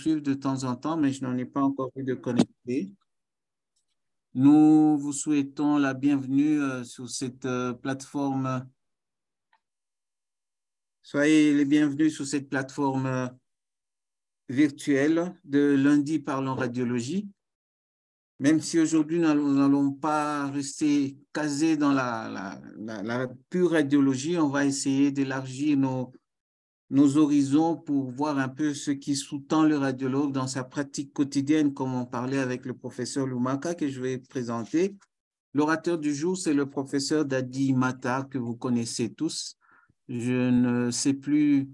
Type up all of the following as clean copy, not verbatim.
suivre de temps en temps, mais je n'en ai pas encore vu de connecter. Nous vous souhaitons la bienvenue sur cette plateforme. Soyez les bienvenus sur cette plateforme virtuelle de Lundi Parlons Radiologie. Même si aujourd'hui, nous n'allons pas rester casés dans la pure radiologie, on va essayer d'élargir nos horizons pour voir un peu ce qui sous-tend le radiologue dans sa pratique quotidienne, comme on parlait avec le professeur Lumaka, que je vais présenter. L'orateur du jour, c'est le professeur Dadi Mata, que vous connaissez tous. Je ne sais plus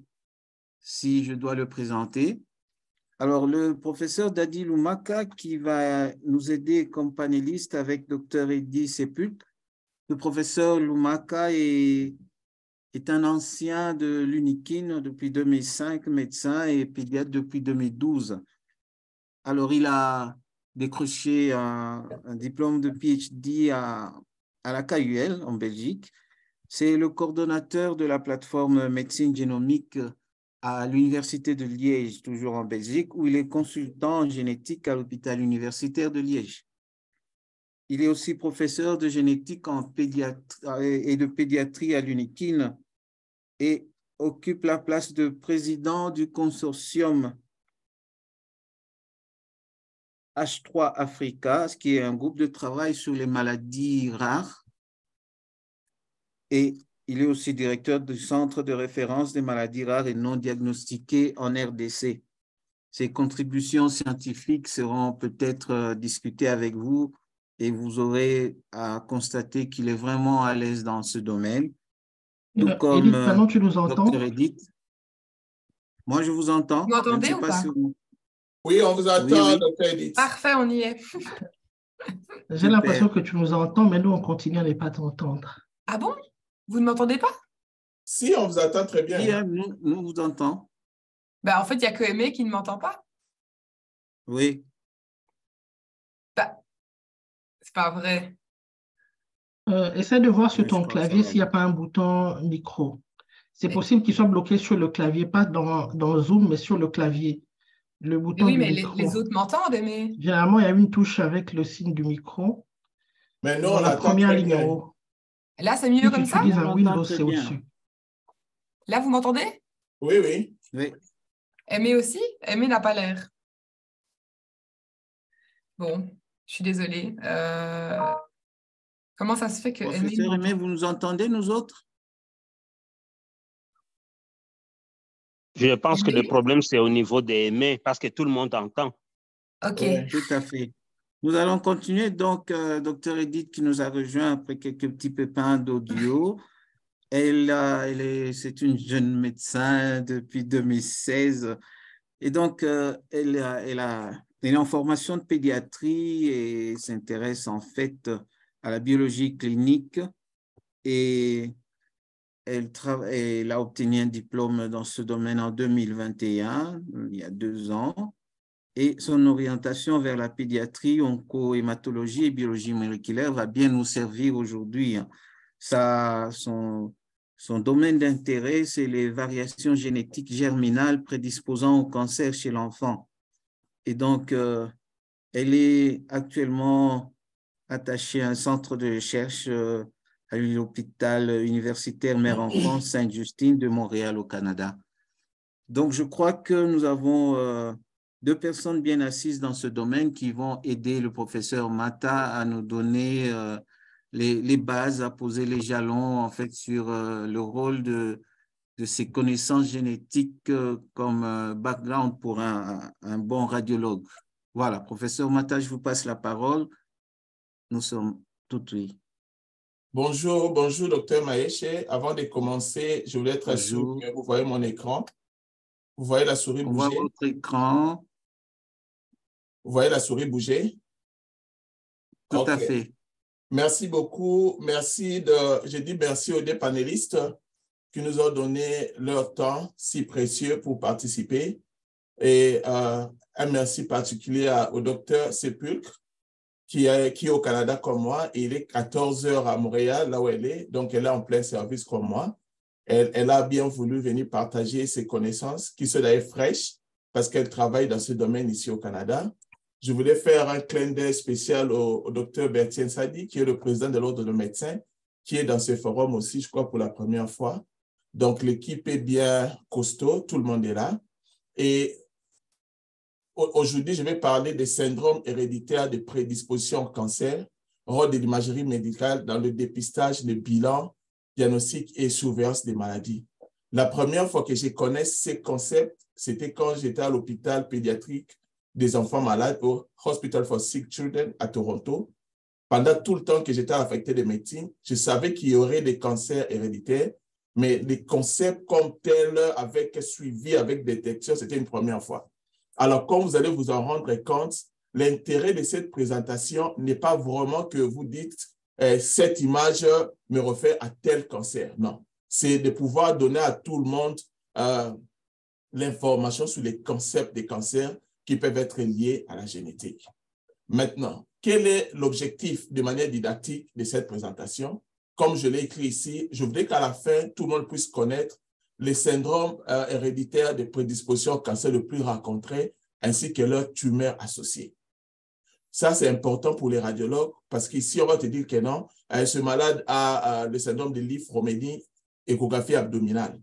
si je dois le présenter. Alors, le professeur Dadi Lumaka qui va nous aider comme panéliste avec Dr Eddy Sepulcre. Le professeur Lumaka est un ancien de l'UNIKIN depuis 2005, médecin et pédiatre depuis 2012. Alors, il a décroché un diplôme de PhD à la KUL en Belgique. C'est le coordonnateur de la plateforme médecine génomique à l'Université de Liège, toujours en Belgique, où il est consultant en génétique à l'hôpital universitaire de Liège. Il est aussi professeur de génétique et de pédiatrie à l'UNIKIN et occupe la place de président du consortium H3 Africa, ce qui est un groupe de travail sur les maladies rares. Et il est aussi directeur du Centre de référence des maladies rares et non diagnostiquées en RDC. Ses contributions scientifiques seront peut-être discutées avec vous et vous aurez à constater qu'il est vraiment à l'aise dans ce domaine. Tout comme Edith, maintenant tu nous entends? Dr Edith. Moi, je vous entends. Vous m'entendez ou pas? Oui, on vous entend, oui. Dr Edith. Parfait, on y est. J'ai l'impression que tu nous entends, mais nous, on continue à ne pas t'entendre. Ah bon? Vous ne m'entendez pas? Si, on vous entend très bien. Oui, nous vous entendons. En fait, il n'y a que Aimé qui ne m'entend pas. Oui. C'est pas vrai. Essaie de voir sur ton clavier s'il n'y a pas un bouton micro. C'est possible qu'il soit bloqué sur le clavier, pas dans Zoom, mais sur le clavier. Le bouton Oui, du mais micro. les autres m'entendent, Aimé. Généralement, il y a une touche avec le signe du micro. Mais non, dans la première ligne en haut. Là, c'est mieux Si comme tu ça? utilises un Windows, c'est au-dessus. Là, vous m'entendez? Oui. Aimé aussi? Aimé n'a pas l'air. Bon, je suis désolée. Comment ça se fait que Professeur Aimé, vous nous entendez, nous autres? Je pense que le problème, c'est au niveau des Aimé, parce que tout le monde entend. OK. Oui, tout à fait. Nous allons continuer. Donc, Dr Edith qui nous a rejoint après quelques petits pépins d'audio. C'est une jeune médecin depuis 2016. Et donc, elle est en formation de pédiatrie et s'intéresse en fait à la biologie clinique. Et elle a obtenu un diplôme dans ce domaine en 2021, il y a 2 ans. Et son orientation vers la pédiatrie, onco-hématologie et biologie moléculaire va bien nous servir aujourd'hui. Son domaine d'intérêt, c'est les variations génétiques germinales prédisposant au cancer chez l'enfant. Et donc, elle est actuellement attachée à un centre de recherche à l'hôpital universitaire Mère-Enfant Sainte-Justine de Montréal au Canada. Donc, je crois que nous avons 2 personnes bien assises dans ce domaine qui vont aider le professeur Mata à nous donner les bases, à poser les jalons en fait sur le rôle de ces connaissances génétiques comme background pour un bon radiologue. Voilà, professeur Mata, je vous passe la parole. Nous sommes tout oui. Bonjour, docteur Maeshe. Avant de commencer, je voulais être sûr que vous voyez mon écran. Vous voyez la souris bouger? On voit votre écran. Vous voyez la souris bouger? Tout à fait. Merci beaucoup. Je dis merci aux 2 panélistes qui nous ont donné leur temps si précieux pour participer. Et un merci particulier au docteur Sepulcre qui est au Canada comme moi. Il est 14 heures à Montréal, là où elle est. Donc, elle est en plein service comme moi. Elle a bien voulu venir partager ses connaissances qui sont d'ailleurs fraîches parce qu'elle travaille dans ce domaine ici au Canada. Je voulais faire un clin d'œil spécial au docteur Bertien Sadi, qui est le président de l'Ordre des médecins, qui est dans ce forum aussi, je crois, pour la première fois. Donc, l'équipe est bien costaud, tout le monde est là. Et aujourd'hui, je vais parler des syndromes héréditaires de prédisposition au cancer, rôle de l'imagerie médicale dans le dépistage, le bilan, diagnostic et surveillance des maladies. La première fois que je connais ces concepts, c'était quand j'étais à l'hôpital pédiatrique des enfants malades au Hospital for Sick Children à Toronto. Pendant tout le temps que j'étais à la faculté de médecine, je savais qu'il y aurait des cancers héréditaires, mais les concepts comme tels, avec suivi, avec détection, c'était une première fois. Alors, comme vous allez vous en rendre compte, l'intérêt de cette présentation n'est pas vraiment que vous dites cette image me refait à tel cancer. Non, c'est de pouvoir donner à tout le monde l'information sur les concepts des cancers qui peuvent être liés à la génétique. Maintenant, quel est l'objectif de manière didactique de cette présentation? Comme je l'ai écrit ici, je voudrais qu'à la fin, tout le monde puisse connaître les syndromes héréditaires de prédisposition au cancer le plus rencontrés, ainsi que leurs tumeurs associées. Ça, c'est important pour les radiologues, parce qu'ici, on va te dire que non, ce malade a le syndrome de Li-Fraumeni, échographie abdominale.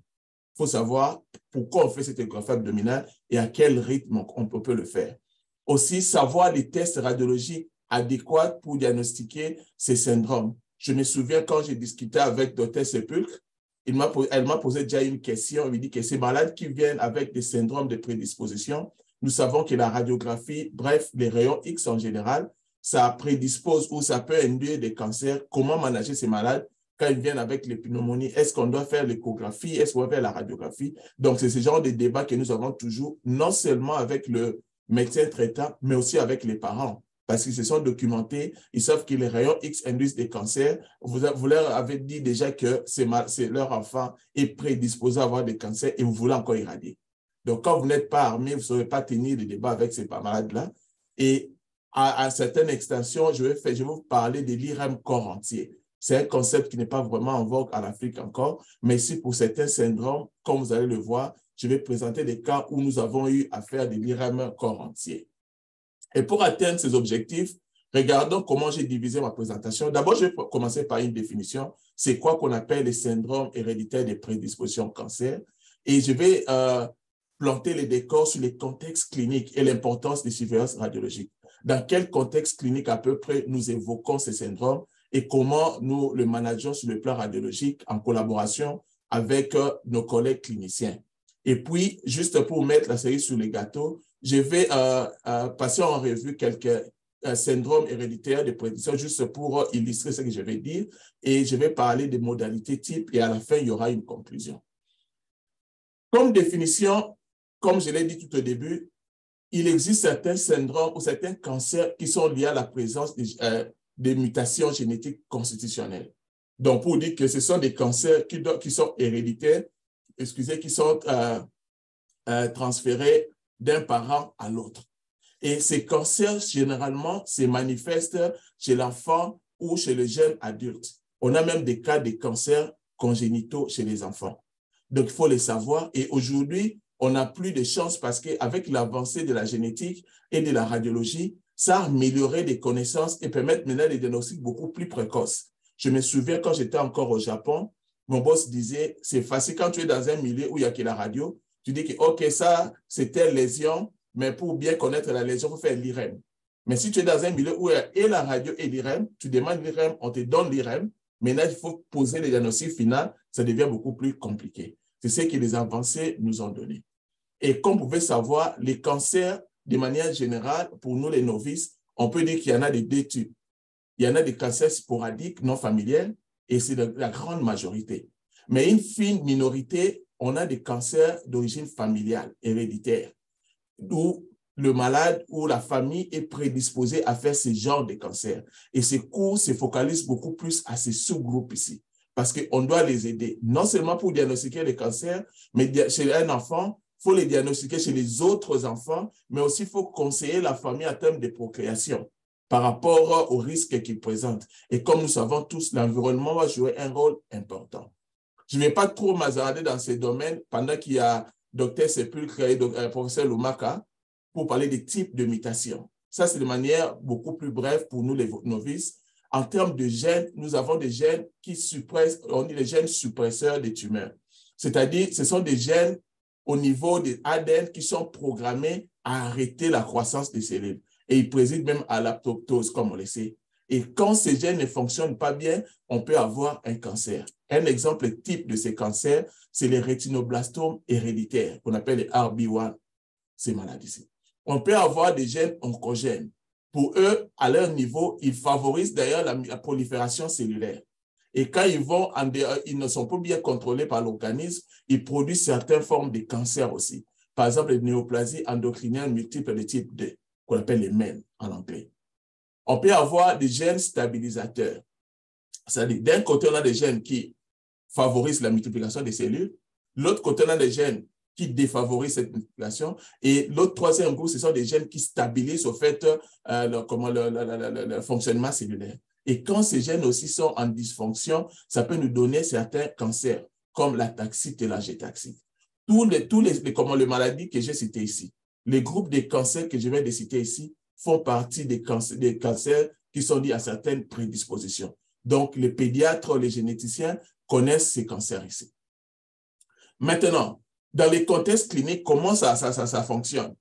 Il faut savoir pourquoi on fait cette échographie abdominale et à quel rythme on peut le faire. Aussi, savoir les tests radiologiques adéquats pour diagnostiquer ces syndromes. Je me souviens quand j'ai discuté avec Dr Sepulcre, elle m'a posé déjà une question. Elle me dit que ces malades qui viennent avec des syndromes de prédisposition, nous savons que la radiographie, bref, les rayons X en général, ça prédispose ou ça peut induire des cancers. Comment manager ces malades quand ils viennent avec les pneumonies? Est-ce qu'on doit faire l'échographie? Est-ce qu'on doit faire la radiographie? Donc, c'est ce genre de débat que nous avons toujours, non seulement avec le médecin traitant, mais aussi avec les parents. Parce qu'ils se sont documentés, ils savent que les rayons X induisent des cancers. Vous leur avez dit déjà que leur enfant est prédisposé à avoir des cancers et vous voulez encore irradier. Donc, quand vous n'êtes pas armé, vous ne saurez pas tenir le débat avec ces malades-là. Et à certaines extensions, je vais vous parler de l'IRM corps entier. C'est un concept qui n'est pas vraiment en vogue en Afrique encore, mais si pour certains syndromes, comme vous allez le voir, je vais présenter des cas où nous avons eu à faire de l'IRM corps entier. Et pour atteindre ces objectifs, regardons comment j'ai divisé ma présentation. D'abord, je vais commencer par une définition. C'est quoi qu'on appelle les syndromes héréditaires des prédispositions au cancer. Et je vais planter les décors sur les contextes cliniques et l'importance des surveillances radiologiques. Dans quel contexte clinique à peu près nous évoquons ces syndromes et comment nous le manageons sur le plan radiologique en collaboration avec nos collègues cliniciens. Et puis, juste pour mettre la cerise sur les gâteaux, je vais passer en revue quelques syndromes héréditaires de prédisposition juste pour illustrer ce que je vais dire. Et je vais parler des modalités types et à la fin, il y aura une conclusion. Comme définition, comme je l'ai dit tout au début, il existe certains syndromes ou certains cancers qui sont liés à la présence des mutations génétiques constitutionnelles. Donc, pour dire que ce sont des cancers qui sont héréditaires, qui sont transférés d'un parent à l'autre. Et ces cancers, généralement, se manifestent chez l'enfant ou chez le jeune adulte. On a même des cas de cancers congénitaux chez les enfants. Donc, il faut les savoir. Et aujourd'hui, on n'a plus de chance parce qu'avec l'avancée de la génétique et de la radiologie, ça a amélioré des connaissances et permet maintenant des diagnostics beaucoup plus précoces. Je me souviens quand j'étais encore au Japon, mon boss disait, c'est facile quand tu es dans un milieu où il n'y a que la radio, tu dis que, OK, ça, c'est telle lésion, mais pour bien connaître la lésion, il faut faire l'IRM. Mais si tu es dans un milieu où il y a et la radio et l'IRM, tu demandes l'IRM, on te donne l'IRM. Maintenant, il faut poser le diagnostic final, ça devient beaucoup plus compliqué. C'est ce que les avancées nous ont donné. Et comme vous pouvez savoir, les cancers, de manière générale, pour nous les novices, on peut dire qu'il y en a des deux types. Il y en a des cancers sporadiques, non familiels, et c'est la grande majorité. Mais une fine minorité, on a des cancers d'origine familiale, héréditaire, où le malade ou la famille est prédisposé à faire ce genre de cancer. Et ces cours se focalisent beaucoup plus à ces sous-groupes ici, parce qu'on doit les aider, non seulement pour diagnostiquer les cancers, mais chez un enfant, il faut les diagnostiquer chez les autres enfants, mais aussi il faut conseiller la famille en termes de procréation par rapport aux risques qu'ils présentent. Et comme nous savons tous, l'environnement va jouer un rôle important. Je ne vais pas trop m'hasarder dans ces domaines pendant qu'il y a Dr Sepulcre et professeur Lumaka pour parler des types de mutations. Ça, c'est de manière beaucoup plus brève pour nous, les novices. En termes de gènes, nous avons des gènes qui suppressent, on dit les gènes suppresseurs des tumeurs. C'est-à-dire, ce sont des gènes au niveau des ADN qui sont programmés à arrêter la croissance des cellules. Et ils président même à l'apoptose, comme on le sait. Et quand ces gènes ne fonctionnent pas bien, on peut avoir un cancer. Un exemple type de ces cancers, c'est les rétinoblastomes héréditaires, qu'on appelle les RB1, ces maladies-ci. On peut avoir des gènes oncogènes. Pour eux, à leur niveau, ils favorisent d'ailleurs la prolifération cellulaire. Et quand ils ne sont pas bien contrôlés par l'organisme, ils produisent certaines formes de cancer aussi. Par exemple, les néoplasies endocriniennes multiples de type 2, qu'on appelle les MEN en anglais. On peut avoir des gènes stabilisateurs. C'est-à-dire, d'un côté, on a des gènes qui favorisent la multiplication des cellules. L'autre côté, on a des gènes qui défavorisent cette multiplication. Et l'autre troisième groupe, ce sont des gènes qui stabilisent au fait le fonctionnement cellulaire. Et quand ces gènes aussi sont en dysfonction, ça peut nous donner certains cancers, comme l'ataxie et l'angiotaxie. Les maladies que j'ai citées ici, les groupes de cancers que je viens de citer ici font partie des cancers qui sont liés à certaines prédispositions. Donc, les pédiatres, les généticiens connaissent ces cancers ici. Maintenant, dans les contextes cliniques, comment ça fonctionne?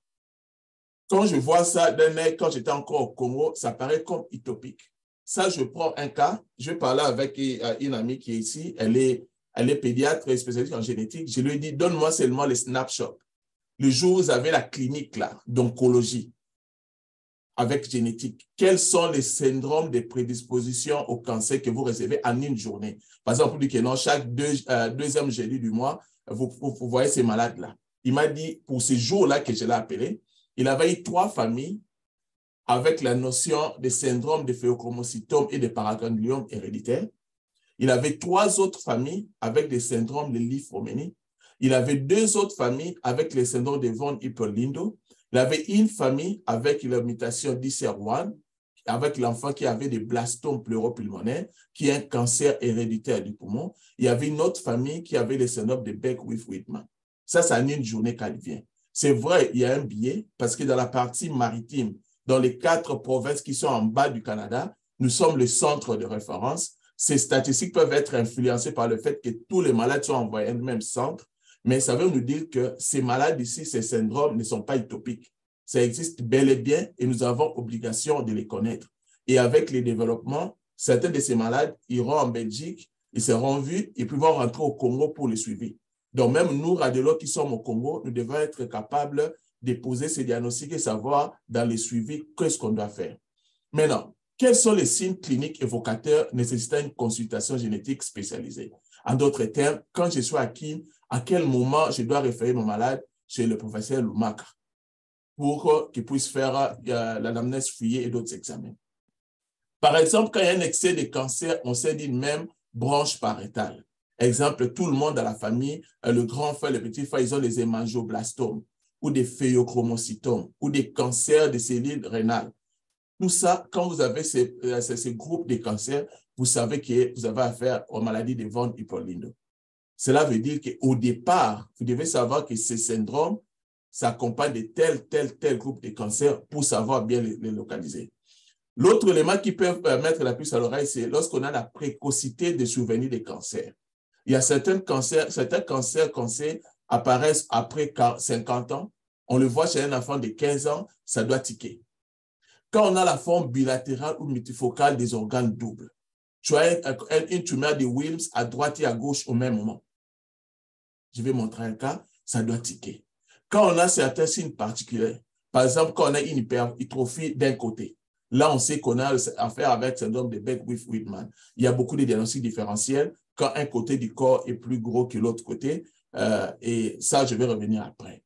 Quand je vois ça d'un œil, quand j'étais encore au Congo, ça paraît comme utopique. Ça, je prends un cas, je parlais avec une amie qui est ici, elle est pédiatre et spécialiste en génétique. Je lui ai dit, donne-moi seulement les snapshots. Le jour où vous avez la clinique là, d'oncologie, avec génétique, quels sont les syndromes de prédisposition au cancer que vous recevez en une journée? Par exemple, pour dire que non, chaque deuxième jeudi du mois, vous voyez ces malades-là. Il m'a dit, pour ces jours-là que je l'ai appelé, il avait eu 3 familles avec la notion de syndrome de phéochromocytome et de paragangliome héréditaire. Il avait 3 autres familles avec des syndromes de Li-Fraumeni. Il avait 2 autres familles avec les syndromes de von Hippel-Lindau. Il avait une famille avec la mutation d'ICER1, avec l'enfant qui avait des blastomes pleuropulmonaires, qui est un cancer héréditaire du poumon. Il y avait une autre famille qui avait le syndrome de Beckwith-Whitman. Ça, c'est en une journée qu'elle vient. C'est vrai, il y a un biais, parce que dans la partie maritime, dans les 4 provinces qui sont en bas du Canada, nous sommes le centre de référence. Ces statistiques peuvent être influencées par le fait que tous les malades sont envoyés au même centre, mais ça veut nous dire que ces malades ici, ces syndromes ne sont pas utopiques. Ça existe bel et bien et nous avons obligation de les connaître. Et avec les développements, certains de ces malades iront en Belgique, ils seront vus et puis vont rentrer au Congo pour le suivi. Donc même nous, radiologues qui sommes au Congo, nous devons être capables de poser ces diagnostics et savoir dans les suivis qu'est-ce qu'on doit faire. Maintenant, quels sont les signes cliniques évocateurs nécessitant une consultation génétique spécialisée? En d'autres termes, quand je suis à Kim, à quel moment je dois référer mon malade chez le professeur Lumaka pour qu'il puisse faire l'anamnèse fouillée et d'autres examens. Par exemple, quand il y a un excès de cancer, on sait d'une même branche pariétale. Exemple, tout le monde dans la famille, le grand frère, le petit frère, ils ont des hémangioblastomes ou des phéochromocytomes ou des cancers des cellules rénales. Tout ça, quand vous avez ces groupes de cancers, vous savez que vous avez affaire aux maladies de von Hippel-Lindau. Cela veut dire qu'au départ, vous devez savoir que ces syndromes s'accompagnent de tel groupe de cancers pour savoir bien les localiser. L'autre élément qui peut mettre la puce à l'oreille, c'est lorsqu'on a la précocité de survenir des cancers. Il y a certains cancers qu'on sait apparaissent après 50 ans. On le voit chez un enfant de 15 ans, ça doit tiquer. Quand on a la forme bilatérale ou multifocale des organes doubles, tu as une tumeur de Wilms à droite et à gauche au même moment. Je vais montrer un cas, ça doit tiquer. Quand on a certains signes particuliers, par exemple, quand on a une hypertrophie d'un côté, là, on sait qu'on a affaire avec le syndrome de Beckwith-Whitman. Il y a beaucoup de diagnostics différentiels quand un côté du corps est plus gros que l'autre côté. Et ça, je vais revenir après.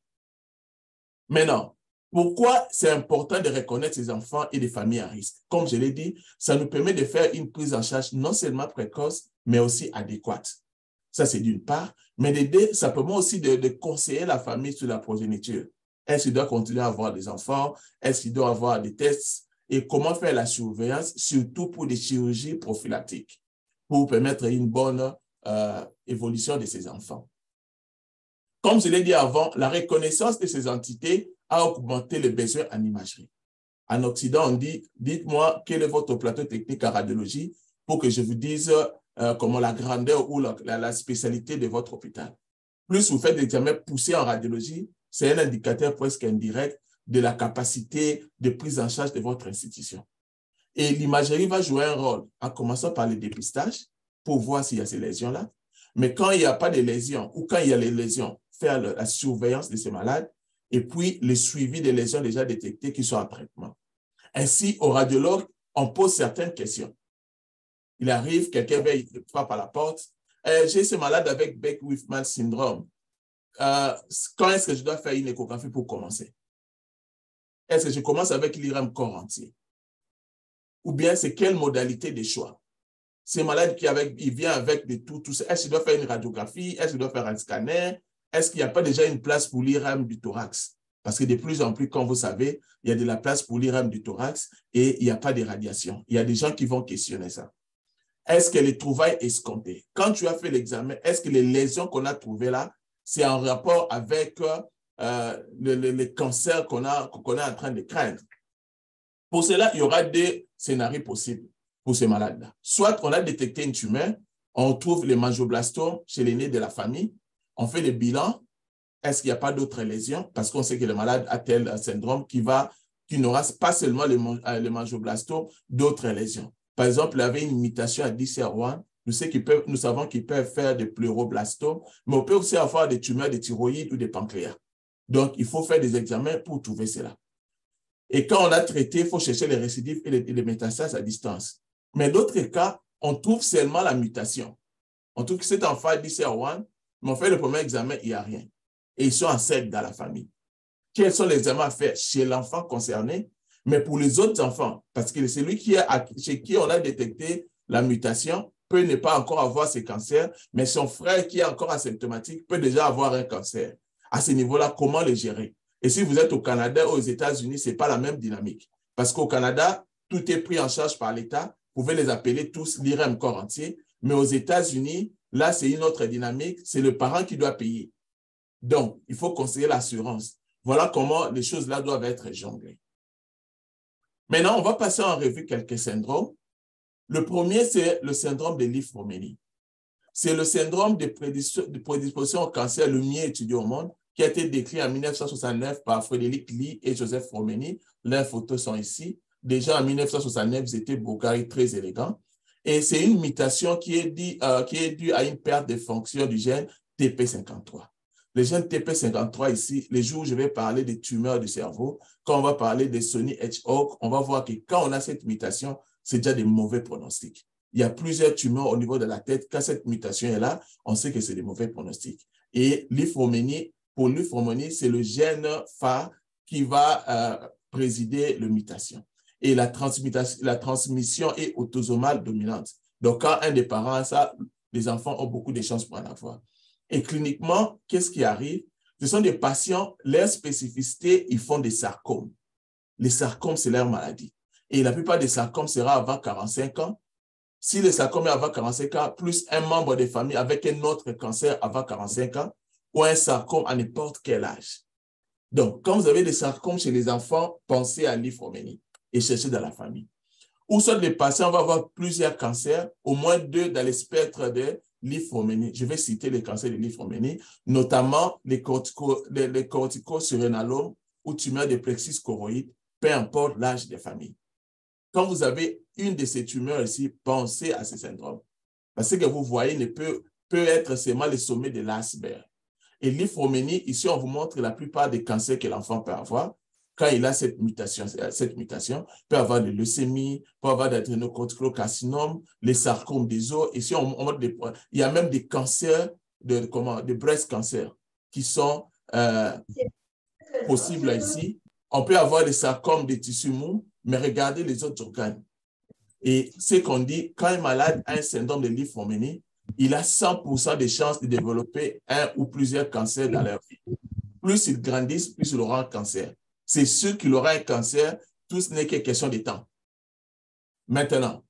Maintenant, pourquoi c'est important de reconnaître ces enfants et les familles à risque? Comme je l'ai dit, ça nous permet de faire une prise en charge non seulement précoce, mais aussi adéquate. Ça, c'est d'une part. Mais d'aider simplement aussi de conseiller la famille sur la progéniture. Est-ce qu'il doit continuer à avoir des enfants? Est-ce qu'il doit avoir des tests? Et comment faire la surveillance, surtout pour des chirurgies prophylactiques, pour permettre une bonne évolution de ces enfants. Comme je l'ai dit avant, la reconnaissance de ces entités a augmenté les besoins en imagerie. En Occident, on dit, dites-moi quel est votre plateau technique en radiologie pour que je vous dise comment la grandeur ou la spécialité de votre hôpital. Plus vous faites des examens poussés en radiologie, c'est un indicateur presque indirect de la capacité de prise en charge de votre institution. Et l'imagerie va jouer un rôle en commençant par le dépistage pour voir s'il y a ces lésions-là. Mais quand il n'y a pas de lésions ou quand il y a les lésions, faire la surveillance de ces malades et puis le suivi des lésions déjà détectées qui sont en traitement. Ainsi, au radiologue, on pose certaines questions. Il arrive, quelqu'un frappe à la porte. J'ai ce malade avec Beck-Whiffman syndrome. Quand est-ce que je dois faire une échographie pour commencer? Est-ce que je commence avec l'IRM corps entier? Ou bien c'est quelle modalité de choix? Ce malade il vient avec de tout ça. Est-ce qu'il doit faire une radiographie? Est-ce qu'il doit faire un scanner? Est-ce qu'il n'y a pas déjà une place pour l'IRM du thorax? Parce que de plus en plus, comme vous savez, il y a de la place pour l'IRM du thorax et il n'y a pas de radiation. Il y a des gens qui vont questionner ça. Est-ce que les trouvailles escomptées? Quand tu as fait l'examen, est-ce que les lésions qu'on a trouvées là, c'est en rapport avec le cancer qu'on est en train de craindre? Pour cela, il y aura deux scénarios possibles pour ces malades-là. Soit on a détecté une tumeur, on trouve les mangioblastomes chez l'aîné de la famille, on fait le bilan, est-ce qu'il n'y a pas d'autres lésions? Parce qu'on sait que le malade a tel syndrome qui n'aura pas seulement le mangioblastomes, d'autres lésions. Par exemple, il avait une mutation à DCR1, nous savons qu'ils peuvent faire des pleurodblastomes, mais on peut aussi avoir des tumeurs de thyroïde ou de pancréas. Donc, il faut faire des examens pour trouver cela. Et quand on a traité, il faut chercher les récidives et les métastases à distance. Mais d'autres cas, on trouve seulement la mutation. On trouve que cet enfant a DCR1, mais on fait le premier examen, il n'y a rien. Et ils sont en sec dans la famille. Quels sont les examens à faire chez l'enfant concerné? Mais pour les autres enfants, parce que celui chez qui on a détecté la mutation peut ne pas encore avoir ce cancer, mais son frère qui est encore asymptomatique peut déjà avoir un cancer. À ce niveau-là, comment le gérer? Et si vous êtes au Canada ou aux États-Unis, ce n'est pas la même dynamique. Parce qu'au Canada, tout est pris en charge par l'État. Vous pouvez les appeler tous l'IRM corps entier. Mais aux États-Unis, là, c'est une autre dynamique. C'est le parent qui doit payer. Donc, il faut conseiller l'assurance. Voilà comment les choses-là doivent être jonglées. Maintenant, on va passer en revue quelques syndromes. Le premier, c'est le syndrome de Li-Fraumeni. C'est le syndrome de prédisposition au cancer le mieux étudié au monde, qui a été décrit en 1969 par Frédéric Lee et Joseph Fraumeni. Leurs photos sont ici. Déjà en 1969, ils étaient beaux gars et très élégants. Et c'est une mutation qui est due à une perte de fonction du gène TP53. Le gène TP53 ici, les jours où je vais parler des tumeurs du cerveau, quand on va parler des Sony Hedgehog, on va voir que quand on a cette mutation, c'est déjà des mauvais pronostics. Il y a plusieurs tumeurs au niveau de la tête. Quand cette mutation est là, on sait que c'est des mauvais pronostics. Et pour Li-Fraumeni, c'est le gène phare qui va présider la mutation. Et la transmission est autosomale dominante. Donc, quand un des parents a ça, les enfants ont beaucoup de chances pour en avoir. Et cliniquement, qu'est-ce qui arrive? Ce sont des patients, leur spécificité, ils font des sarcomes. Les sarcomes, c'est leur maladie. Et la plupart des sarcomes sera avant 45 ans. Si le sarcome est avant 45 ans, plus un membre de famille avec un autre cancer avant 45 ans, ou un sarcome à n'importe quel âge. Donc, quand vous avez des sarcomes chez les enfants, pensez à Li-Fraumeni et cherchez dans la famille. Ou soit les patients vont avoir plusieurs cancers, au moins 2 dans le spectre de Li-Fraumeni. Je vais citer les cancers de Li-Fraumeni, notamment les corticosurénalomes ou tumeurs de plexus choroïde, peu importe l'âge des familles. Quand vous avez une de ces tumeurs ici, pensez à ce syndrome. Parce que vous voyez ne peut être seulement le sommet de l'iceberg. Et Li-Fraumeni, ici, on vous montre la plupart des cancers que l'enfant peut avoir. Quand il a cette mutation, peut avoir de leucémie, peut avoir d'adrénocorticocarcinome, les sarcomes des os. Ici, il y a même des cancers de breast cancer qui sont possibles ici. On peut avoir des sarcomes des tissus mous, mais regardez les autres organes. Et c'est qu'on dit, quand un malade a un syndrome de Li-Fraumeni, il a 100% de chances de développer un ou plusieurs cancers dans leur vie. Plus ils grandissent, plus il aura un cancer. C'est sûr qu'il aura un cancer, tout ce n'est que question de temps. Maintenant,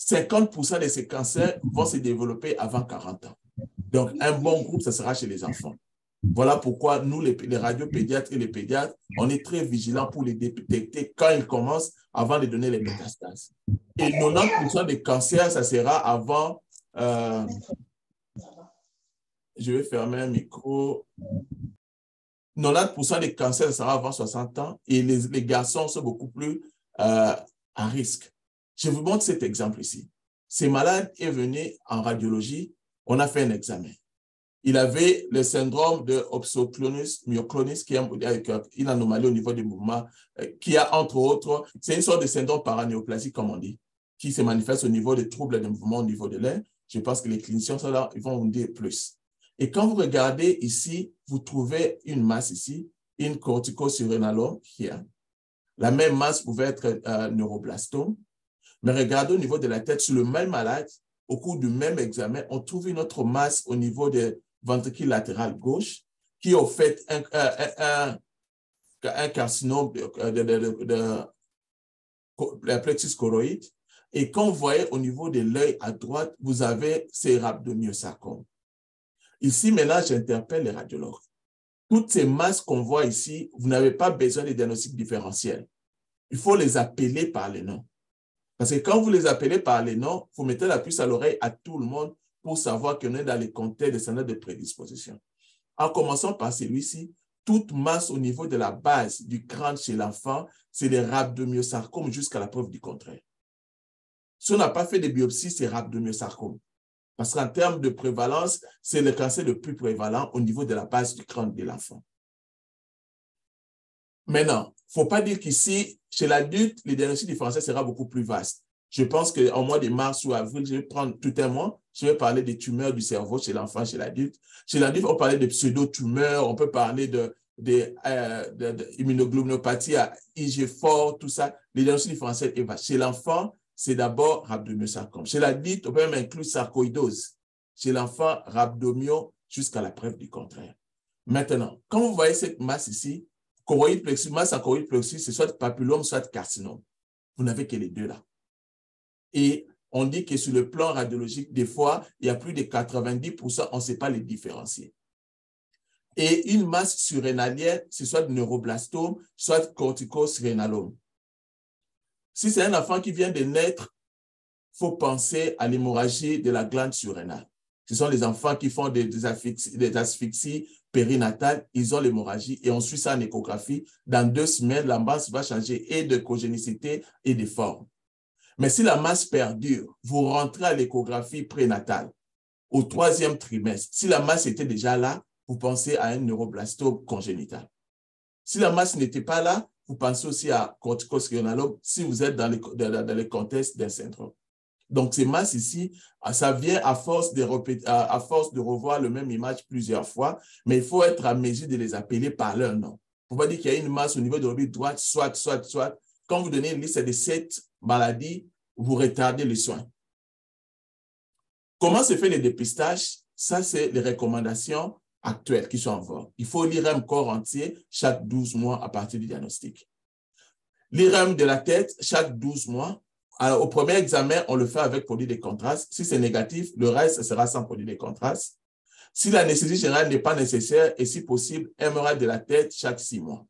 50% de ces cancers vont se développer avant 40 ans. Donc, un bon groupe, ça sera chez les enfants. Voilà pourquoi nous, les radiopédiatres et les pédiatres, on est très vigilants pour les détecter quand ils commencent, avant de donner les métastases. Et 90% des cancers, ça sera avant... je vais fermer un micro. 90% des cancers, ça sera avant 60 ans et les garçons sont beaucoup plus à risque. Je vous montre cet exemple ici. Ce malade est venu en radiologie, on a fait un examen. Il avait le syndrome de obsoclonus myoclonus, qui est une anomalie au niveau des mouvements, qui a entre autres, c'est une sorte de syndrome paranéoplasique, comme on dit, qui se manifeste au niveau des troubles de mouvement au niveau de l'air. Je pense que les cliniciens sont là, ils vont vous dire plus. Et quand vous regardez ici, vous trouvez une masse ici, une corticosurrénalome, la même masse pouvait être neuroblastome, mais regardez au niveau de la tête, sur le même malade, au cours du même examen, on trouve une autre masse au niveau des ventricule latéral gauche, qui au fait un carcinome de la plexus choroïde. Et quand vous voyez au niveau de l'œil à droite, vous avez ces rhabdomyosarcomes. Ici, maintenant, j'interpelle les radiologues. Toutes ces masses qu'on voit ici, vous n'avez pas besoin de diagnostic différentiel. Il faut les appeler par les noms. Parce que quand vous les appelez par les noms, vous mettez la puce à l'oreille à tout le monde pour savoir qu'on est dans les contextes de syndrome de prédisposition. En commençant par celui-ci, toute masse au niveau de la base du crâne chez l'enfant, c'est des rhabdomyosarcomes jusqu'à la preuve du contraire. Si on n'a pas fait de biopsie, c'est rhabdomyosarcome. Parce qu'en termes de prévalence, c'est le cancer le plus prévalent au niveau de la base du crâne de l'enfant. Maintenant, il ne faut pas dire qu'ici, chez l'adulte, le diagnostic différentiel sera beaucoup plus vaste. Je pense qu'en mois de mars ou avril, je vais prendre tout un mois, je vais parler des tumeurs du cerveau chez l'enfant, chez l'adulte. Chez l'adulte, on parlait de pseudo-tumeurs, on peut parler d'immunoglobulopathie à IG fort, tout ça. Le diagnostic différentiel est vaste. Chez l'enfant, c'est d'abord rhabdomyosarcome. Chez l'adulte, on peut même inclure sarcoïdose. Chez l'enfant, rhabdomyo jusqu'à la preuve du contraire. Maintenant, quand vous voyez cette masse ici, choroïde plexus, masse en choroïde plexus, c'est soit papillome, soit carcinome. Vous n'avez que les deux là. Et on dit que sur le plan radiologique, des fois, il y a plus de 90%, on ne sait pas les différencier. Et une masse surrénalienne, c'est soit neuroblastome, soit corticosurrénalome. Si c'est un enfant qui vient de naître, il faut penser à l'hémorragie de la glande surrénale. Ce sont les enfants qui font des asphyxies périnatales, ils ont l'hémorragie et on suit ça en échographie. Dans 2 semaines, la masse va changer et de congénicité et de forme. Mais si la masse perdure, vous rentrez à l'échographie prénatale au 3e trimestre. Si la masse était déjà là, vous pensez à un neuroblastome congénital. Si la masse n'était pas là, vous pensez aussi à corticosurrénalome si vous êtes dans les contextes d'un syndrome. Donc, ces masses ici, ça vient à force de revoir la même image plusieurs fois, mais il faut être à mesure de les appeler par leur nom. Il ne faut pas dire qu'il y a une masse au niveau de l'orbite droite, soit. Quand vous donnez une liste de 7 maladies, vous retardez les soins. Comment se fait le dépistage? Ça, c'est les recommandations actuelles qui sont en vogue. Il faut l'IRM corps entier chaque 12 mois à partir du diagnostic. L'IRM de la tête chaque 12 mois. Alors, au premier examen, on le fait avec produit de contraste. Si c'est négatif, le reste sera sans produit de contraste. Si l'anesthésie générale n'est pas nécessaire et si possible, MRI de la tête chaque 6 mois.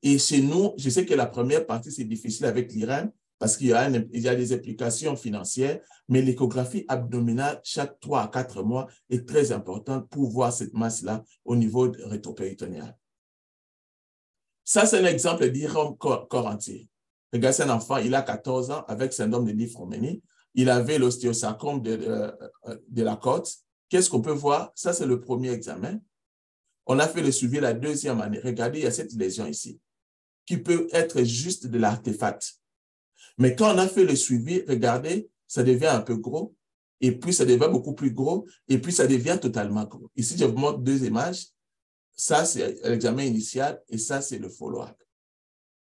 Et chez nous, je sais que la première partie, c'est difficile avec l'IRM parce qu'il y a des implications financières, mais l'échographie abdominale chaque 3 à 4 mois est très importante pour voir cette masse-là au niveau rétropéritonéal. Ça, c'est un exemple d'IRM corps entier. Regardez, c'est un enfant, il a 14 ans avec syndrome de Li-Fraumeni. Il avait l'ostéosarcome de la côte. Qu'est-ce qu'on peut voir? Ça, c'est le premier examen. On a fait le suivi la 2e année. Regardez, il y a cette lésion ici qui peut être juste de l'artefact. Mais quand on a fait le suivi, regardez, ça devient un peu gros, et puis ça devient beaucoup plus gros, et puis ça devient totalement gros. Ici, je vous montre 2 images. Ça, c'est l'examen initial, et ça, c'est le follow-up.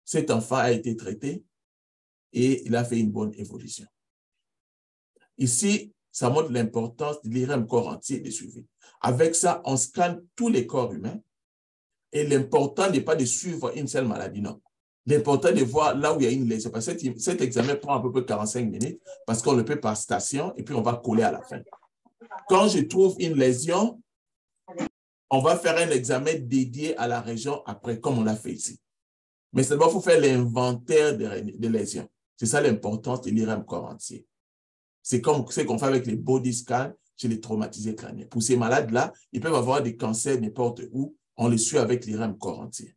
Cet enfant a été traité et il a fait une bonne évolution. Ici, ça montre l'importance de l'IRM corps entier de suivi. Avec ça, on scanne tous les corps humains et l'important n'est pas de suivre une seule maladie, non. L'important est de voir là où il y a une lésion. Parce que cet examen prend à peu près 45 minutes parce qu'on le fait par station et puis on va coller à la fin. Quand je trouve une lésion, On va faire un examen dédié à la région après, comme on l'a fait ici. Mais seulement, il faut faire l'inventaire des lésions. C'est ça l'importance de l'IRM corps entier. C'est comme ce qu'on fait avec les body scans chez les traumatisés crâniens. Pour ces malades-là, ils peuvent avoir des cancers n'importe où. On les suit avec l'IRM corps entier.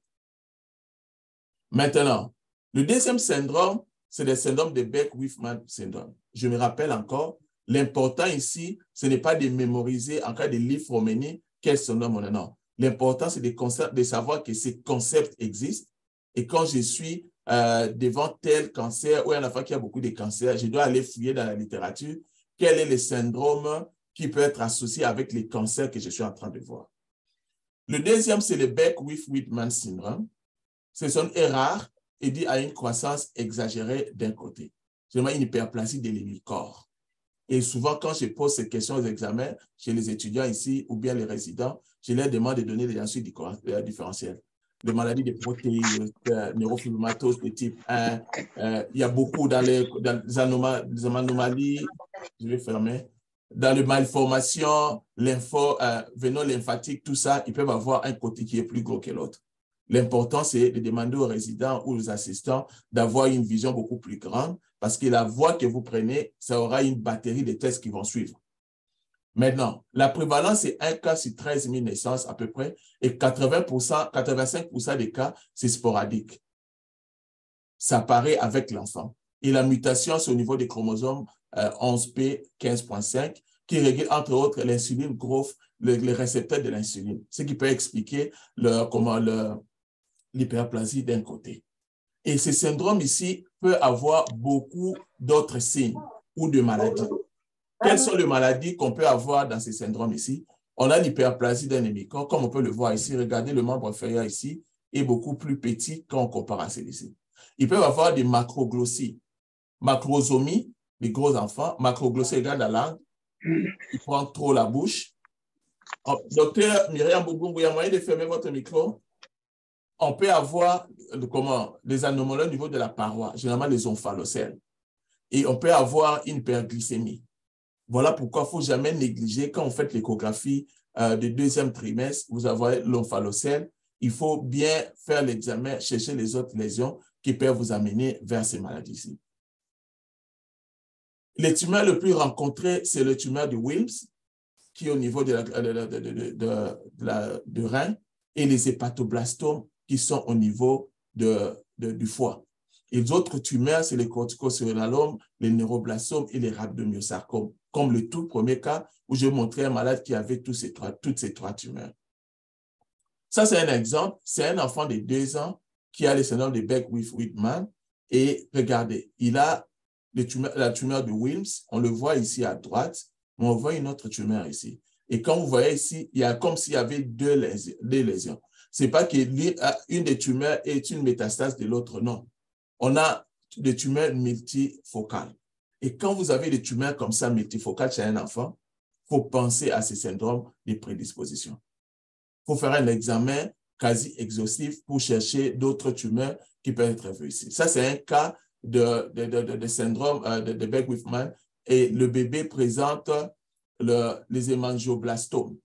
Maintenant, le deuxième syndrome, c'est le syndrome de Beck-Whiffman syndrome. Je me rappelle encore, l'important ici, ce n'est pas de mémoriser en cas de livre quel syndrome on a. Non. L'important, c'est de savoir que ces concepts existent. Et quand je suis devant tel cancer ou un enfant qui a beaucoup de cancers, je dois aller fouiller dans la littérature quel est le syndrome qui peut être associé avec les cancers que je suis en train de voir. Le deuxième, c'est le Beck-Whiffman syndrome. Ce sont rares et dit à une croissance exagérée d'un côté. C'est vraiment une hyperplasie de l'hémicorps. Et souvent, quand je pose ces questions aux examens chez les étudiants ici ou bien les résidents, je leur demande de donner des diagnostics différentiels. Les maladies de protéines, neurofibromatose de type 1, il y a beaucoup dans les anomalies, je vais fermer, dans les malformations, véno-lymphatique, tout ça, ils peuvent avoir un côté qui est plus gros que l'autre. L'important, c'est de demander aux résidents ou aux assistants d'avoir une vision beaucoup plus grande parce que la voie que vous prenez, ça aura une batterie de tests qui vont suivre. Maintenant, la prévalence, c'est 1 cas sur 13 000 naissances à peu près et 85% des cas, c'est sporadique. Ça apparaît avec l'enfant. Et la mutation, c'est au niveau des chromosomes 11p 15.5 qui régule entre autres l'insuline growth, les récepteurs de l'insuline, ce qui peut expliquer l'hyperplasie d'un côté. Et ce syndrome ici peut avoir beaucoup d'autres signes ou de maladies. Quelles sont les maladies qu'on peut avoir dans ces syndromes ici? On a l'hyperplasie d'un hémicorps, comme on peut le voir ici. Regardez, le membre inférieur ici est beaucoup plus petit quand on compare à celui-ci. Ils peuvent avoir des macroglossies. Macrosomie, les gros enfants. Macroglossie, regarde la langue. Ils prennent trop la bouche. Oh, docteur Myriam Boubou, il y a moyen de fermer votre micro? On peut avoir des anomalies au niveau de la paroi, généralement les omphalocèles. Et on peut avoir une hyperglycémie. Voilà pourquoi il ne faut jamais négliger, quand on fait l'échographie du deuxième trimestre, vous avez l'omphalocèle, il faut bien faire l'examen, chercher les autres lésions qui peuvent vous amener vers ces maladies-ci. Les tumeurs les plus rencontrées, c'est le tumeur de Wilms, qui est au niveau du rein, et les hépatoblastomes, qui sont au niveau du foie. Et les autres tumeurs, c'est les corticocéralomes, les neuroblastomes et les rhabdomyosarcomes, comme le tout premier cas où je montrais un malade qui avait toutes ces trois tumeurs. Ça, c'est un exemple. C'est un enfant de 2 ans qui a le syndrome de Beck-Whiffman. Et regardez, il a la tumeur de Wilms. On le voit ici à droite, mais on voit une autre tumeur ici. Et quand vous voyez ici, il y a comme s'il y avait deux lésions. Ce n'est pas qu'une des tumeurs est une métastase de l'autre, non. On a des tumeurs multifocales. Et quand vous avez des tumeurs comme ça, multifocales chez un enfant, il faut penser à ces syndromes de prédisposition. Il faut faire un examen quasi exhaustif pour chercher d'autres tumeurs qui peuvent être vues ici. Ça, c'est un cas de syndrome de Beck-Whiffman et le bébé présente les hémangioblastomes.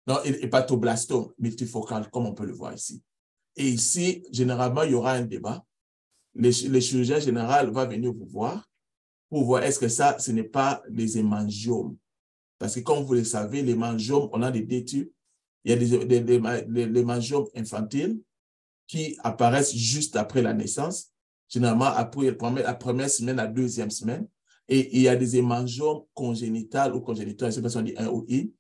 Non, hépatoblastomes multifocales, comme on peut le voir ici. Et ici, généralement, il y aura un débat. Le chirurgien général va venir vous voir pour voir est-ce que ça, ce n'est pas les hémangiomes. Parce que comme vous le savez, les hémangiomes, on a des deux types. Il y a les hémangiomes infantiles qui apparaissent juste après la naissance, généralement après la première semaine, la deuxième semaine. Et il y a des hémangiomes congénitales ou congénitaux, je ne sais pas si on dit un ou une.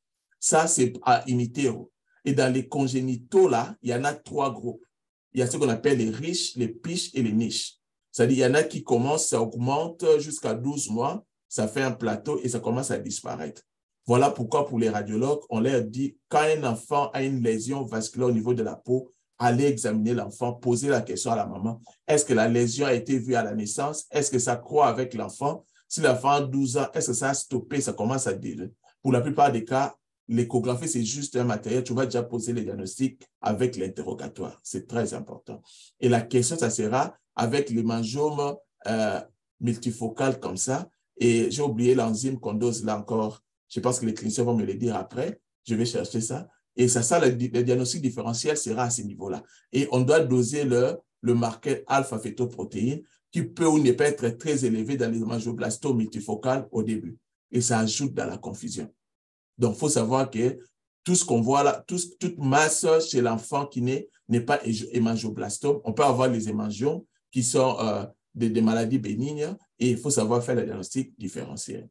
Ça, c'est à in utero. Et dans les congénitaux, là, il y en a 3 groupes. Il y a ce qu'on appelle les riches, les piches et les niches. C'est-à-dire, il y en a qui commencent, ça augmente jusqu'à 12 mois, ça fait un plateau et ça commence à disparaître. Voilà pourquoi pour les radiologues, on leur dit, quand un enfant a une lésion vasculaire au niveau de la peau, allez examiner l'enfant, posez la question à la maman. Est-ce que la lésion a été vue à la naissance? Est-ce que ça croît avec l'enfant? Si l'enfant a 12 ans, est-ce que ça a stoppé? Ça commence à dire. Pour la plupart des cas, l'échographie, c'est juste un matériel. Tu vas déjà poser les diagnostics avec l'interrogatoire. C'est très important. Et la question, ça sera avec l'hémangiome multifocal comme ça. Et j'ai oublié l'enzyme qu'on dose là encore. Je pense que les cliniciens vont me le dire après. Je vais chercher ça. Et c'est ça, le diagnostic différentiel sera à ce niveau-là. Et on doit doser le marqueur alpha-fétoprotéine qui peut ou ne peut être très élevé dans les hémangioblastomes multifocales au début. Et ça ajoute dans la confusion. Donc, il faut savoir que tout ce qu'on voit là, toute masse chez l'enfant qui naît n'est pas hémangioblastome. On peut avoir les hémangiomes qui sont des maladies bénignes et il faut savoir faire le diagnostic différentiel.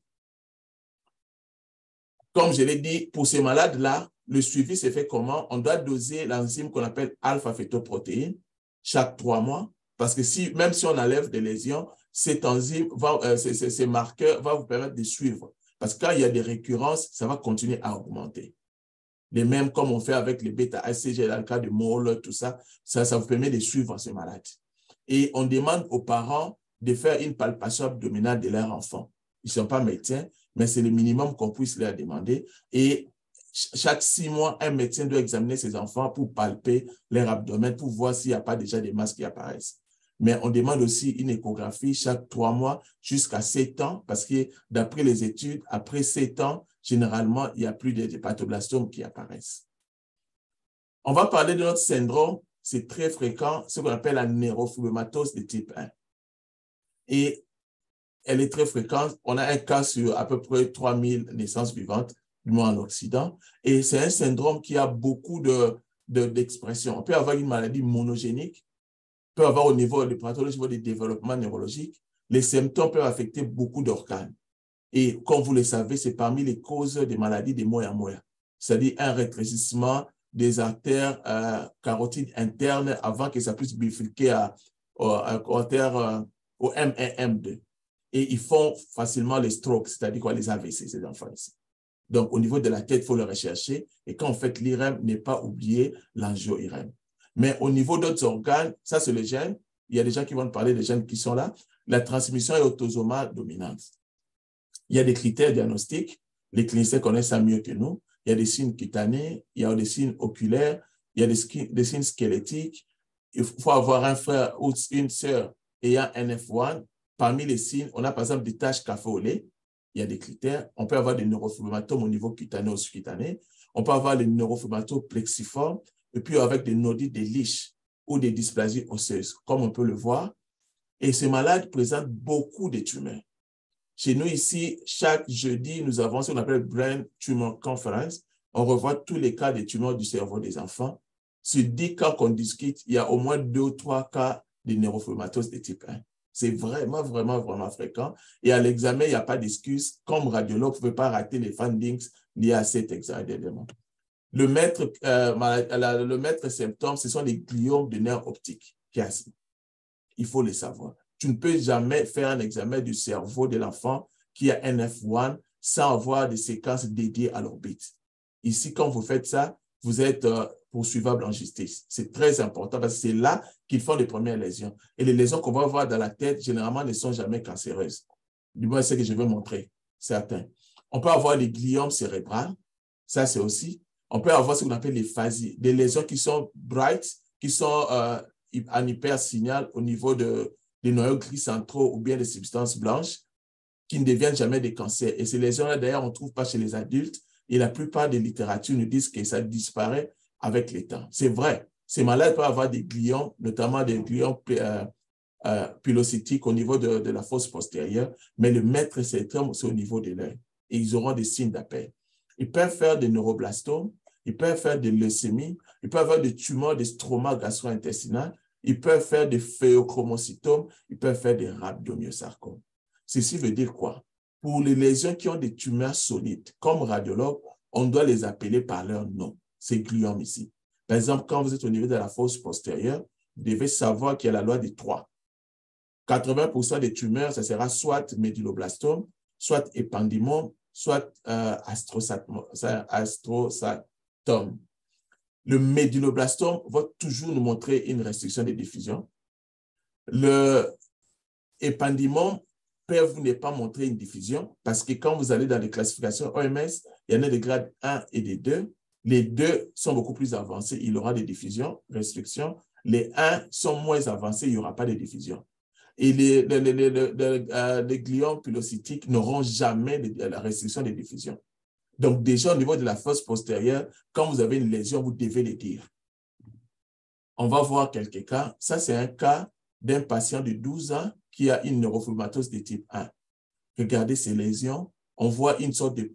Comme je l'ai dit, pour ces malades-là, le suivi se fait comment? On doit doser l'enzyme qu'on appelle alpha-fétoprotéine chaque 3 mois parce que même si on enlève des lésions, cette enzyme, ces marqueurs vont vous permettre de suivre. Parce que quand il y a des récurrences, ça va continuer à augmenter. Les mêmes comme on fait avec les bêta-HCG dans le cas de Moll, tout ça, ça vous permet de suivre ces malades. Et on demande aux parents de faire une palpation abdominale de leur enfant. Ils ne sont pas médecins, mais c'est le minimum qu'on puisse leur demander. Et chaque 6 mois, un médecin doit examiner ses enfants pour palper leur abdomen, pour voir s'il n'y a pas déjà des masses qui apparaissent. Mais on demande aussi une échographie chaque 3 mois jusqu'à 7 ans, parce que d'après les études, après 7 ans, généralement, il n'y a plus de hépatoblastomes qui apparaissent. On va parler de notre syndrome. C'est très fréquent, ce qu'on appelle la neurofibromatose de type 1. Et elle est très fréquente. On a un cas sur à peu près 3000 naissances vivantes, du moins en Occident. Et c'est un syndrome qui a beaucoup d'expressions. On peut avoir une maladie monogénique, peut avoir au niveau des pathologies, au niveau des développements neurologiques. Les symptômes peuvent affecter beaucoup d'organes. Et comme vous le savez, c'est parmi les causes des maladies des moya-moya, c'est-à-dire un rétrécissement des artères carotides internes avant que ça puisse bifurquer au M1, M2. Et ils font facilement les strokes, c'est-à-dire quoi, les AVC, ces enfants ici. Donc, au niveau de la tête, il faut le rechercher. Et quand on fait l'IREM, ne pas oublier l'angio-IREM. Mais au niveau d'autres organes, ça c'est le gène. Il y a des gens qui vont parler des gènes qui sont là. La transmission est autosomale dominante. Il y a des critères diagnostiques. Les cliniciens connaissent ça mieux que nous. Il y a des signes cutanés, il y a des signes oculaires, il y a des signes squelettiques. Il faut avoir un frère ou une sœur ayant NF1. Parmi les signes, on a par exemple des taches café au lait. Il y a des critères. On peut avoir des neurofibromatomes au niveau cutané ou sous-cutané. On peut avoir les neurofibromatomes plexiformes et puis avec des nodus de Leach ou des dysplasies osseuses, comme on peut le voir. Et ces malades présentent beaucoup de tumeurs. Chez nous ici, chaque jeudi, nous avons ce qu'on appelle Brain Tumor Conference. On revoit tous les cas de tumeurs du cerveau des enfants. Sur 10 cas qu'on discute, il y a au moins 2 ou 3 cas de neurofibromatose de type 1. C'est vraiment, vraiment, vraiment fréquent. Et à l'examen, il n'y a pas d'excuse. Comme radiologue, vous ne pouvez pas rater les findings liés à cet examen. Le maître symptôme, ce sont les gliomes de nerfs optiques. Il faut le savoir. Tu ne peux jamais faire un examen du cerveau de l'enfant qui a NF1 sans avoir des séquences dédiées à l'orbite. Ici, quand vous faites ça, vous êtes poursuivable en justice. C'est très important parce que c'est là qu'ils font les premières lésions. Et les lésions qu'on va voir dans la tête, généralement, ne sont jamais cancéreuses. Du moins, c'est ce que je veux montrer, certains. On peut avoir des gliomes cérébrales, ça c'est aussi. On peut avoir ce qu'on appelle les phasies, des lésions qui sont bright, qui sont en hypersignal au niveau des noyaux gris centraux ou bien des substances blanches qui ne deviennent jamais des cancers. Et ces lésions-là, d'ailleurs, on ne trouve pas chez les adultes. Et la plupart des littératures nous disent que ça disparaît avec le temps. C'est vrai. Ces malades peuvent avoir des gliomes, notamment des gliomes pilocytiques au niveau de la fosse postérieure, mais le maître symptôme, c'est au niveau de l'œil. Et ils auront des signes d'appel. Ils peuvent faire des neuroblastomes, ils peuvent faire des leucémies, ils peuvent avoir des tumeurs, des stromas gastro-intestinales, ils peuvent faire des phéochromocytomes, ils peuvent faire des rhabdomyosarcomes. Ceci veut dire quoi? Pour les lésions qui ont des tumeurs solides, comme radiologue, on doit les appeler par leur nom, ces gliomes ici. Par exemple, quand vous êtes au niveau de la fosse postérieure, vous devez savoir qu'il y a la loi des 3. 80% des tumeurs, ça sera soit méduloblastome, soit épendymome, soit astrocytome. Le méduloblastome va toujours nous montrer une restriction de diffusion. Le épendymome peut vous ne pas montrer une diffusion parce que quand vous allez dans les classifications OMS, il y en a des grades 1 et des 2. Les 2 sont beaucoup plus avancés, il y aura des diffusions, restrictions. Les 1 sont moins avancés, il n'y aura pas de diffusion. Et les gliomes pilocytiques n'auront jamais la restriction de diffusion. Donc, déjà, au niveau de la fosse postérieure, quand vous avez une lésion, vous devez le dire. On va voir quelques cas. Ça, c'est un cas d'un patient de 12 ans qui a une neurofibromatosis de type 1. Regardez ces lésions. On voit une sorte de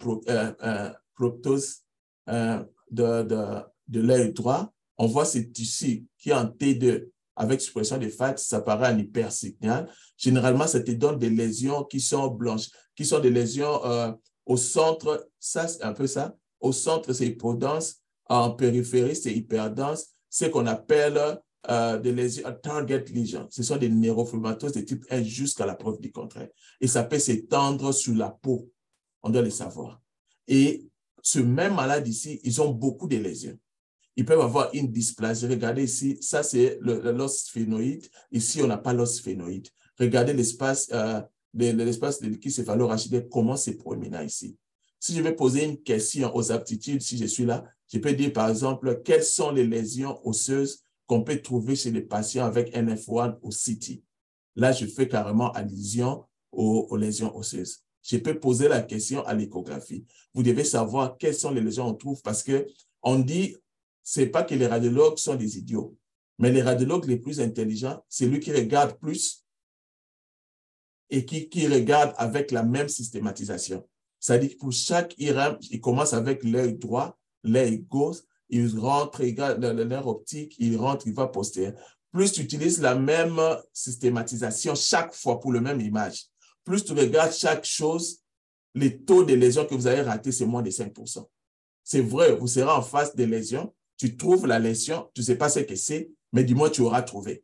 proptose de l'œil droit. On voit ce tissu qui est en T2 avec suppression de FAT, ça paraît un hypersignal. Généralement, ça te donne des lésions qui sont blanches, qui sont des lésions au centre, ça c'est un peu ça. Au centre, c'est hypodense. En périphérie, c'est hyperdense. Ce qu'on appelle des lésions target lesions. Ce sont des neurofibromatoses de type 1 jusqu'à la preuve du contraire. Et ça peut s'étendre sur la peau. On doit le savoir. Et ce même malade ici, ils ont beaucoup de lésions. Ils peuvent avoir une dysplasie. Regardez ici, ça c'est l'os sphénoïde. Ici, on n'a pas l'os sphénoïde. Regardez l'espace de liquide céphalo-rachidien, comment c'est proéminent ici. Si je vais poser une question aux aptitudes, si je suis là, je peux dire par exemple, quelles sont les lésions osseuses qu'on peut trouver chez les patients avec NF1 ou CT. Là, je fais carrément allusion aux lésions osseuses. Je peux poser la question à l'échographie. Vous devez savoir quelles sont les lésions qu'on trouve parce qu'on dit, ce n'est pas que les radiologues sont des idiots, mais les radiologues les plus intelligents, c'est lui qui regarde plus et qui regarde avec la même systématisation. C'est-à-dire que pour chaque IRM, il commence avec l'œil droit, l'œil gauche, il rentre, il regarde le nerf optique, il rentre, il va postérieur. Plus tu utilises la même systématisation chaque fois pour la même image, plus tu regardes chaque chose, les taux de lésions que vous avez ratés, c'est moins de 5%. C'est vrai, vous serez en face des lésions, tu trouves la lésion, tu ne sais pas ce que c'est, mais du moins tu auras trouvé.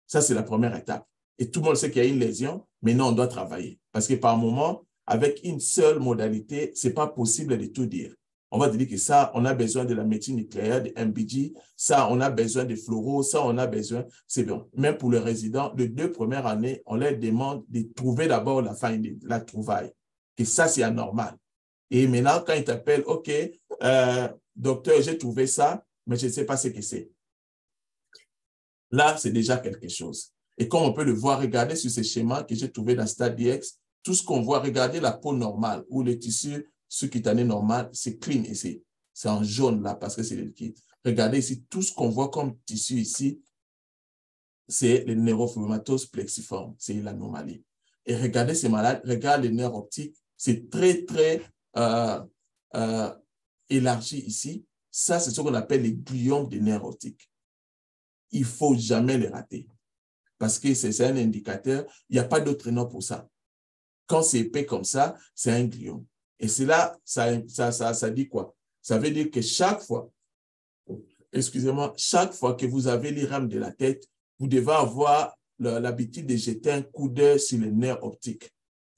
Ça, c'est la première étape. Et tout le monde sait qu'il y a une lésion, mais non, on doit travailler. Parce que par moment, avec une seule modalité, ce n'est pas possible de tout dire. On va te dire que ça, on a besoin de la médecine nucléaire, de MBG, ça, on a besoin de fluoro, ça, on a besoin, c'est bon. Même pour les résidents, les 2 premières années, on leur demande de trouver d'abord la fin de la trouvaille. Que ça, c'est anormal. Et maintenant, quand ils t'appellent, OK, docteur, j'ai trouvé ça, mais je ne sais pas ce que c'est. Là, c'est déjà quelque chose. Et comme on peut le voir, regardez sur ces schémas que j'ai trouvé dans StatDX, tout ce qu'on voit, regardez la peau normale ou le tissu sous-cutané normal, c'est clean ici. C'est en jaune là parce que c'est le liquide. Regardez ici, tout ce qu'on voit comme tissu ici, c'est le neurofibromatose plexiforme, c'est l'anomalie. Et regardez ces malades, regardez les nerfs optiques, c'est très, très élargi ici. Ça, c'est ce qu'on appelle les gliomes des nerfs optiques. Il ne faut jamais les rater parce que c'est un indicateur. Il n'y a pas d'autre nom pour ça. Quand c'est épais comme ça, c'est un gliome. Et c'est là, ça dit quoi? Ça veut dire que chaque fois, excusez-moi, chaque fois que vous avez l'IRM de la tête, vous devez avoir l'habitude de jeter un coup d'œil sur le nerf optique.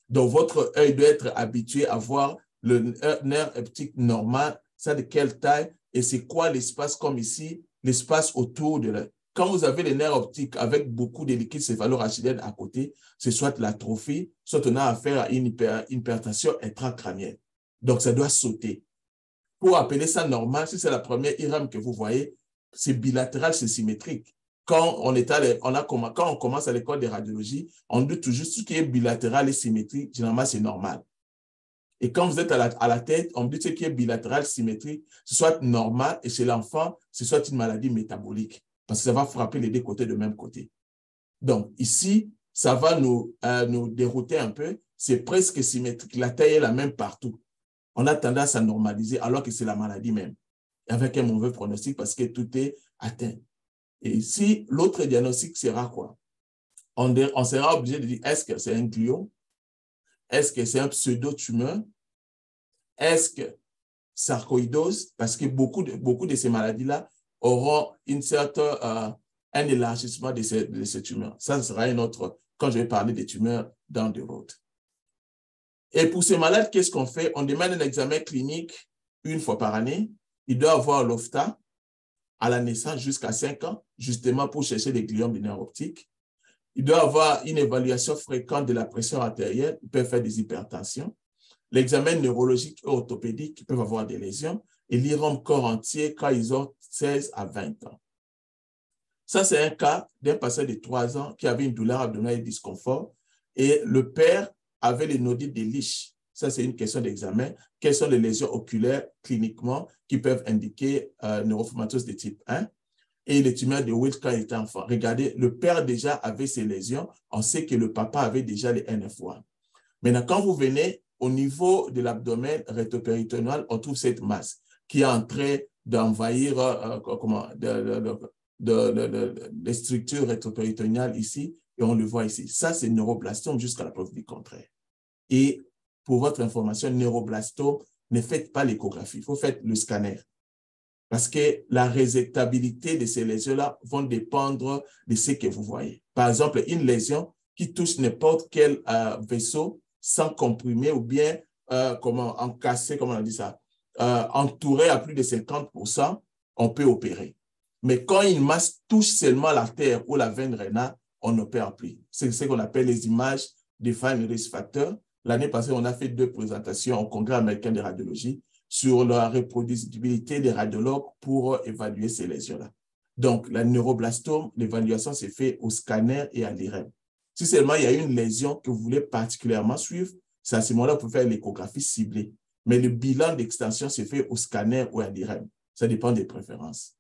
Donc, votre œil doit être habitué à voir le nerf optique normal, ça de quelle taille, et c'est quoi l'espace comme ici, l'espace autour de l'œil. Quand vous avez les nerfs optiques avec beaucoup de liquide céphalo-rachidien à côté, c'est soit l'atrophie, soit on a affaire à une hypertension intracrânienne. Donc, ça doit sauter. Pour appeler ça normal, si c'est la première IRM que vous voyez, c'est bilatéral, c'est symétrique. Quand on commence à l'école de radiologie, on dit toujours ce qui est bilatéral et symétrique, généralement, c'est normal. Et quand vous êtes à la tête, on dit ce qui est bilatéral, symétrique, ce soit normal, et chez l'enfant, ce soit une maladie métabolique, parce que ça va frapper les 2 côtés de même côté. Donc, ici, ça va nous dérouter un peu. C'est presque symétrique. La taille est la même partout. On a tendance à normaliser, alors que c'est la maladie même, avec un mauvais pronostic, parce que tout est atteint. Et ici, l'autre diagnostic sera quoi? On sera obligé de dire, est-ce que c'est un gliome? Est-ce que c'est un pseudo-tumeur? Est-ce que sarcoïdose? Parce que beaucoup de ces maladies-là auront un élargissement de ces tumeurs. Ça sera une autre, quand je vais parler des tumeurs down the road. Et pour ces malades, qu'est-ce qu'on fait? On demande un examen clinique 1 fois par année. Il doit avoir l'OFTA à la naissance jusqu'à 5 ans, justement pour chercher les gliomes du nerf optique. Il doit avoir une évaluation fréquente de la pression artérielle. Ils peuvent faire des hypertensions. L'examen neurologique et orthopédique, ils peuvent avoir des lésions. Et l'IRM corps entier quand ils ont 16 à 20 ans. Ça, c'est un cas d'un patient de 3 ans qui avait une douleur abdominale et disconfort. Et le père avait les nodules de Lisch. Ça, c'est une question d'examen. Quelles sont les lésions oculaires cliniquement qui peuvent indiquer neurofibromatose de type 1? Et les tumeurs de Wilks quand il était enfant. Regardez, le père déjà avait ces lésions. On sait que le papa avait déjà les NF1. Maintenant, quand vous venez au niveau de l'abdomen rétropéritonéal, on trouve cette masse qui est en train d'envahir les structures rétropéritonéales ici, et on le voit ici. Ça, c'est neuroblastome jusqu'à la preuve du contraire. Et pour votre information, neuroblastome, ne faites pas l'échographie, il faut faire le scanner. Parce que la résectabilité de ces lésions-là vont dépendre de ce que vous voyez. Par exemple, une lésion qui touche n'importe quel vaisseau sans comprimer ou bien encassé, comment on dit ça, entouré à plus de 50%, on peut opérer. Mais quand une masse touche seulement l'artère ou la veine rénale, on n'opère plus. C'est ce qu'on appelle les images Defined Risk Factor. L'année passée, on a fait 2 présentations au Congrès américain de radiologie sur la reproducibilité des radiologues pour évaluer ces lésions-là. Donc, la neuroblastome, l'évaluation s'est faite au scanner et à l'IRM. Si seulement il y a une lésion que vous voulez particulièrement suivre, c'est à ce moment-là que vous pouvez faire l'échographie ciblée. Mais le bilan d'extension s'est fait au scanner ou à l'IRM. Ça dépend des préférences.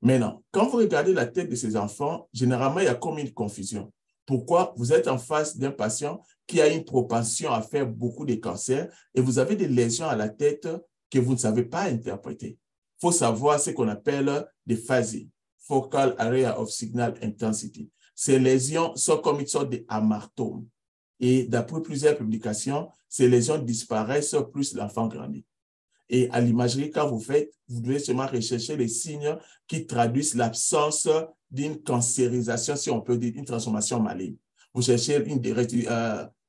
Maintenant, quand vous regardez la tête de ces enfants, généralement, il y a comme une confusion. Pourquoi? Vous êtes en face d'un patient qui a une propension à faire beaucoup de cancers et vous avez des lésions à la tête que vous ne savez pas interpréter. Il faut savoir ce qu'on appelle des PHASI, Focal Area of Signal Intensity. Ces lésions sont comme une sorte d'amartome. Et d'après plusieurs publications, ces lésions disparaissent plus l'enfant grandit. Et à l'imagerie, quand vous faites, vous devez seulement rechercher les signes qui traduisent l'absence d'une cancérisation, si on peut dire, une transformation maligne. Vous cherchez une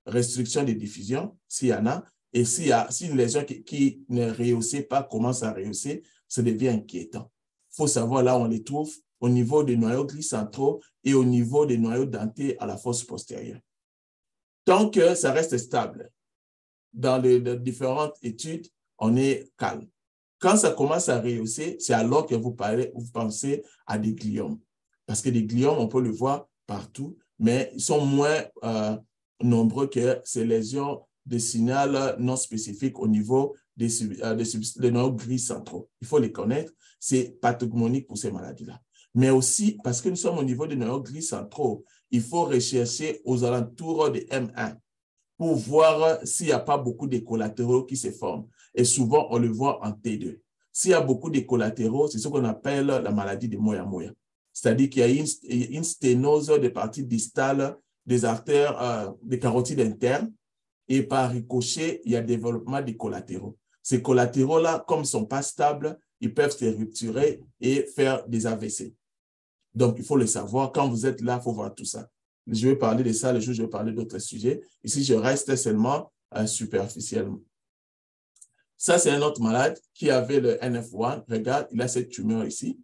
restriction de diffusion, s'il y en a, et si une lésion qui ne rehaussait pas commence à rehausser, ça devient inquiétant. Il faut savoir là où on les trouve, au niveau des noyaux gris centraux et au niveau des noyaux dentés à la fosse postérieure. Tant que ça reste stable, dans les différentes études, on est calme. Quand ça commence à rehausser, c'est alors que vous pensez à des gliomes. Parce que des gliomes, on peut le voir partout, mais ils sont moins nombreux que ces lésions de signal non spécifiques au niveau des noyaux gris centraux. Il faut les connaître. C'est pathognomonique pour ces maladies-là. Mais aussi, parce que nous sommes au niveau des noyaux gris centraux, il faut rechercher aux alentours de M1 pour voir s'il n'y a pas beaucoup de collatéraux qui se forment. Et souvent, on le voit en T2. S'il y a beaucoup de collatéraux, c'est ce qu'on appelle la maladie de Moyamoya. C'est-à-dire qu'il y a une sténose des parties distales des artères, des carotides internes, et par ricochet, il y a développement des collatéraux. Ces collatéraux-là, comme ils ne sont pas stables, ils peuvent se rupturer et faire des AVC. Donc, il faut le savoir. Quand vous êtes là, il faut voir tout ça. Je vais parler de ça, le jour où je vais parler d'autres sujets. Ici, je reste seulement superficiellement. Ça, c'est un autre malade qui avait le NF1. Regarde, il a cette tumeur ici,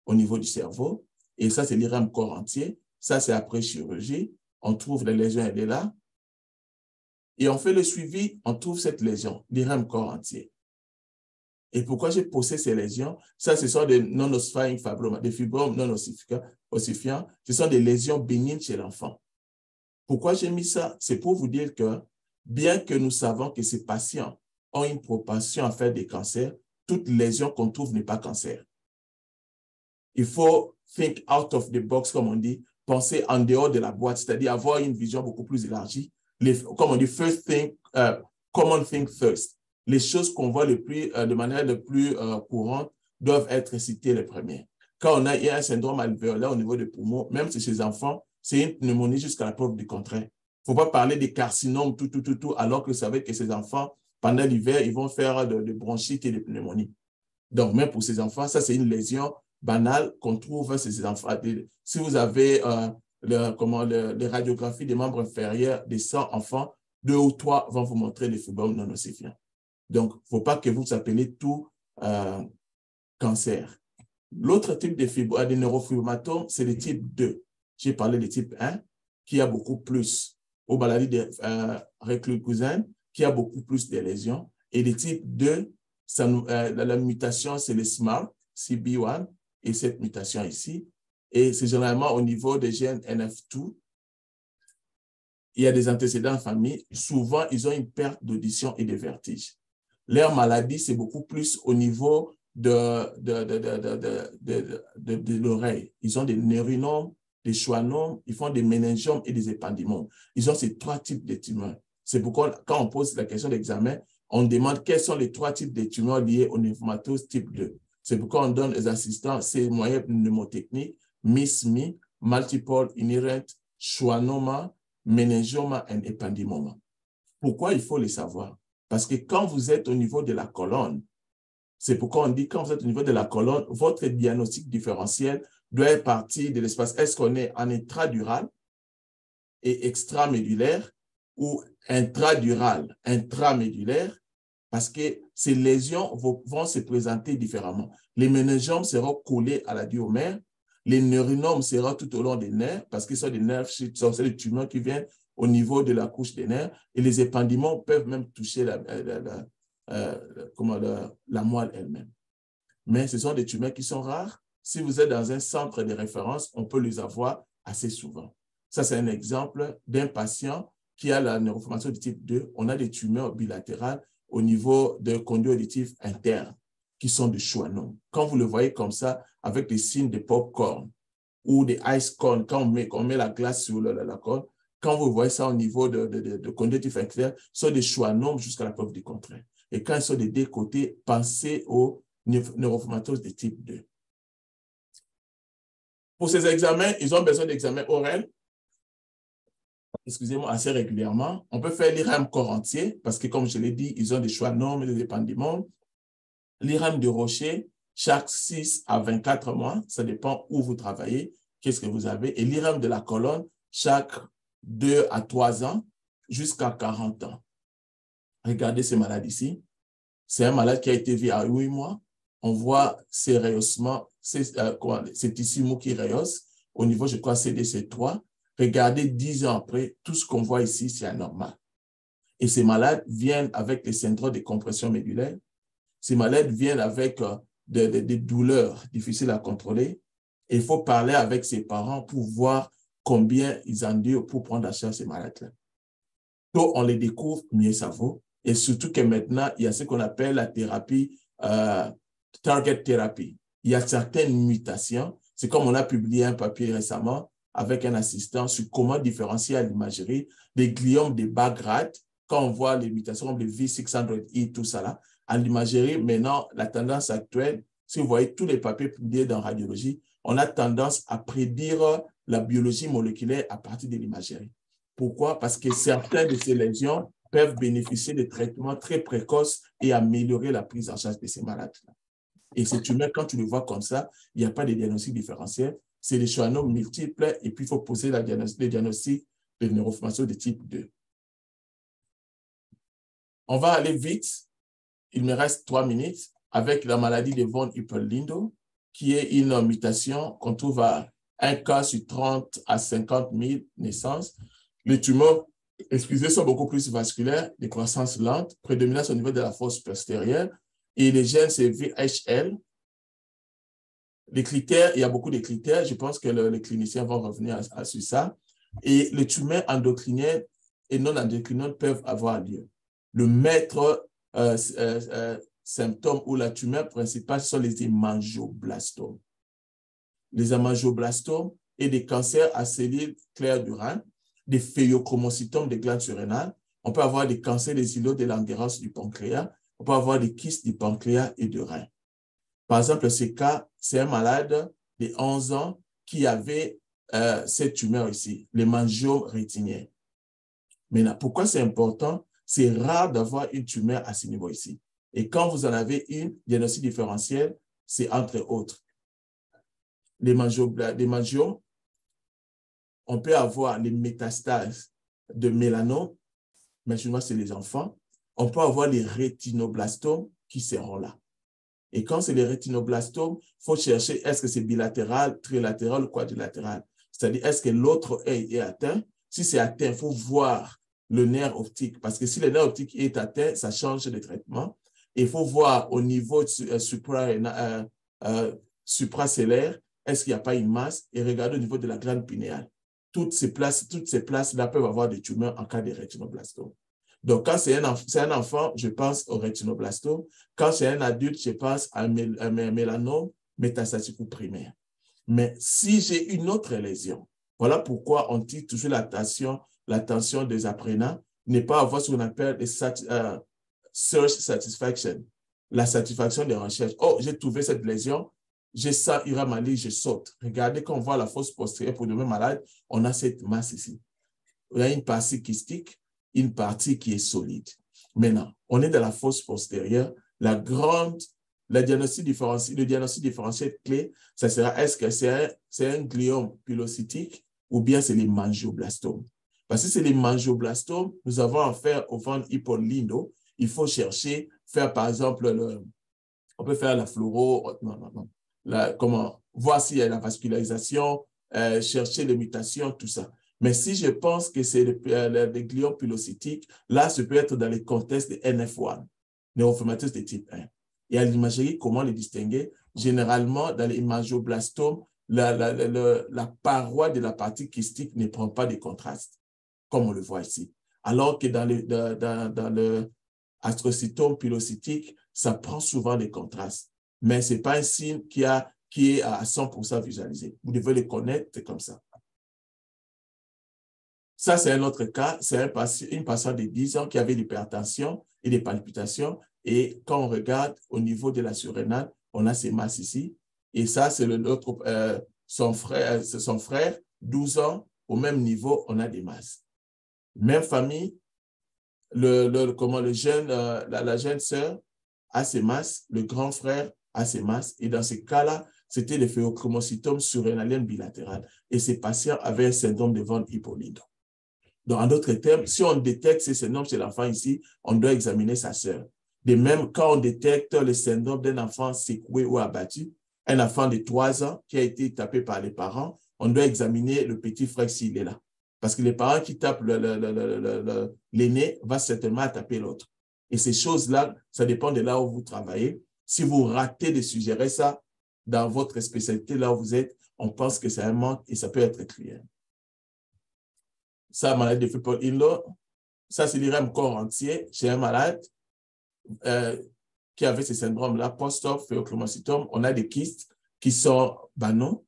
au niveau du cerveau. Et ça, c'est l'IRM corps entier. Ça, c'est après chirurgie. On trouve la lésion, elle est là. Et on fait le suivi, on trouve cette lésion, l'IRM corps entier. Et pourquoi j'ai posé ces lésions? Ça, ce sont des non-ossifying fibromes, des fibromes non-ossifiants. Ce sont des lésions bénignes chez l'enfant. Pourquoi j'ai mis ça? C'est pour vous dire que, bien que nous savons que ces patients ont une propension à faire des cancers, toute lésion qu'on trouve n'est pas cancer. Il faut think out of the box, comme on dit, penser en dehors de la boîte, c'est-à-dire avoir une vision beaucoup plus élargie. Comme on dit, common think first. Les choses qu'on voit de manière le plus courante doivent être citées les premières. Quand il y a un syndrome alvéolaire au niveau des poumons, même si chez les enfants, c'est une pneumonie jusqu'à la preuve du contraire. Il ne faut pas parler des carcinomes, alors que vous savez que ces enfants, pendant l'hiver, ils vont faire de bronchite et de pneumonie. Donc, même pour ces enfants, ça, c'est une lésion banale qu'on trouve chez ces enfants. Si vous avez les radiographies des membres inférieurs des 100 enfants, 2 ou 3 vont vous montrer les fibromes non ossifiants. Donc, il ne faut pas que vous appelez tout cancer. L'autre type de neurofibromatomes, c'est le type 2. J'ai parlé du type 1, qui a beaucoup plus, aux maladies de réclucosine, qui a beaucoup plus de lésions. Et le type 2, la mutation, c'est le SMART, CB1, et cette mutation ici. Et c'est généralement au niveau des gènes NF2. il y a des antécédents en famille, souvent, ils ont une perte d'audition et de vertige. Leur maladie, c'est beaucoup plus au niveau de l'oreille. Ils ont des neurinomes, des schwannomes, ils font des méningiomes et des épendymoses. Ils ont ces 3 types de tumeurs. C'est pourquoi, quand on pose la question d'examen, on demande quels sont les 3 types de tumeurs liées aux lymphomatoses type 2. C'est pourquoi on donne aux assistants ces moyens mnémotechniques, MIS-MI, Multiple Inherent Schwannoma, Meningioma et Ependymoma. Pourquoi il faut les savoir? Parce que quand vous êtes au niveau de la colonne, c'est pourquoi on dit quand vous êtes au niveau de la colonne, votre diagnostic différentiel doit partir de l'espace. Est-ce qu'on est en intradural et extramédulaire ou intradural, intramédulaire? Parce que ces lésions vont se présenter différemment. Les méningiomes seront collés à la duomère. Les neurinomes seront tout au long des nerfs parce qu'ils sont des nerfs, c'est des tumeurs qui viennent au niveau de la couche des nerfs. Et les épendymoses peuvent même toucher la moelle elle-même. Mais ce sont des tumeurs qui sont rares. Si vous êtes dans un centre de référence, on peut les avoir assez souvent. Ça, c'est un exemple d'un patient qui a la neuroformation de type 2. On a des tumeurs bilatérales au niveau de conduits auditifs internes qui sont de schwannomes. Quand vous le voyez comme ça, avec des signes de popcorn ou des ice corn, quand on met la glace sur la corne, quand vous voyez ça au niveau de conduits auditifs internes, ce sont des schwannomes jusqu'à la preuve du contraire. Et quand ils sont des deux côtés, pensez aux neuroformatoses de type 2. Pour ces examens, ils ont besoin d'examens oraux, excusez-moi, assez régulièrement. On peut faire l'IRAM corps entier, parce que comme je l'ai dit, ils ont des schwannomes et des épendymoses. L'IRAM de rocher, chaque 6 à 24 mois, ça dépend où vous travaillez, qu'est-ce que vous avez. Et l'IRAM de la colonne, chaque 2 à 3 ans, jusqu'à 40 ans. Regardez ces malades ici. C'est un malade qui a été vu à 8 mois. On voit ces rehaussements, ces tissus mous qui rehaussent au niveau, je crois, CDC3. Regardez 10 ans après, tout ce qu'on voit ici, c'est anormal. Et ces malades viennent avec des syndromes de compression médulaire. Ces malades viennent avec des douleurs difficiles à contrôler. Et il faut parler avec ses parents pour voir combien ils endurent pour prendre en charge ces malades-là. Tôt on les découvre, mieux ça vaut. Et surtout que maintenant, il y a ce qu'on appelle la thérapie target therapy. Il y a certaines mutations. C'est comme on a publié un papier récemment avec un assistant sur comment différencier à l'imagerie des gliomes de bas grade. Quand on voit les mutations comme le V600E, tout ça là, à l'imagerie, maintenant, la tendance actuelle, si vous voyez tous les papiers publiés dans radiologie, on a tendance à prédire la biologie moléculaire à partir de l'imagerie. Pourquoi? Parce que certaines de ces lésions peuvent bénéficier de traitements très précoces et améliorer la prise en charge de ces malades-là. Et ces tumeurs, quand tu le vois comme ça, il n'y a pas de diagnostic différentiel. C'est des schwannomes multiples et puis il faut poser le diagnostic de neuroformation de type 2. On va aller vite. Il me reste 3 minutes avec la maladie de von Hippel-Lindau, qui est une mutation qu'on trouve à 1 cas sur 30 à 50 000 naissances. Les tumeurs, excusez, sont beaucoup plus vasculaires, de croissance lente, prédominance au niveau de la fosse postérieure. Et les gènes, c'est VHL. Les critères, il y a beaucoup de critères. Je pense que les cliniciens vont revenir sur ça. Et les tumeurs endocriniennes et non endocriniennes peuvent avoir lieu. Le maître symptôme ou la tumeur principale sont les hémangioblastomes. Les hémangioblastomes et des cancers à cellules claires du rein, des phéochromocytomes des glandes surrénales. On peut avoir des cancers des îlots de Langerhans du pancréas. On peut avoir des kystes du pancréas et du rein. Par exemple, ce cas, c'est un malade de 11 ans qui avait cette tumeur ici, l'hémangiome rétinien. Maintenant, pourquoi c'est important? C'est rare d'avoir une tumeur à ce niveau ici. Et quand vous en avez une, diagnostic différentiel, c'est entre autres. L'hémangiome, on peut avoir les métastases de mélanome, mais souvent c'est les enfants. On peut avoir les rétinoblastomes qui seront là. Et quand c'est les rétinoblastomes, il faut chercher est-ce que c'est bilatéral, trilatéral ou quadrilatéral. C'est-à-dire, est-ce que l'autre œil est atteint? Si c'est atteint, il faut voir le nerf optique. Parce que si le nerf optique est atteint, ça change de traitement. Et il faut voir au niveau supracellaire, est-ce qu'il n'y a pas une masse? Et regarder au niveau de la glande pinéale. toutes ces places-là peuvent avoir des tumeurs en cas de rétinoblastome. Donc, quand c'est un enfant, je pense au rétinoblastome. Quand c'est un adulte, je pense à un mélanome métastatique ou primaire. Mais si j'ai une autre lésion, voilà pourquoi on dit toujours l'attention des apprenants n'est pas avoir ce qu'on appelle search satisfaction, la satisfaction des recherches. Oh, j'ai trouvé cette lésion, j'ai ça, Iramali, je saute. Regardez, quand on voit la fosse postérieure pour le même malade, on a cette masse ici. Il y a une partie kystique, une partie qui est solide. Maintenant, on est dans la fosse postérieure. Le diagnostic différentiel clé, ça sera est-ce que c'est un gliome pilocytique ou bien c'est les mangioblastomes. Parce que c'est les mangioblastomes, nous avons affaire au ventre hypolindo. Il faut chercher, faire par exemple, on peut faire la fluoro, voir s'il y a la vascularisation, chercher les mutations, tout ça. Mais si je pense que c'est les gliomes pilocytiques, là, ça peut être dans les contextes de NF1, néophromatosis de type 1. Et à l'imagerie, comment les distinguer? Généralement, dans les mangioblastomes, la paroi de la partie kystique ne prend pas de contraste, comme on le voit ici. Alors que dans le astrocytome pilocytique, ça prend souvent des contrastes. Mais ce n'est pas un signe qui est à 100% visualisé. Vous devez le connaître, c'est comme ça. Ça, c'est un autre cas. C'est une patiente de 10 ans qui avait l'hypertension et des palpitations. Et quand on regarde au niveau de la surrénale, on a ces masses ici. Et ça, c'est son frère, 12 ans, au même niveau, on a des masses. Même famille, la jeune sœur a ses masses, le grand frère a ses masses. Et dans ces cas-là, c'était le phéochromocytome surrénalien bilatéral. Et ces patients avaient un syndrome de von Hippolydon. Donc, en d'autres termes, si on détecte ces syndromes chez l'enfant ici, on doit examiner sa sœur. De même, quand on détecte le syndrome d'un enfant secoué ou abattu, un enfant de 3 ans qui a été tapé par les parents, on doit examiner le petit frère s'il est là. Parce que les parents qui tapent l'aîné vont certainement taper l'autre. Et ces choses-là, ça dépend de là où vous travaillez. Si vous ratez de suggérer ça dans votre spécialité, là où vous êtes, on pense que c'est un manque et ça peut être criant. Ça, maladie de Fepol-Inlo, ça, c'est l'IRM corps entier chez un malade qui avait ce syndrome-là, post-op, phéochromocytome. On a des kystes qui sont banaux,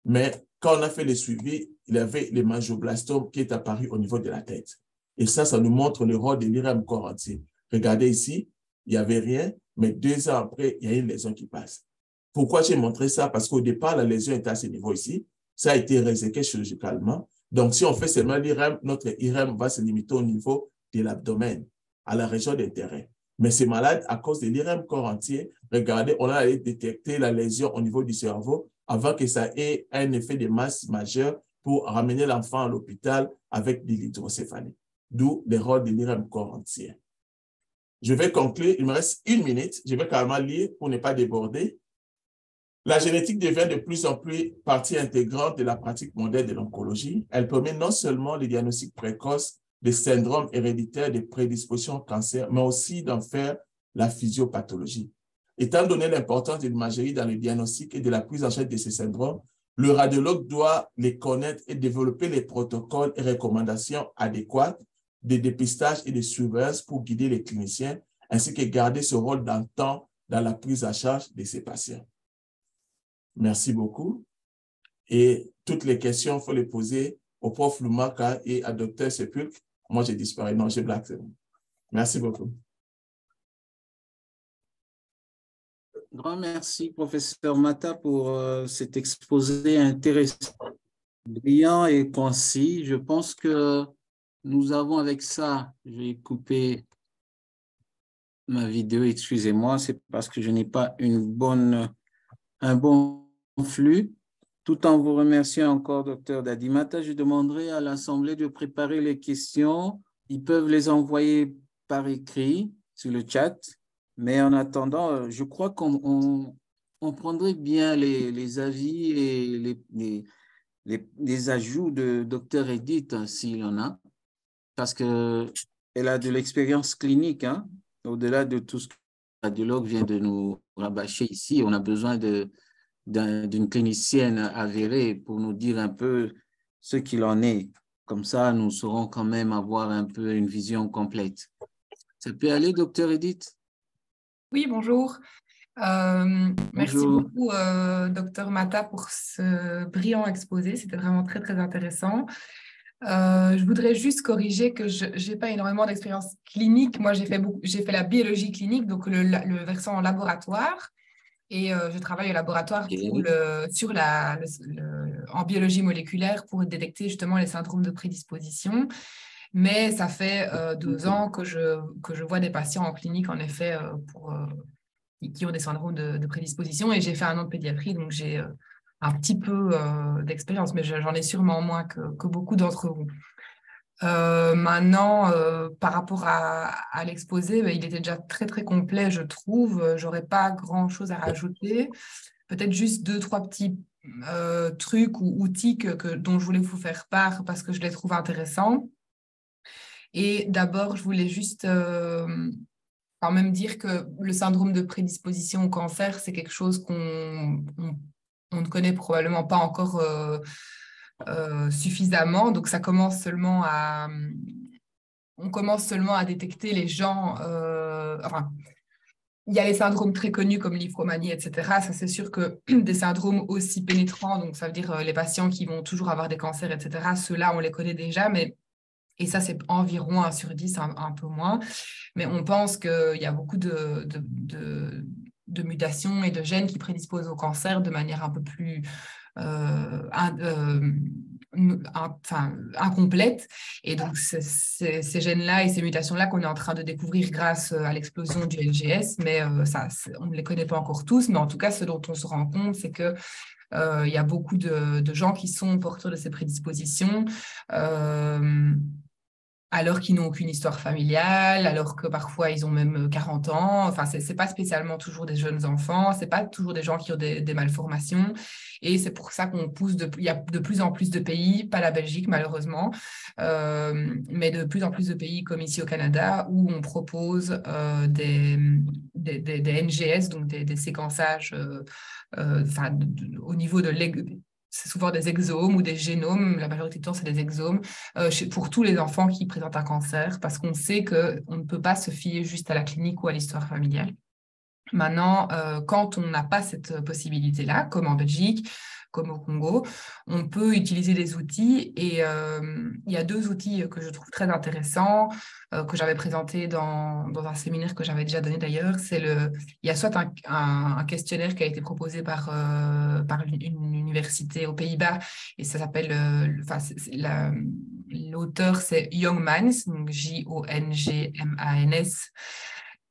mais quand on a fait le suivi, il y avait les mangioblastomes qui est apparu au niveau de la tête. Et ça nous montre le rôle de l'IRM corps entier. Regardez ici, il n'y avait rien, mais 2 ans après, il y a une lésion qui passe. Pourquoi j'ai montré ça? Parce qu'au départ, la lésion était à ce niveau ici. Ça a été réséqué chirurgicalement. Donc, si on fait seulement l'IRM, notre IRM va se limiter au niveau de l'abdomen, à la région d'intérêt. Mais ces malades, à cause de l'IRM corps entier, regardez, on a détecté la lésion au niveau du cerveau avant que ça ait un effet de masse majeur pour ramener l'enfant à l'hôpital avec de l'hydrocéphalie. D'où le rôle de l'IRM corps entier. Je vais conclure, il me reste 1 minute. Je vais carrément lire pour ne pas déborder. La génétique devient de plus en plus partie intégrante de la pratique moderne de l'oncologie. Elle permet non seulement le diagnostic précoce des syndromes héréditaires de prédisposition au cancer, mais aussi d'en faire la physiopathologie. Étant donné l'importance de l'imagerie dans le diagnostic et de la prise en charge de ces syndromes, le radiologue doit les connaître et développer les protocoles et recommandations adéquates de dépistage et de surveillance pour guider les cliniciens, ainsi que garder ce rôle d'antan dans la prise en charge de ces patients. Merci beaucoup. Et toutes les questions, il faut les poser au prof Lumaka et à Dr Sepulk. Moi, j'ai disparu. Non, j'ai blagué. Merci beaucoup. Grand merci, professeur Mata, pour cet exposé intéressant, brillant et concis. Je pense que nous avons avec ça, je vais couper ma vidéo, excusez-moi, c'est parce que je n'ai pas un bon flux. Tout en vous remerciant encore, docteur Dadimata, je demanderai à l'Assemblée de préparer les questions. Ils peuvent les envoyer par écrit sur le chat. Mais en attendant, je crois qu'on prendrait bien les avis et les ajouts de Dr Edith, s'il en a, parce qu'elle a de l'expérience clinique, hein, au-delà de tout ce que le radiologue vient de nous rabâcher ici. On a besoin d'une clinicienne avérée pour nous dire un peu ce qu'il en est. Comme ça, nous saurons quand même avoir un peu une vision complète. Ça peut aller, docteur Edith? Oui, bonjour. Merci Bonjour. beaucoup, docteur Mata, pour ce brillant exposé. C'était vraiment très, très intéressant. Je voudrais juste corriger que je n'ai pas énormément d'expérience clinique. Moi, j'ai fait la biologie clinique, donc le versant en laboratoire. Et je travaille au laboratoire en biologie moléculaire pour détecter justement les syndromes de prédisposition. Mais ça fait 2 ans que je vois des patients en clinique, en effet, qui ont des syndromes de prédisposition. Et j'ai fait 1 an de pédiatrie, donc j'ai un petit peu d'expérience, mais j'en ai sûrement moins que beaucoup d'entre vous. Maintenant, par rapport à l'exposé, il était déjà très, très complet, je trouve. J'aurais pas grand-chose à rajouter. Peut-être juste 2, 3 petits trucs ou outils dont je voulais vous faire part parce que je les trouve intéressants. Et d'abord, je voulais juste quand même dire que le syndrome de prédisposition au cancer, c'est quelque chose qu'on ne connaît probablement pas encore suffisamment. Donc, on commence seulement à détecter les gens. Enfin, il y a les syndromes très connus comme l'hypomanie, etc. Ça, c'est sûr que des syndromes aussi pénétrants, donc ça veut dire les patients qui vont toujours avoir des cancers, etc. Ceux-là, on les connaît déjà, et ça, c'est environ 1 sur 10, un peu moins. Mais on pense qu'il y a beaucoup de mutations et de gènes qui prédisposent au cancer de manière un peu plus incomplète. Et donc, ces gènes-là et ces mutations-là qu'on est en train de découvrir grâce à l'explosion du NGS, mais on ne les connaît pas encore tous. Mais en tout cas, ce dont on se rend compte, c'est que il y a beaucoup de gens qui sont porteurs de ces prédispositions. Alors qu'ils n'ont aucune histoire familiale, alors que parfois ils ont même 40 ans. Enfin, c'est pas spécialement toujours des jeunes enfants, c'est pas toujours des gens qui ont des malformations. Et c'est pour ça qu'on pousse, il y a de plus en plus de pays, pas la Belgique malheureusement, mais de plus en plus de pays comme ici au Canada, où on propose des NGS, donc des séquençages au niveau de c'est souvent des exomes ou des génomes, la majorité du temps c'est des exomes, pour tous les enfants qui présentent un cancer, parce qu'on sait qu'on ne peut pas se fier juste à la clinique ou à l'histoire familiale. Maintenant, quand on n'a pas cette possibilité-là, comme en Belgique, comme au Congo, on peut utiliser des outils et il y a 2 outils que je trouve très intéressants, que j'avais présentés dans un séminaire que j'avais déjà donné d'ailleurs. Il y a soit un questionnaire qui a été proposé par une université aux Pays-Bas et ça s'appelle, l'auteur c'est Youngmans, donc Jongmans.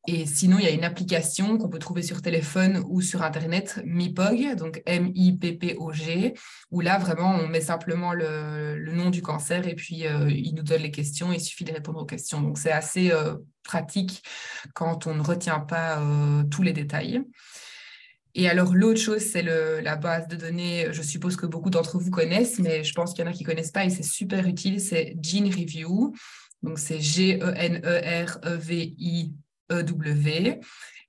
Et sinon, il y a une application qu'on peut trouver sur téléphone ou sur Internet, MIPOG, donc MIPPOG, où là, vraiment, on met simplement le nom du cancer et puis il nous donne les questions, il suffit de répondre aux questions. Donc, c'est assez pratique quand on ne retient pas tous les détails. Et alors, l'autre chose, c'est la base de données, je suppose que beaucoup d'entre vous connaissent, mais je pense qu'il y en a qui ne connaissent pas et c'est super utile, c'est GeneReview. Donc, c'est GeneReview.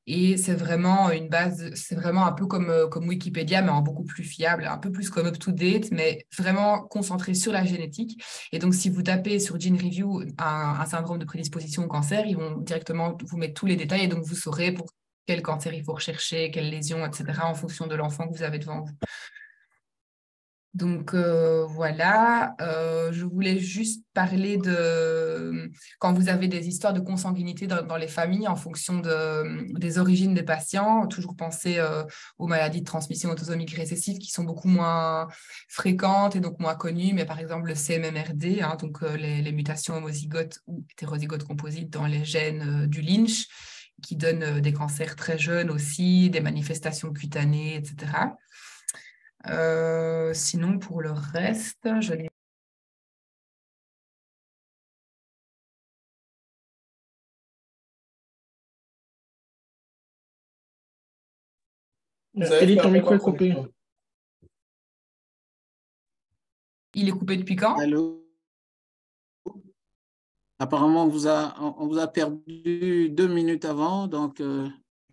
Et c'est vraiment une base, c'est vraiment un peu comme Wikipédia, mais en beaucoup plus fiable, un peu plus comme UpToDate, mais vraiment concentré sur la génétique. Et donc, si vous tapez sur GeneReview un syndrome de prédisposition au cancer, ils vont directement vous mettre tous les détails et donc vous saurez pour quel cancer il faut rechercher, quelle lésion, etc., en fonction de l'enfant que vous avez devant vous. Donc, voilà, je voulais juste parler de quand vous avez des histoires de consanguinité dans les familles en fonction des origines des patients, toujours penser aux maladies de transmission autosomique récessive qui sont beaucoup moins fréquentes et donc moins connues, mais par exemple le CMMRD, hein, donc les mutations homozygotes ou hétérozygotes composites dans les gènes du Lynch, qui donnent des cancers très jeunes aussi, des manifestations cutanées, etc. Sinon, pour le reste, je n'ai Elie, ton micro est coupé. Il est coupé depuis quand? Allô? Apparemment, on vous a perdu 2 minutes avant, donc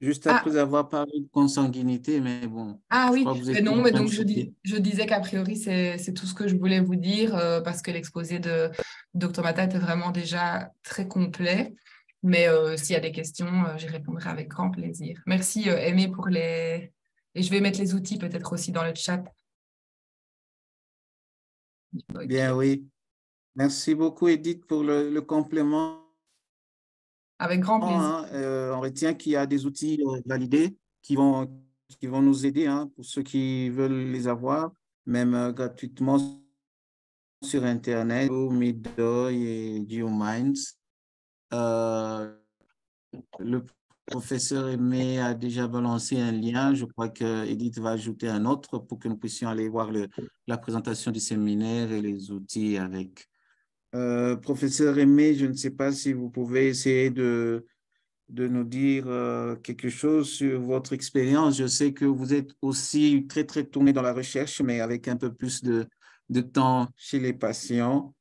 juste après avoir parlé de consanguinité, mais bon, Ah je oui, crois que vous mais êtes non, en mais train de donc citer. je disais qu'a priori, c'est tout ce que je voulais vous dire parce que l'exposé de Dr Mata était vraiment déjà très complet. Mais s'il y a des questions, j'y répondrai avec grand plaisir. Merci, Aimé, pour les... Et je vais mettre les outils peut-être aussi dans le chat. Bien, oui. Merci beaucoup, Edith, pour le complément. Avec grand plaisir. On retient qu'il y a des outils validés qui vont nous aider pour ceux qui veulent les avoir, même gratuitement sur Internet, ou Midjoy et GeoMinds. Le professeur Aimé a déjà balancé un lien. Je crois que Edith va ajouter un autre pour que nous puissions aller voir la présentation du séminaire et les outils avec. Professeur Aimé, je ne sais pas si vous pouvez essayer de nous dire quelque chose sur votre expérience. Je sais que vous êtes aussi très, très tourné dans la recherche, mais avec un peu plus de temps chez les patients.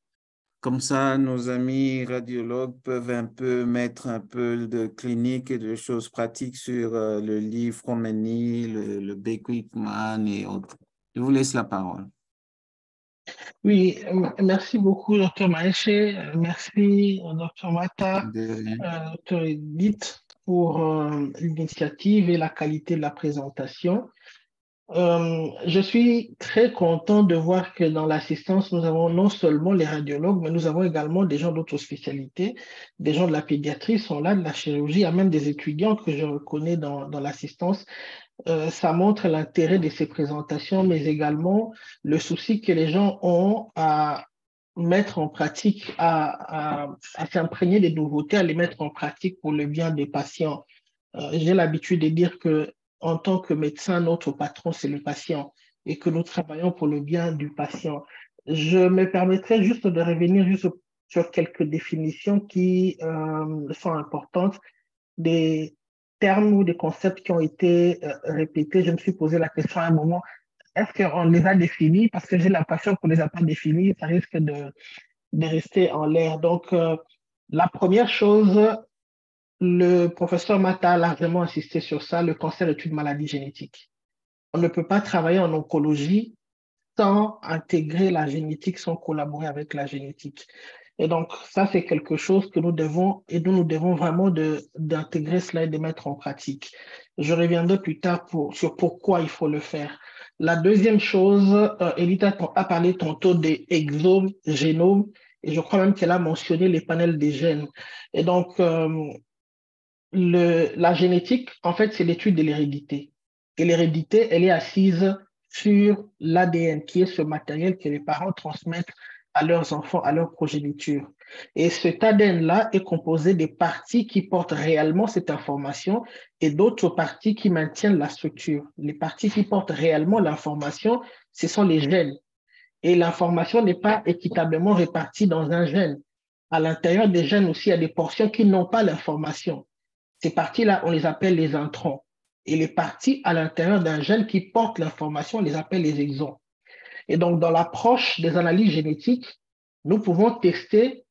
Comme ça, nos amis radiologues peuvent un peu mettre un peu de clinique et de choses pratiques sur le livre Romani, le Beckman et autres. Je vous laisse la parole. Oui, merci beaucoup, Dr. Maïché. Merci, Dr. Mata, De rien. Dr. Edith, pour l'initiative et la qualité de la présentation. Je suis très content de voir que dans l'assistance, nous avons non seulement les radiologues, mais nous avons également des gens d'autres spécialités, des gens de la pédiatrie sont là, de la chirurgie, il y a même des étudiants que je reconnais dans l'assistance. Ça montre l'intérêt de ces présentations, mais également le souci que les gens ont à mettre en pratique, à s'imprégner des nouveautés, à les mettre en pratique pour le bien des patients. J'ai l'habitude de dire que en tant que médecin, notre patron, c'est le patient et que nous travaillons pour le bien du patient. Je me permettrai juste de revenir juste sur quelques définitions qui sont importantes, des termes ou des concepts qui ont été répétés. Je me suis posé la question à un moment, est-ce qu'on les a définis? Parce que j'ai l'impression qu'on ne les a pas définis, ça risque de rester en l'air. Donc, la première chose, le professeur Mata a largement insisté sur ça, le cancer est une maladie génétique. On ne peut pas travailler en oncologie sans intégrer la génétique, sans collaborer avec la génétique. Et donc, ça, c'est quelque chose que nous devons, et dont nous devons vraiment d'intégrer cela et de mettre en pratique. Je reviendrai plus tard sur pourquoi il faut le faire. La deuxième chose, Elita a parlé tantôt des exomes, génomes, et je crois même qu'elle a mentionné les panels des gènes. Et donc, la génétique, en fait, c'est l'étude de l'hérédité. Et l'hérédité, elle est assise sur l'ADN, qui est ce matériel que les parents transmettent à leurs enfants, à leur progéniture. Et cet ADN-là est composé des parties qui portent réellement cette information et d'autres parties qui maintiennent la structure. Les parties qui portent réellement l'information, ce sont les gènes. Et l'information n'est pas équitablement répartie dans un gène. À l'intérieur des gènes aussi, il y a des portions qui n'ont pas l'information. Ces parties-là, on les appelle les introns. Et les parties à l'intérieur d'un gène qui portent l'information, on les appelle les exons. Et donc, dans l'approche des analyses génétiques, nous pouvons tester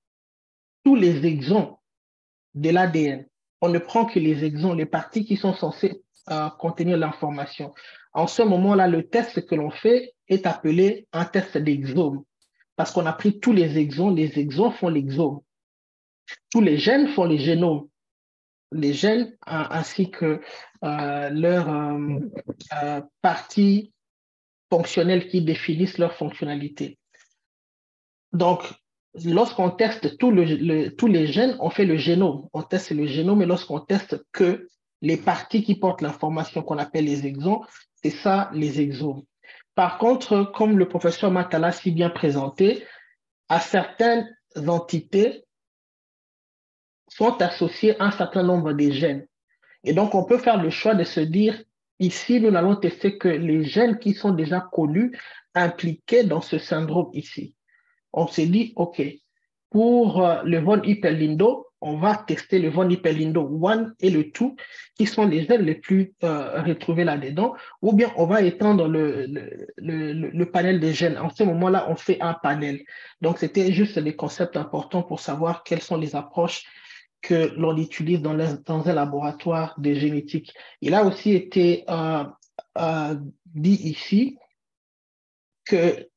tous les exons de l'ADN. On ne prend que les exons, les parties qui sont censées contenir l'information. En ce moment-là, le test que l'on fait est appelé un test d'exome, parce qu'on a pris tous les exons font l'exome. Tous les gènes font les génomes. Les gènes ainsi que leurs parties fonctionnelles qui définissent leur fonctionnalité. Donc, lorsqu'on teste tous les gènes, on fait le génome. On teste le génome, et lorsqu'on teste que les parties qui portent l'information qu'on appelle les exons, c'est ça les exomes. Par contre, comme le professeur Matala si bien présenté, à certaines entités sont associés un certain nombre de gènes. Et donc, on peut faire le choix de se dire, ici, nous n'allons tester que les gènes qui sont déjà connus, impliqués dans ce syndrome ici. On s'est dit, OK, pour le von Hippel-Lindau, on va tester le von Hippel-Lindau 1 et le 2, qui sont les gènes les plus retrouvés là-dedans, ou bien on va étendre le panel des gènes. En ce moment-là, on fait un panel. Donc, c'était juste des concepts importants pour savoir quelles sont les approches que l'on utilise dans un laboratoire de génétique. Il a aussi été dit ici que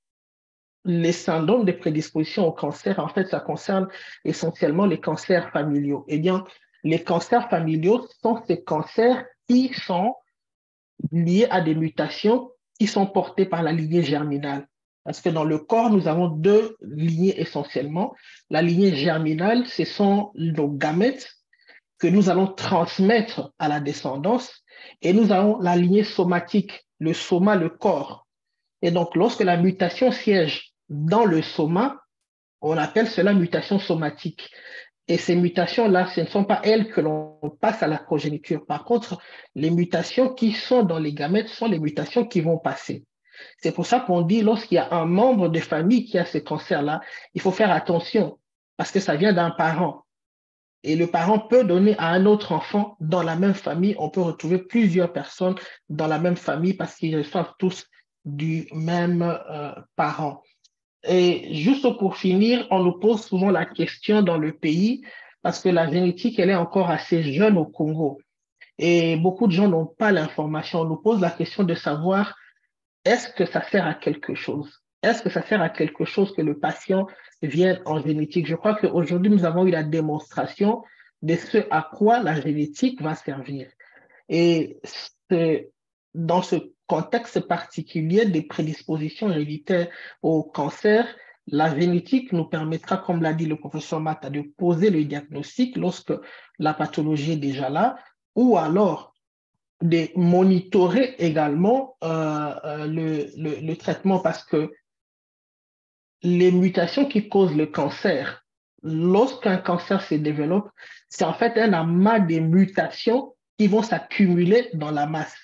les syndromes de prédisposition au cancer, en fait, ça concerne essentiellement les cancers familiaux. Eh bien, les cancers familiaux sont ces cancers qui sont liés à des mutations qui sont portées par la lignée germinale. Parce que dans le corps, nous avons deux lignées essentiellement. La lignée germinale, ce sont nos gamètes que nous allons transmettre à la descendance. Et nous avons la lignée somatique, le soma, le corps. Et donc, lorsque la mutation siège dans le soma, on appelle cela mutation somatique. Et ces mutations-là, ce ne sont pas elles que l'on passe à la progéniture. Par contre, les mutations qui sont dans les gamètes sont les mutations qui vont passer. C'est pour ça qu'on dit, lorsqu'il y a un membre de famille qui a ce cancer-là, il faut faire attention parce que ça vient d'un parent. Et le parent peut donner à un autre enfant dans la même famille. On peut retrouver plusieurs personnes dans la même famille parce qu'ils reçoivent tous du même parent. Et juste pour finir, on nous pose souvent la question dans le pays parce que la génétique, elle est encore assez jeune au Congo. Et beaucoup de gens n'ont pas l'information. On nous pose la question de savoir est-ce que ça sert à quelque chose? Est-ce que ça sert à quelque chose que le patient vienne en génétique? Je crois qu'aujourd'hui, nous avons eu la démonstration de ce à quoi la génétique va servir. Et dans ce contexte particulier des prédispositions héréditaires au cancer, la génétique nous permettra, comme l'a dit le professeur Mata, de poser le diagnostic lorsque la pathologie est déjà là, ou alors de monitorer également le traitement parce que les mutations qui causent le cancer, lorsqu'un cancer se développe, c'est en fait un amas de mutations qui vont s'accumuler dans la masse.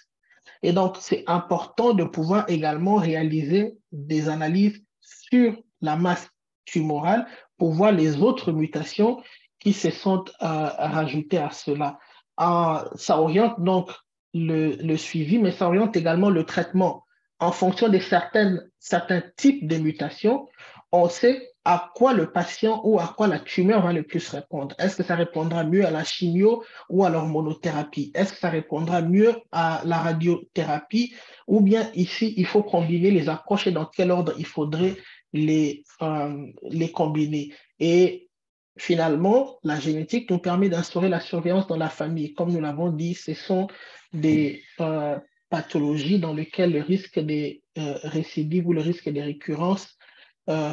Et donc, c'est important de pouvoir également réaliser des analyses sur la masse tumorale pour voir les autres mutations qui se sont rajoutées à cela. Ça oriente donc le suivi, mais ça oriente également le traitement. En fonction de certains types de mutations, on sait à quoi le patient ou à quoi la tumeur va le plus répondre. Est-ce que ça répondra mieux à la chimio ou à l'hormonothérapie? Est-ce que ça répondra mieux à la radiothérapie? Ou bien ici, il faut combiner les approches et dans quel ordre il faudrait les combiner? Et finalement, la génétique nous permet d'instaurer la surveillance dans la famille. Comme nous l'avons dit, ce sont des pathologies dans lesquelles le risque des récidives ou le risque des récurrences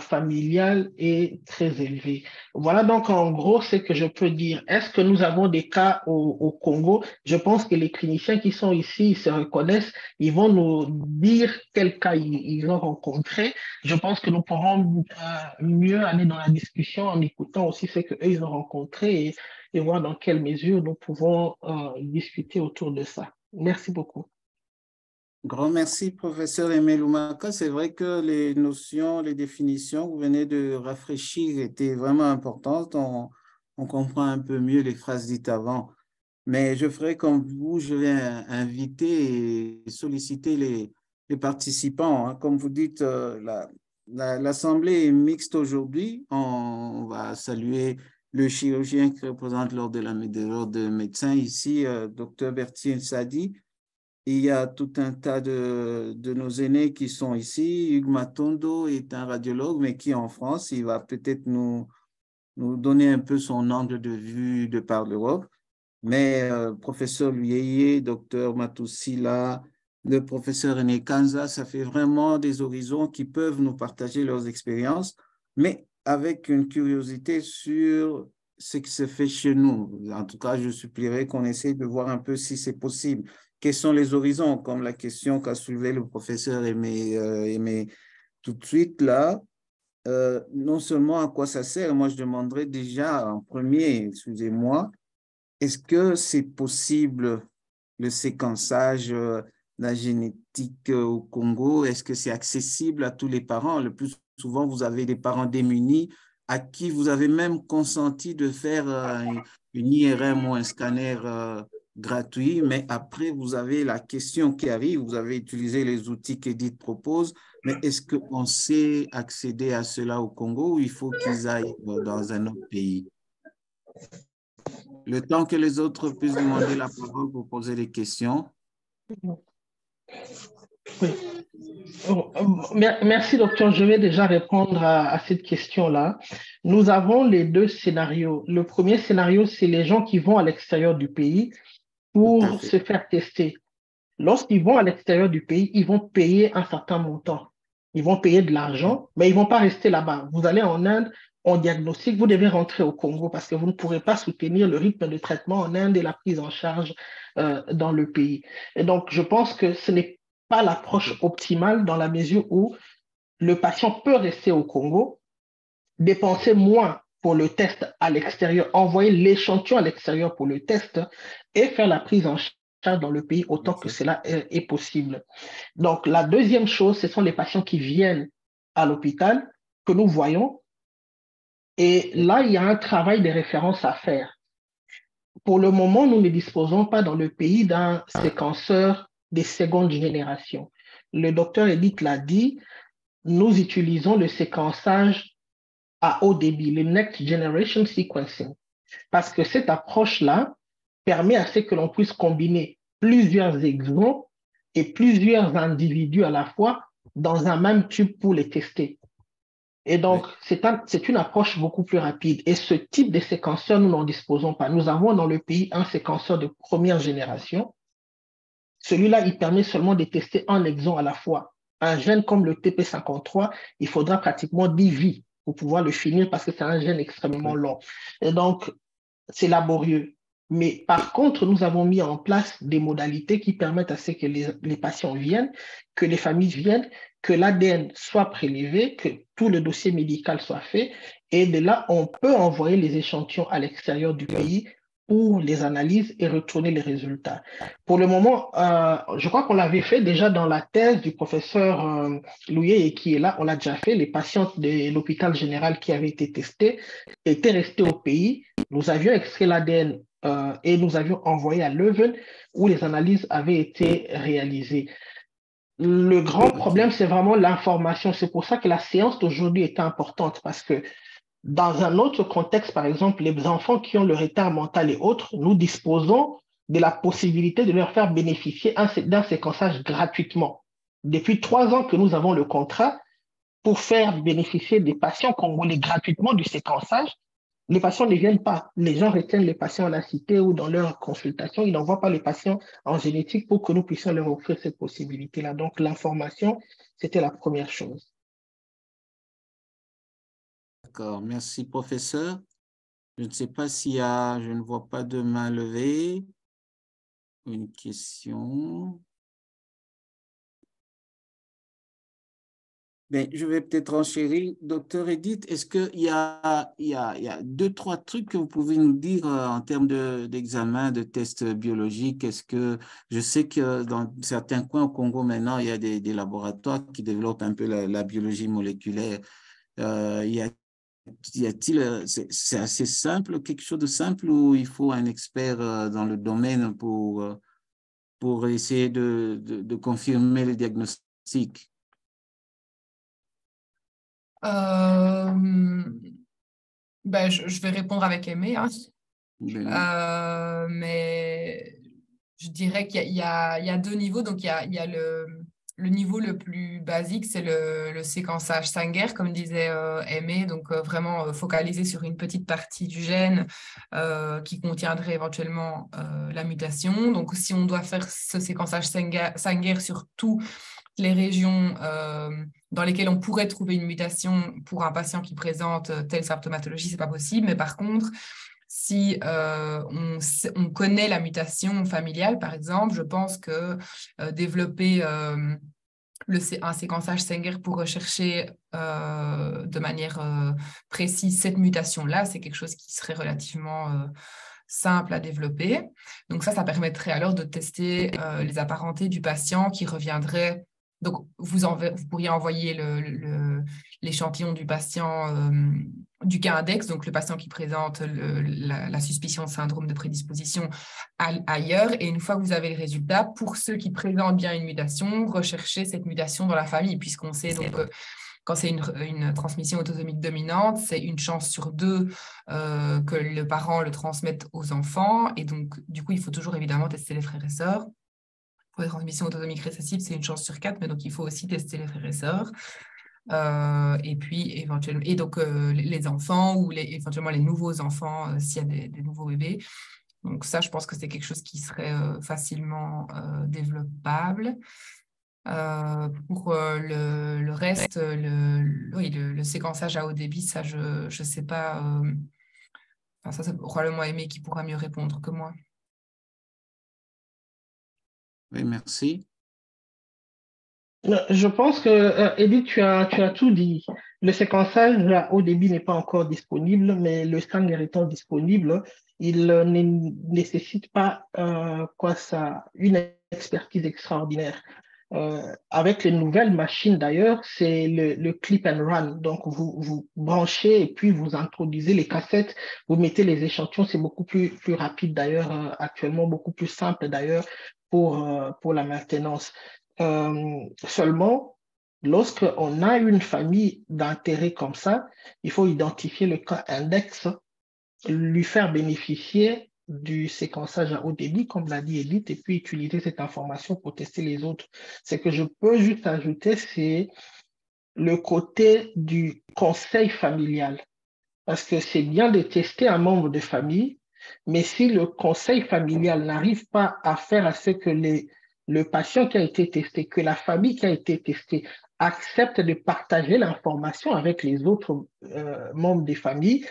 familiale est très élevé. Voilà donc en gros ce que je peux dire. Est-ce que nous avons des cas au Congo? Je pense que les cliniciens qui sont ici, ils se reconnaissent, ils vont nous dire quel cas ils ont rencontré. Je pense que nous pourrons mieux aller dans la discussion en écoutant aussi ce qu'eux ils ont rencontré et voir dans quelle mesure nous pouvons discuter autour de ça. Merci beaucoup. Grand merci, professeur Aimé Lumaka. C'est vrai que les notions, les définitions que vous venez de rafraîchir étaient vraiment importantes. On comprend un peu mieux les phrases dites avant. Mais je ferai comme vous, je vais inviter et solliciter les participants, hein. Comme vous dites, l'Assemblée est mixte aujourd'hui. On va saluer le chirurgien qui représente l'ordre de médecins ici, Dr Berthier Sadi. Il y a tout un tas de nos aînés qui sont ici. Hugues Matondo est un radiologue, mais qui est en France. Il va peut-être nous donner un peu son angle de vue de par l'Europe. Mais professeur Luyeye, docteur Matousila, le professeur René Kanza, ça fait vraiment des horizons qui peuvent nous partager leurs expériences, mais avec une curiosité sur ce qui se fait chez nous. En tout cas, je supplierai qu'on essaie de voir un peu si c'est possible. Quels sont les horizons, comme la question qu'a soulevée le professeur Aimé tout de suite là. Non seulement à quoi ça sert, moi je demanderais déjà en premier, excusez-moi, est-ce que c'est possible le séquençage, la génétique au Congo? Est-ce que c'est accessible à tous les parents? Le plus souvent, vous avez des parents démunis à qui vous avez même consenti de faire une IRM ou un scanner gratuit, mais après, vous avez la question qui arrive, vous avez utilisé les outils qu'Edith propose, mais est-ce qu'on sait accéder à cela au Congo ou il faut qu'ils aillent dans un autre pays? Le temps que les autres puissent demander la parole pour poser des questions. Oui. Merci, docteur. Je vais déjà répondre à cette question-là. Nous avons les deux scénarios. Le premier scénario, c'est les gens qui vont à l'extérieur du pays pour se faire tester. Lorsqu'ils vont à l'extérieur du pays, ils vont payer un certain montant. Ils vont payer de l'argent, mais ils ne vont pas rester là-bas. Vous allez en Inde, on diagnostique, vous devez rentrer au Congo parce que vous ne pourrez pas soutenir le rythme de traitement en Inde et la prise en charge dans le pays. Et donc, je pense que ce n'est pas l'approche optimale dans la mesure où le patient peut rester au Congo, dépenser moins pour le test à l'extérieur, envoyer l'échantillon à l'extérieur pour le test et faire la prise en charge dans le pays autant que cela est possible. Donc, la deuxième chose, ce sont les patients qui viennent à l'hôpital que nous voyons. Et là, il y a un travail de référence à faire. Pour le moment, nous ne disposons pas dans le pays d'un séquenceur de seconde génération. Le docteur Edith l'a dit, nous utilisons le séquençage à haut débit, le Next Generation Sequencing, parce que cette approche-là permet à ce que l'on puisse combiner plusieurs exons et plusieurs individus à la fois dans un même tube pour les tester. Et donc, c'est une approche beaucoup plus rapide. Et ce type de séquenceur, nous n'en disposons pas. Nous avons dans le pays un séquenceur de première génération. Celui-là, il permet seulement de tester un exon à la fois. Un gène comme le TP53, il faudra pratiquement 10 vies pour pouvoir le finir parce que c'est un gène extrêmement long. Et donc, c'est laborieux. Mais par contre, nous avons mis en place des modalités qui permettent à ce que les patients viennent, que les familles viennent, que l'ADN soit prélevé, que tout le dossier médical soit fait. Et de là, on peut envoyer les échantillons à l'extérieur du pays pour les analyses et retourner les résultats. Pour le moment, je crois qu'on l'avait fait déjà dans la thèse du professeur Louillet et qui est là, on l'a déjà fait. Les patients de l'hôpital général qui avaient été testés étaient restés au pays. Nous avions extrait l'ADN et nous avions envoyé à Leuven où les analyses avaient été réalisées. Le grand problème, c'est vraiment l'information. C'est pour ça que la séance d'aujourd'hui est importante parce que dans un autre contexte, par exemple, les enfants qui ont le retard mental et autres, nous disposons de la possibilité de leur faire bénéficier d'un séquençage gratuitement. Depuis 3 ans que nous avons le contrat pour faire bénéficier des patients congolais gratuitement du séquençage. Les patients ne viennent pas. Les gens retiennent les patients à la cité ou dans leur consultation. Ils n'envoient pas les patients en génétique pour que nous puissions leur offrir cette possibilité-là. Donc, l'information, c'était la première chose. D'accord. Merci, professeur. Je ne sais pas s'il y a, je ne vois pas de main levée. Une question. Ben, je vais peut-être enchérir. Docteur Edith, est-ce qu'il y a 2-3 trucs que vous pouvez nous dire en termes d'examen, de tests biologiques? Est-ce que je sais que dans certains coins au Congo maintenant, il y a des laboratoires qui développent un peu la biologie moléculaire. Y a-t-il, c'est assez simple, quelque chose de simple ou il faut un expert dans le domaine pour essayer de confirmer le diagnostic? Je vais répondre avec Aimé, hein. Mais je dirais qu'il y a 2 niveaux. Donc, il y a le niveau le plus basique, c'est le séquençage Sanger, comme disait Aimé, donc vraiment focalisé sur une petite partie du gène qui contiendrait éventuellement la mutation. Donc, si on doit faire ce séquençage Sanger sur toutes les régions dans lesquelles on pourrait trouver une mutation pour un patient qui présente telle symptomatologie, c'est pas possible. Mais par contre, si on connaît la mutation familiale, par exemple, je pense que développer un séquençage Sanger pour rechercher de manière précise cette mutation-là, c'est quelque chose qui serait relativement simple à développer. Donc ça permettrait alors de tester les apparentés du patient qui reviendrait. Donc, vous pourriez envoyer l'échantillon du patient du cas index, donc le patient qui présente la suspicion de syndrome de prédisposition ailleurs. Et une fois que vous avez les résultats, pour ceux qui présentent bien une mutation, rechercher cette mutation dans la famille, puisqu'on sait donc quand c'est une transmission autosomique dominante, c'est une chance sur 2 que le parent le transmette aux enfants. Et donc, du coup, il faut toujours évidemment tester les frères et sœurs. Pour les transmissions autosomiques récessives, c'est une chance sur 4, mais donc il faut aussi tester les frères et sœurs. Et puis, éventuellement, et donc les enfants ou éventuellement les nouveaux enfants, s'il y a des nouveaux bébés. Donc ça, je pense que c'est quelque chose qui serait facilement développable. Pour le reste, le séquençage à haut débit, ça, je ne sais pas. Ça, c'est probablement Aimé qui pourra mieux répondre que moi. Oui, merci. Je pense que, Edith, tu as tout dit. Le séquençage à haut débit n'est pas encore disponible, mais le scan étant disponible, il ne nécessite pas une expertise extraordinaire. Avec les nouvelles machines, d'ailleurs, c'est le clip and run. Donc, vous branchez et puis vous introduisez les cassettes, vous mettez les échantillons. C'est beaucoup plus rapide, d'ailleurs, actuellement, beaucoup plus simple, d'ailleurs, pour la maintenance. Seulement, lorsqu'on a une famille d'intérêt comme ça, il faut identifier le cas index, lui faire bénéficier du séquençage à haut débit, comme l'a dit Edith, et puis utiliser cette information pour tester les autres. Ce que je peux juste ajouter, c'est le côté du conseil familial. Parce que c'est bien de tester un membre de famille, mais si le conseil familial n'arrive pas à faire à ce que le patient qui a été testé, que la famille qui a été testée accepte de partager l'information avec les autres membres des familles,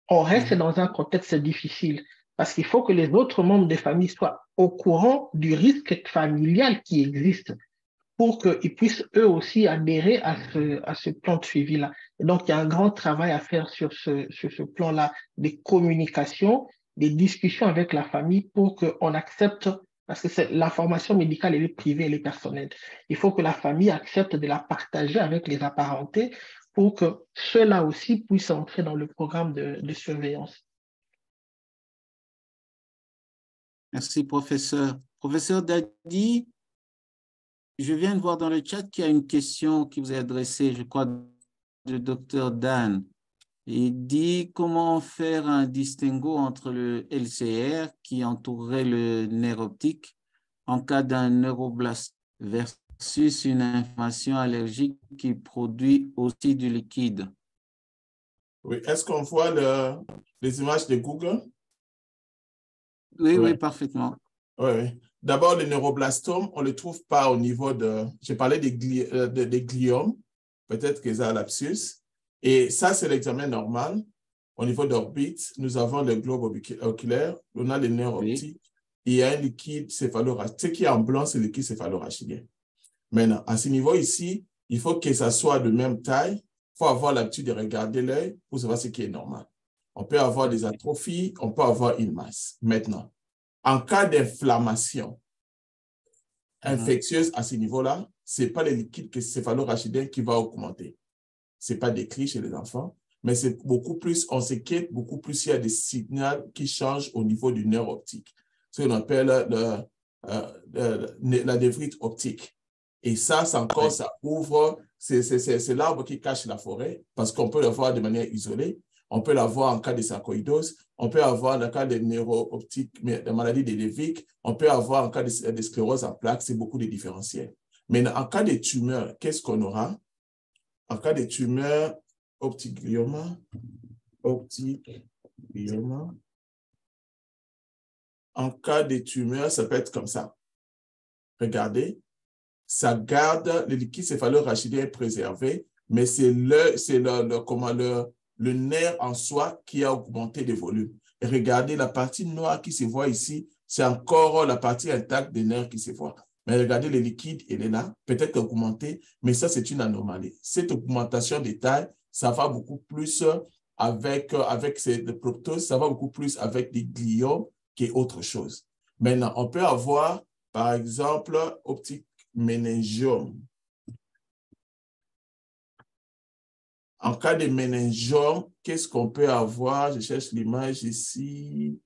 on reste dans un contexte difficile. Parce qu'il faut que les autres membres des familles soient au courant du risque familial qui existe pour qu'ils puissent eux aussi adhérer à ce plan de suivi-là. Et donc, il y a un grand travail à faire sur ce plan-là, des communications, des discussions avec la famille pour qu'on accepte, parce que l'information médicale, elle est privée, elle est personnelle. Il faut que la famille accepte de la partager avec les apparentés pour que ceux-là aussi puissent entrer dans le programme de surveillance. Merci, professeur. Professeur Dadi, je viens de voir dans le chat qu'il y a une question qui vous est adressée, je crois, du docteur Dan. Il dit comment faire un distinguo entre le LCR qui entourerait le nerf optique en cas d'un neuroblast versus une inflammation allergique qui produit aussi du liquide. Oui, est-ce qu'on voit les images de Google? Oui, oui, parfaitement. Oui, oui. D'abord, le neuroblastome, on ne le trouve pas au niveau de... J'ai parlé des gliomes, peut-être que ça a lapsus. Et ça, c'est l'examen normal. Au niveau d'orbite, nous avons le globe oculaire, on a les nerfs optiques, et il y a un liquide céphalorachidien. Ce qui est en blanc, c'est le liquide céphalorachidien. Maintenant, à ce niveau ici, il faut que ça soit de même taille. Il faut avoir l'habitude de regarder l'œil pour savoir ce qui est normal. On peut avoir des atrophies, on peut avoir une masse. Maintenant, en cas d'inflammation infectieuse à ce niveau-là, ce n'est pas le liquide céphalorachidien qui va augmenter. Ce n'est pas décrit chez les enfants, mais c'est beaucoup plus, on s'inquiète beaucoup plus, il y a des signaux qui changent au niveau du nerf optique. Ce qu'on appelle la névrite optique. Et ça encore, ça ouvre, c'est l'arbre qui cache la forêt, parce qu'on peut le voir de manière isolée. On peut l'avoir en cas de sarcoïdose, on peut avoir en cas de neuro-optique, de maladie de Lévique, on peut avoir en cas de sclérose en plaques, c'est beaucoup de différentiels. Mais en cas de tumeur, qu'est-ce qu'on aura? En cas de tumeur, optique glioma, en cas de tumeur, ça peut être comme ça. Regardez, ça garde, le liquide céphalorachidien est préservé, mais c'est le nerf en soi qui a augmenté de volume. Et regardez, la partie noire qui se voit ici, c'est encore la partie intacte des nerfs qui se voit. Mais regardez, le liquide, il est là, peut-être augmenté, mais ça, c'est une anomalie. Cette augmentation de taille, ça va beaucoup plus avec le proptose, ça va beaucoup plus avec des gliomes qu'autre chose. Maintenant, on peut avoir, par exemple, optique méningiome. En cas de méningiome, qu'est-ce qu'on peut avoir? Je cherche l'image ici.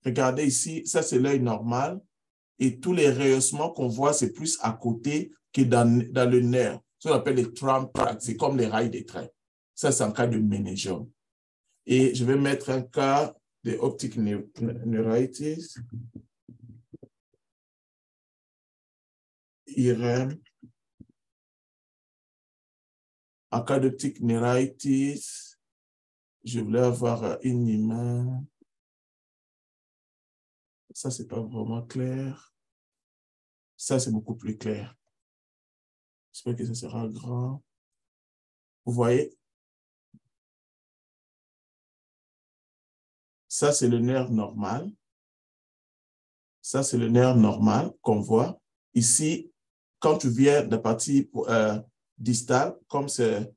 Regardez ici, ça c'est l'œil normal. et tous les rehaussements qu'on voit, c'est plus à côté que dans le nerf. Ce qu'on appelle les tram tracks, c'est comme les rails des trains. Ça, c'est un cas de méningiome. Et je vais mettre un cas de optic neuritis. IRM. En cas d'optic neuritis, je voulais avoir une image. Ça, c'est pas vraiment clair. Ça, c'est beaucoup plus clair. J'espère que ça sera grand. Vous voyez? Ça, c'est le nerf normal. Ça, c'est le nerf normal qu'on voit. Ici, quand tu viens de la partie distale, comme c'est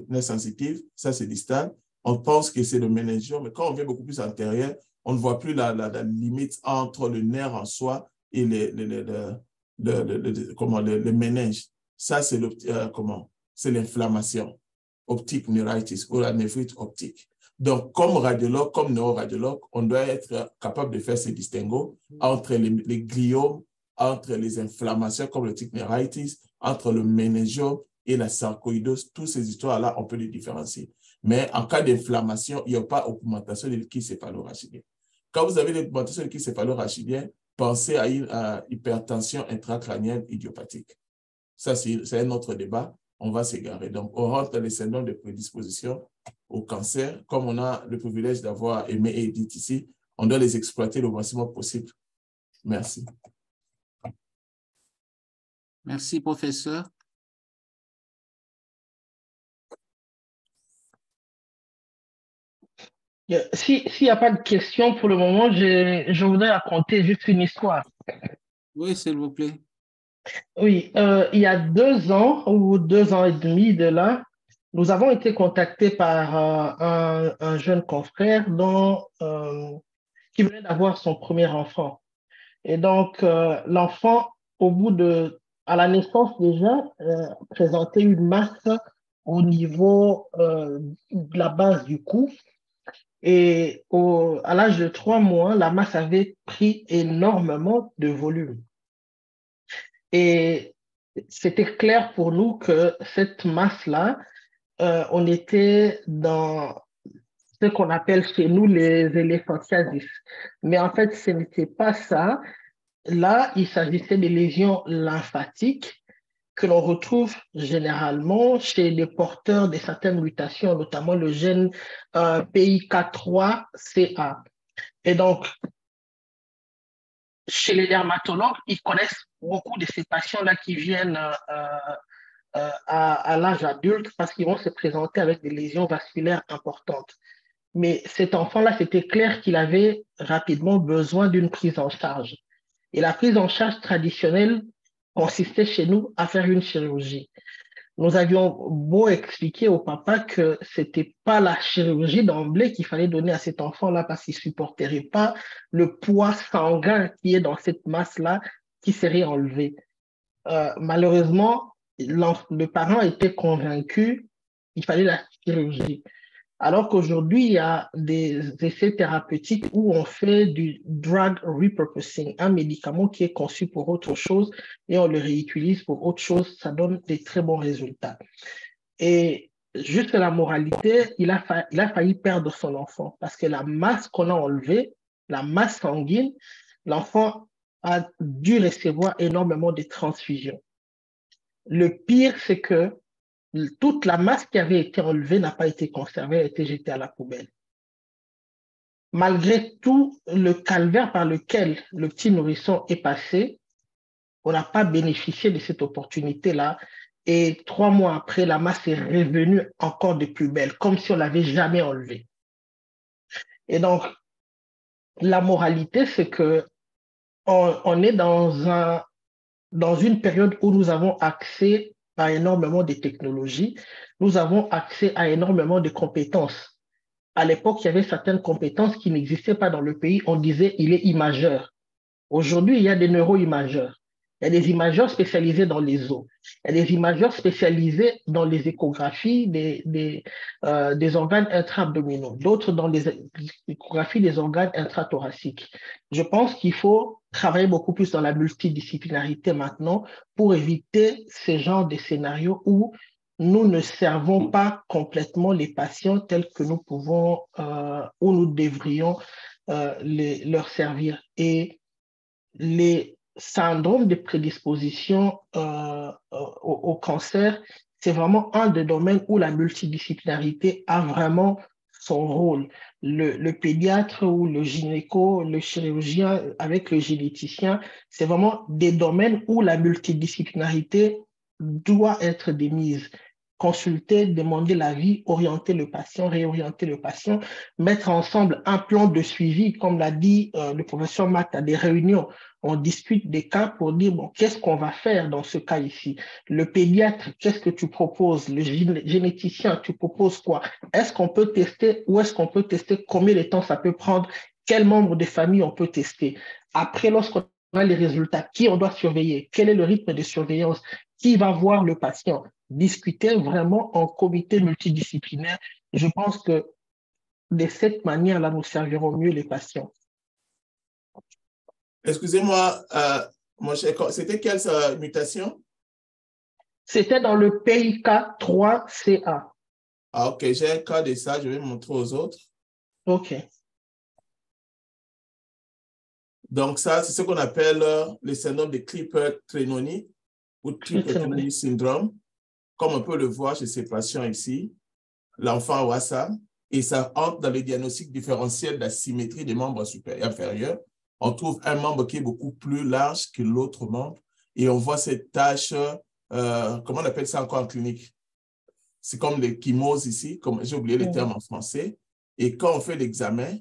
nerf sensitif, ça, c'est distal. On pense que c'est le méningiome, mais quand on vient beaucoup plus antérieur, on ne voit plus la limite entre le nerf en soi et le méninge. Ça, c'est l'inflammation optique neuritis ou la néphrite optique. Donc, comme radiologue, comme neuroradiologue, on doit être capable de faire ces distinguos entre les gliomes, entre les inflammations comme l'optique neuritis, entre le méningiome et la sarcoïdose. Toutes ces histoires-là, on peut les différencier. Mais en cas d'inflammation, il n'y a pas augmentation de liquide céphalorachidien. Quand vous avez l'augmentation de liquide céphalorachidien, pensez à une hypertension intracrânienne idiopathique. Ça, c'est un autre débat. On va s'égarer. Donc, on rentre dans les syndromes de prédisposition au cancer. Comme on a le privilège d'avoir Aimé et Edith ici, on doit les exploiter le maximum possible. Merci. Merci, professeur. S'il n'y a pas de questions pour le moment, je voudrais raconter juste une histoire. Oui, s'il vous plaît. Oui, il y a 2 ans ou 2 ans et demi de là, nous avons été contactés par un jeune confrère qui venait d'avoir son premier enfant. Et donc, l'enfant, à la naissance déjà, présentait une masse au niveau de la base du cou. Et à l'âge de 3 mois, la masse avait pris énormément de volume. Et c'était clair pour nous que cette masse-là, on était dans ce qu'on appelle chez nous les éléphantiasis. Mais en fait, ce n'était pas ça. Là, il s'agissait de lésions lymphatiques que l'on retrouve généralement chez les porteurs de certaines mutations, notamment le gène PIK3CA. Et donc, chez les dermatologues, ils connaissent beaucoup de ces patients-là qui viennent à l'âge adulte parce qu'ils vont se présenter avec des lésions vasculaires importantes. Mais cet enfant-là, c'était clair qu'il avait rapidement besoin d'une prise en charge. Et la prise en charge traditionnelle consistait chez nous à faire une chirurgie. Nous avions beau expliquer au papa que ce n'était pas la chirurgie d'emblée qu'il fallait donner à cet enfant-là parce qu'il ne supporterait pas le poids sanguin qui est dans cette masse-là qui serait enlevé. Malheureusement, le parent était convaincu qu'il fallait la chirurgie. Alors qu'aujourd'hui, il y a des essais thérapeutiques où on fait du drug repurposing, un médicament qui est conçu pour autre chose et on le réutilise pour autre chose, ça donne des très bons résultats. Et juste la moralité, il a failli perdre son enfant parce que la masse qu'on a enlevée, la masse sanguine, l'enfant a dû recevoir énormément de transfusions. Le pire, c'est que toute la masse qui avait été enlevée n'a pas été conservée, elle a été jetée à la poubelle. Malgré tout le calvaire par lequel le petit nourrisson est passé, on n'a pas bénéficié de cette opportunité-là. Et 3 mois après, la masse est revenue encore de plus belle, comme si on ne l'avait jamais enlevée. Et donc, la moralité, c'est qu'on est dans une période où nous avons accès à énormément de technologies, nous avons accès à énormément de compétences. À l'époque, il y avait certaines compétences qui n'existaient pas dans le pays. On disait il est imageur. Aujourd'hui, il y a des neuroimageurs. Il y a des imageurs spécialisés dans les os. Il y a des imageurs spécialisés dans les échographies des organes intra-abdominaux, d'autres dans les échographies des organes intrathoraciques. Je pense qu'il faut travailler beaucoup plus dans la multidisciplinarité maintenant pour éviter ce genre de scénario où nous ne servons pas complètement les patients tels que nous pouvons ou nous devrions leur servir. Et les syndromes de prédisposition au cancer, c'est vraiment un des domaines où la multidisciplinarité a vraiment son rôle. Le pédiatre ou le gynéco, le chirurgien avec le généticien, c'est vraiment des domaines où la multidisciplinarité doit être démise. Consulter, demander l'avis, orienter le patient, réorienter le patient, mettre ensemble un plan de suivi, comme l'a dit le professeur Matt, à des réunions. On discute des cas pour dire, bon, qu'est-ce qu'on va faire dans ce cas ici? Le pédiatre, qu'est-ce que tu proposes? Le généticien, tu proposes quoi? Est-ce qu'on peut tester? Où est-ce qu'on peut tester? Combien de temps ça peut prendre? Quel membre de famille on peut tester? Après, lorsqu'on a les résultats, qui on doit surveiller? Quel est le rythme de surveillance? Qui va voir le patient? Discuter vraiment en comité multidisciplinaire. Je pense que de cette manière-là, nous servirons mieux les patients. Excusez-moi, mon cher, c'était quelle mutation? C'était dans le PIK3CA. Ah, ok, j'ai un cas de ça, je vais montrer aux autres. Ok. Donc, ça, c'est ce qu'on appelle le syndrome de Klippert-Tremonti ou Klippert-Tremonti syndrome. Comme on peut le voir chez ces patients ici, l'enfant a ça, et ça entre dans le diagnostic différentiel d'asymétrie des membres supérieurs et inférieurs. On trouve un membre qui est beaucoup plus large que l'autre membre, et on voit cette tache, comment on appelle ça encore en clinique? C'est comme les chymoses ici, j'ai oublié le terme en français. Et quand on fait l'examen,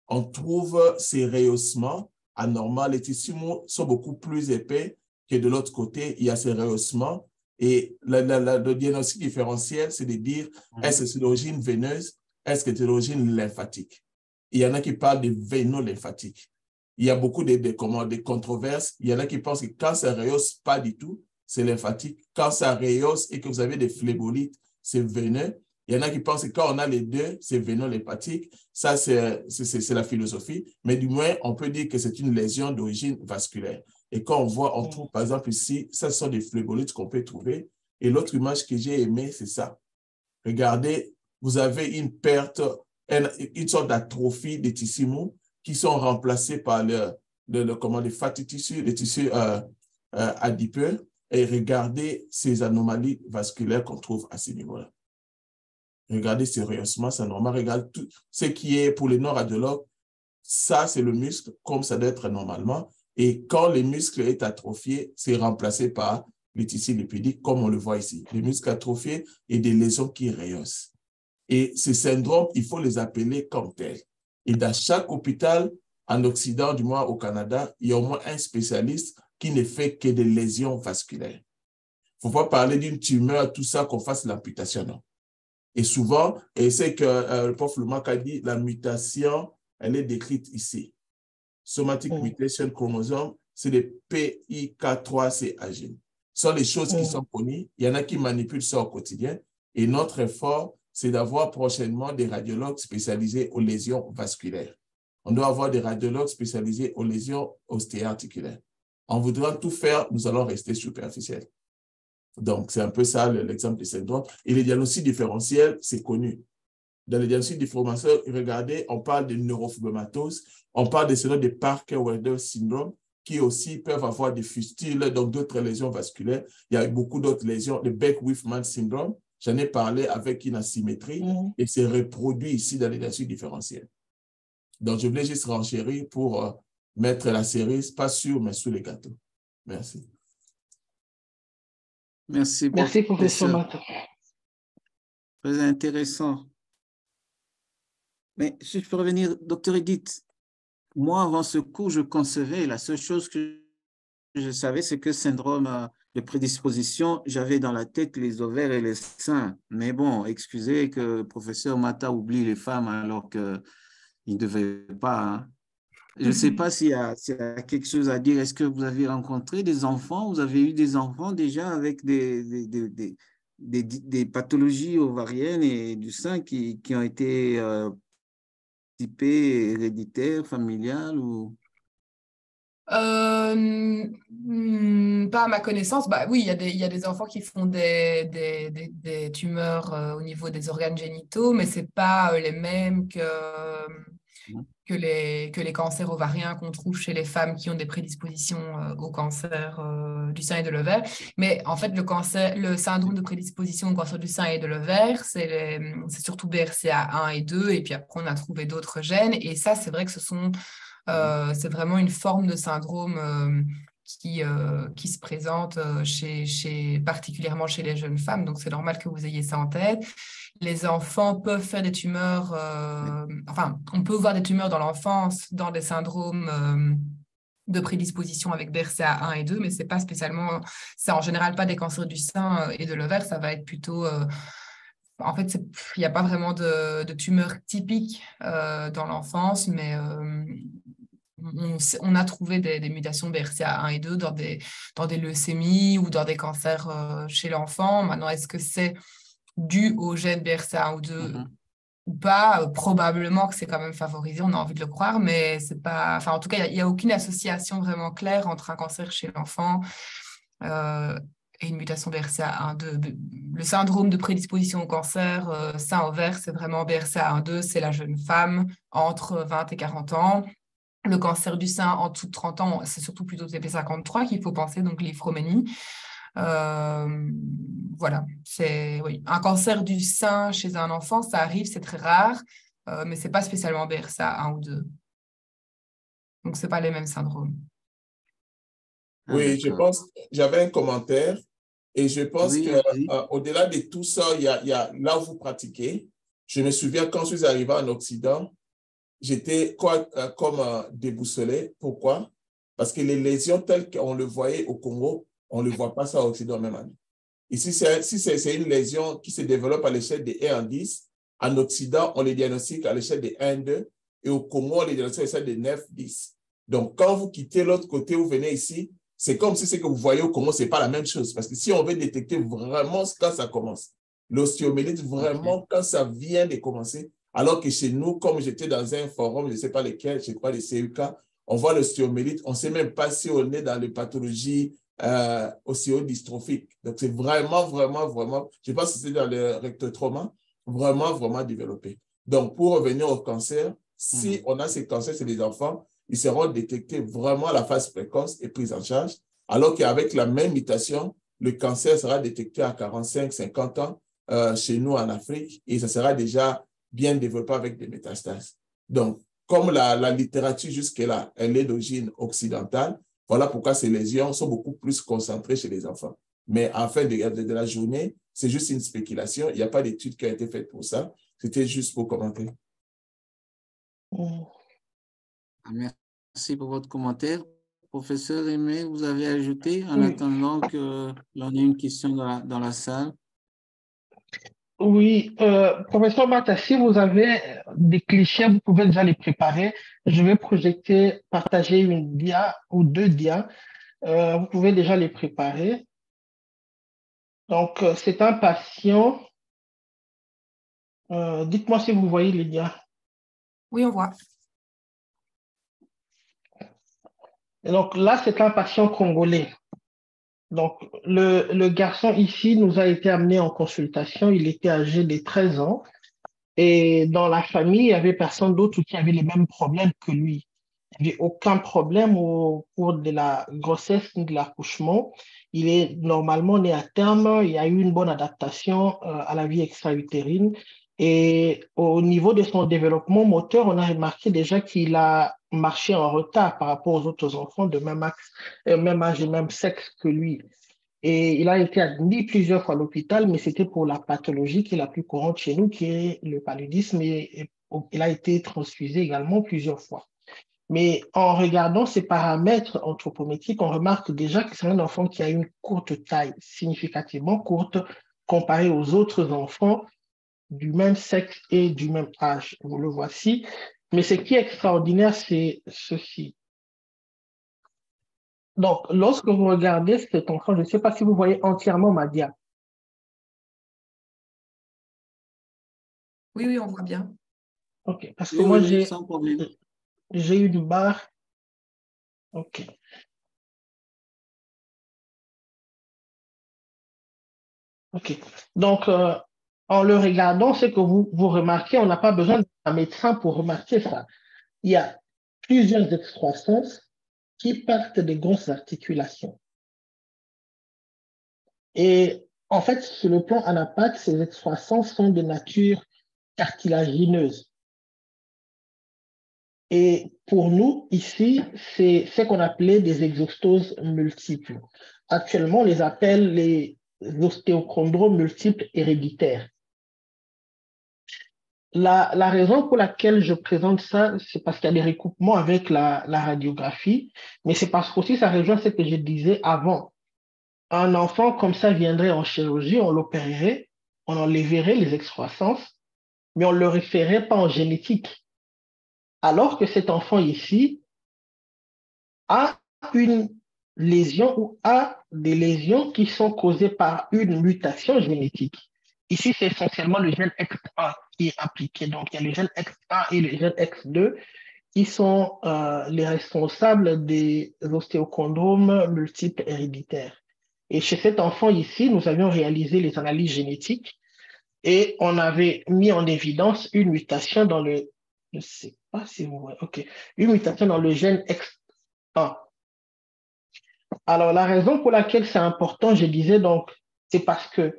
on trouve ces rehaussements anormaux. Les tissus mous sont beaucoup plus épais que de l'autre côté. Il y a ces rehaussements. Et le diagnostic différentiel, c'est de dire, est-ce que c'est d'origine veineuse, est-ce que c'est d'origine lymphatique? Il y en a qui parlent de véno-lymphatique. Il y a beaucoup de controverses. Il y en a qui pensent que quand ça ne rehausse pas du tout, c'est lymphatique. Quand ça rehausse et que vous avez des phlébolites, c'est veineux. Il y en a qui pensent que quand on a les deux, c'est véno-lymphatique. Ça, c'est la philosophie. Mais du moins, on peut dire que c'est une lésion d'origine vasculaire. Et quand on voit, on trouve, par exemple, ici, ça sont des phlébolites qu'on peut trouver. Et l'autre image que j'ai aimée, c'est ça. Regardez, vous avez une perte, une sorte d'atrophie des tissus mous qui sont remplacés par les fatty tissus, les tissus adipeux. Et regardez ces anomalies vasculaires qu'on trouve à ce niveau-là. Regardez ces rehaussements, c'est normal. Regardez tout ce qui est pour les non-radiologues, ça, c'est le muscle comme ça doit être normalement. Et quand le muscle est atrophié, c'est remplacé par les tissus lipidiques, comme on le voit ici. Les muscles atrophiés et des lésions qui rehaussent. Et ces syndromes, il faut les appeler comme tels. Et dans chaque hôpital, en Occident, du moins au Canada, il y a au moins un spécialiste qui ne fait que des lésions vasculaires. Il ne faut pas parler d'une tumeur, tout ça, qu'on fasse l'amputation, non. Et souvent, et c'est que le prof Lumac a dit, la mutation, elle est décrite ici. Somatic Mutation Chromosome, c'est les PIK3CA gènes. Ce sont les choses qui sont connues. Il y en a qui manipulent ça au quotidien. Et notre effort, c'est d'avoir prochainement des radiologues spécialisés aux lésions vasculaires. On doit avoir des radiologues spécialisés aux lésions ostéo-articulaires. En voulant tout faire, nous allons rester superficiels. Donc, c'est un peu ça l'exemple du syndrome. Et les diagnostics différentiels, c'est connu. Dans les diagnostics différentiels, regardez, on parle de neurofibromatose, on parle de syndrome de Parker-Weber syndrome, qui aussi peuvent avoir des fustules, donc d'autres lésions vasculaires. Il y a beaucoup d'autres lésions, le Beck-Whiffman syndrome. J'en ai parlé avec une asymétrie et c'est reproduit ici dans les diagnostics différentiels. Donc, je voulais juste renchérir pour mettre la cerise, pas sur, mais sous les gâteaux. Merci. Merci, Merci, professeur Matt. Très intéressant. Mais si je peux revenir, docteur Edith, moi, avant ce cours, je concevais, la seule chose que je savais, c'est que syndrome de prédisposition, j'avais dans la tête les ovaires et les seins. Mais bon, excusez que le professeur Mata oublie les femmes alors qu'il ne devait pas. Hein. Je ne sais pas s'il y a quelque chose à dire. Est-ce que vous avez rencontré des enfants? Vous avez eu des enfants déjà avec des pathologies ovariennes et du sein qui ont été typées héréditaires, familiales ou... Pas à ma connaissance. Bah, oui, il y a des enfants qui font des tumeurs au niveau des organes génitaux, mais ce n'est pas les mêmes que les cancers ovariens qu'on trouve chez les femmes qui ont des prédispositions au cancer du sein et de l'ovaire. Mais en fait, le syndrome de prédisposition au cancer du sein et de l'ovaire, c'est surtout BRCA1 et 2, et puis après, on a trouvé d'autres gènes. Et ça, c'est vrai que c'est vraiment une forme de syndrome qui se présente particulièrement chez les jeunes femmes. Donc, c'est normal que vous ayez ça en tête. Les enfants peuvent faire des tumeurs, enfin, on peut voir des tumeurs dans l'enfance, dans des syndromes de prédisposition avec BRCA1 et 2, mais c'est pas spécialement, c'est en général pas des cancers du sein et de l'ovaire, ça va être plutôt, en fait, il n'y a pas vraiment de tumeurs typiques dans l'enfance, mais on a trouvé des mutations BRCA1 et 2 dans des leucémies ou dans des cancers chez l'enfant. Maintenant, est-ce que c'est dû au gène BRCA1 ou 2 ou pas? Probablement que c'est quand même favorisé, on a envie de le croire, mais c'est pas... Enfin, en tout cas, il n'y a aucune association vraiment claire entre un cancer chez l'enfant et une mutation BRCA1, 2. Le syndrome de prédisposition au cancer sein-ovaire, c'est vraiment BRCA1, 2, c'est la jeune femme entre 20 et 40 ans. Le cancer du sein en dessous de 30 ans, c'est surtout plutôt TP53 qu'il faut penser, donc l'hyphroménie. Voilà, c'est oui. Un cancer du sein chez un enfant, ça arrive, c'est très rare, mais c'est pas spécialement BRCA1 ou 2. Donc, c'est pas les mêmes syndromes. Oui, je pense, j'avais un commentaire et je pense Oui, que au-delà de tout ça, il y a là où vous pratiquez. Je me souviens quand je suis arrivé en Occident, j'étais comme déboussolé. Pourquoi? Parce que les lésions telles qu'on le voyait au Congo, on ne le voit pas ça au Occident même année. Ici, si c'est une lésion qui se développe à l'échelle de 1 en 10, en Occident, on les diagnostique à l'échelle de 1 en 2, et au Congo, on les diagnostique à l'échelle de 9, 10. Donc, quand vous quittez l'autre côté, vous venez ici, c'est comme si ce que vous voyez au Congo, ce n'est pas la même chose. Parce que si on veut détecter vraiment quand ça commence, l'ostéomélite, vraiment quand ça vient de commencer, alors que chez nous, comme j'étais dans un forum, je ne sais pas lequel, je crois les CUK, on voit l'ostéomélite, on ne sait même pas si on est dans les pathologies ostéodystrophiques. Donc, c'est vraiment, je pense que c'est dans le rectotrauma, vraiment développé. Donc, pour revenir au cancer, si on a ces cancers chez les enfants, ils seront détectés vraiment à la phase précoce et pris en charge, alors qu'avec la même mutation, le cancer sera détecté à 45, 50 ans chez nous en Afrique et ça sera déjà bien développé avec des métastases. Donc, comme la littérature jusque-là, elle est d'origine occidentale, voilà pourquoi ces lésions sont beaucoup plus concentrées chez les enfants. Mais en fin de la journée, c'est juste une spéculation. Il n'y a pas d'étude qui a été faite pour ça. C'était juste pour commenter. Merci pour votre commentaire. Professeur Aimé, vous avez ajouté en attendant que l'on ait une question dans la salle. Oui, professeur Mata, si vous avez des clichés, vous pouvez déjà les préparer. Je vais partager une dia ou deux dias. Vous pouvez déjà les préparer. Donc, c'est un patient. Dites-moi si vous voyez les dias. Oui, on voit. Et donc là, c'est un patient congolais. Donc, le garçon ici nous a été amené en consultation. Il était âgé de 13 ans. Et dans la famille, il n'y avait personne d'autre qui avait les mêmes problèmes que lui. Il n'y avait aucun problème au cours de la grossesse ni de l'accouchement. Il est normalement né à terme. Il y a eu une bonne adaptation à la vie extra-utérine. Et au niveau de son développement moteur, on a remarqué déjà qu'il a marché en retard par rapport aux autres enfants de même âge et même sexe que lui. Et il a été admis plusieurs fois à l'hôpital, mais c'était pour la pathologie qui est la plus courante chez nous, qui est le paludisme. Et il a été transfusé également plusieurs fois. Mais en regardant ces paramètres anthropométriques, on remarque déjà que c'est un enfant qui a une courte taille, significativement courte, comparé aux autres enfants du même sexe et du même âge. Vous le voici. Mais ce qui est extraordinaire, c'est ceci. Donc, lorsque vous regardez cet enfant, je ne sais pas si vous voyez entièrement ma dia. Oui, on voit bien. OK, parce que moi, Sans problème. j'ai une barre OK. OK. Donc, en le regardant, ce que vous remarquez, on n'a pas besoin d'un médecin pour remarquer ça. Il y a plusieurs excroissances qui partent des grosses articulations. Et en fait, sur le plan anapathe, ces excroissances sont de nature cartilagineuse. Et pour nous, ici, c'est ce qu'on appelait des exostoses multiples. Actuellement, on les appelle les ostéochondromes multiples héréditaires. La raison pour laquelle je présente ça, c'est parce qu'il y a des recoupements avec la radiographie, mais c'est parce qu'aussi ça rejoint ce que je disais avant. Un enfant comme ça viendrait en chirurgie, on l'opérerait, on enlèverait les excroissances, mais on ne le référerait pas en génétique. Alors que cet enfant ici a une lésion ou a des lésions qui sont causées par une mutation génétique. Ici, c'est essentiellement le gène X1 qui est impliqué. Donc, il y a le gène X1 et le gène X2 qui sont les responsables des ostéochondromes multiples héréditaires. Et chez cet enfant ici, nous avions réalisé les analyses génétiques et on avait mis en évidence une mutation dans le, je ne sais pas si vous voyez, OK, une mutation dans le gène X1. Alors, la raison pour laquelle c'est important, je disais donc, c'est parce qu'il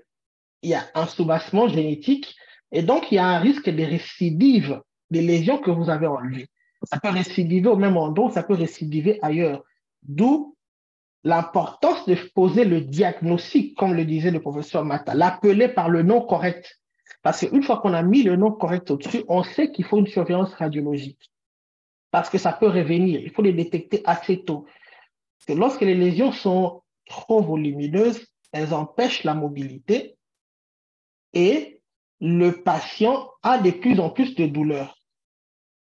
y a un soubassement génétique et donc il y a un risque de récidive des lésions que vous avez enlevées. Ça peut récidiver au même endroit, ça peut récidiver ailleurs. D'où l'importance de poser le diagnostic, comme le disait le professeur Mata, l'appeler par le nom correct. Parce qu'une fois qu'on a mis le nom correct au-dessus, on sait qu'il faut une surveillance radiologique. Parce que ça peut revenir. Il faut les détecter assez tôt. Que lorsque les lésions sont trop volumineuses, elles empêchent la mobilité et le patient a de plus en plus de douleurs.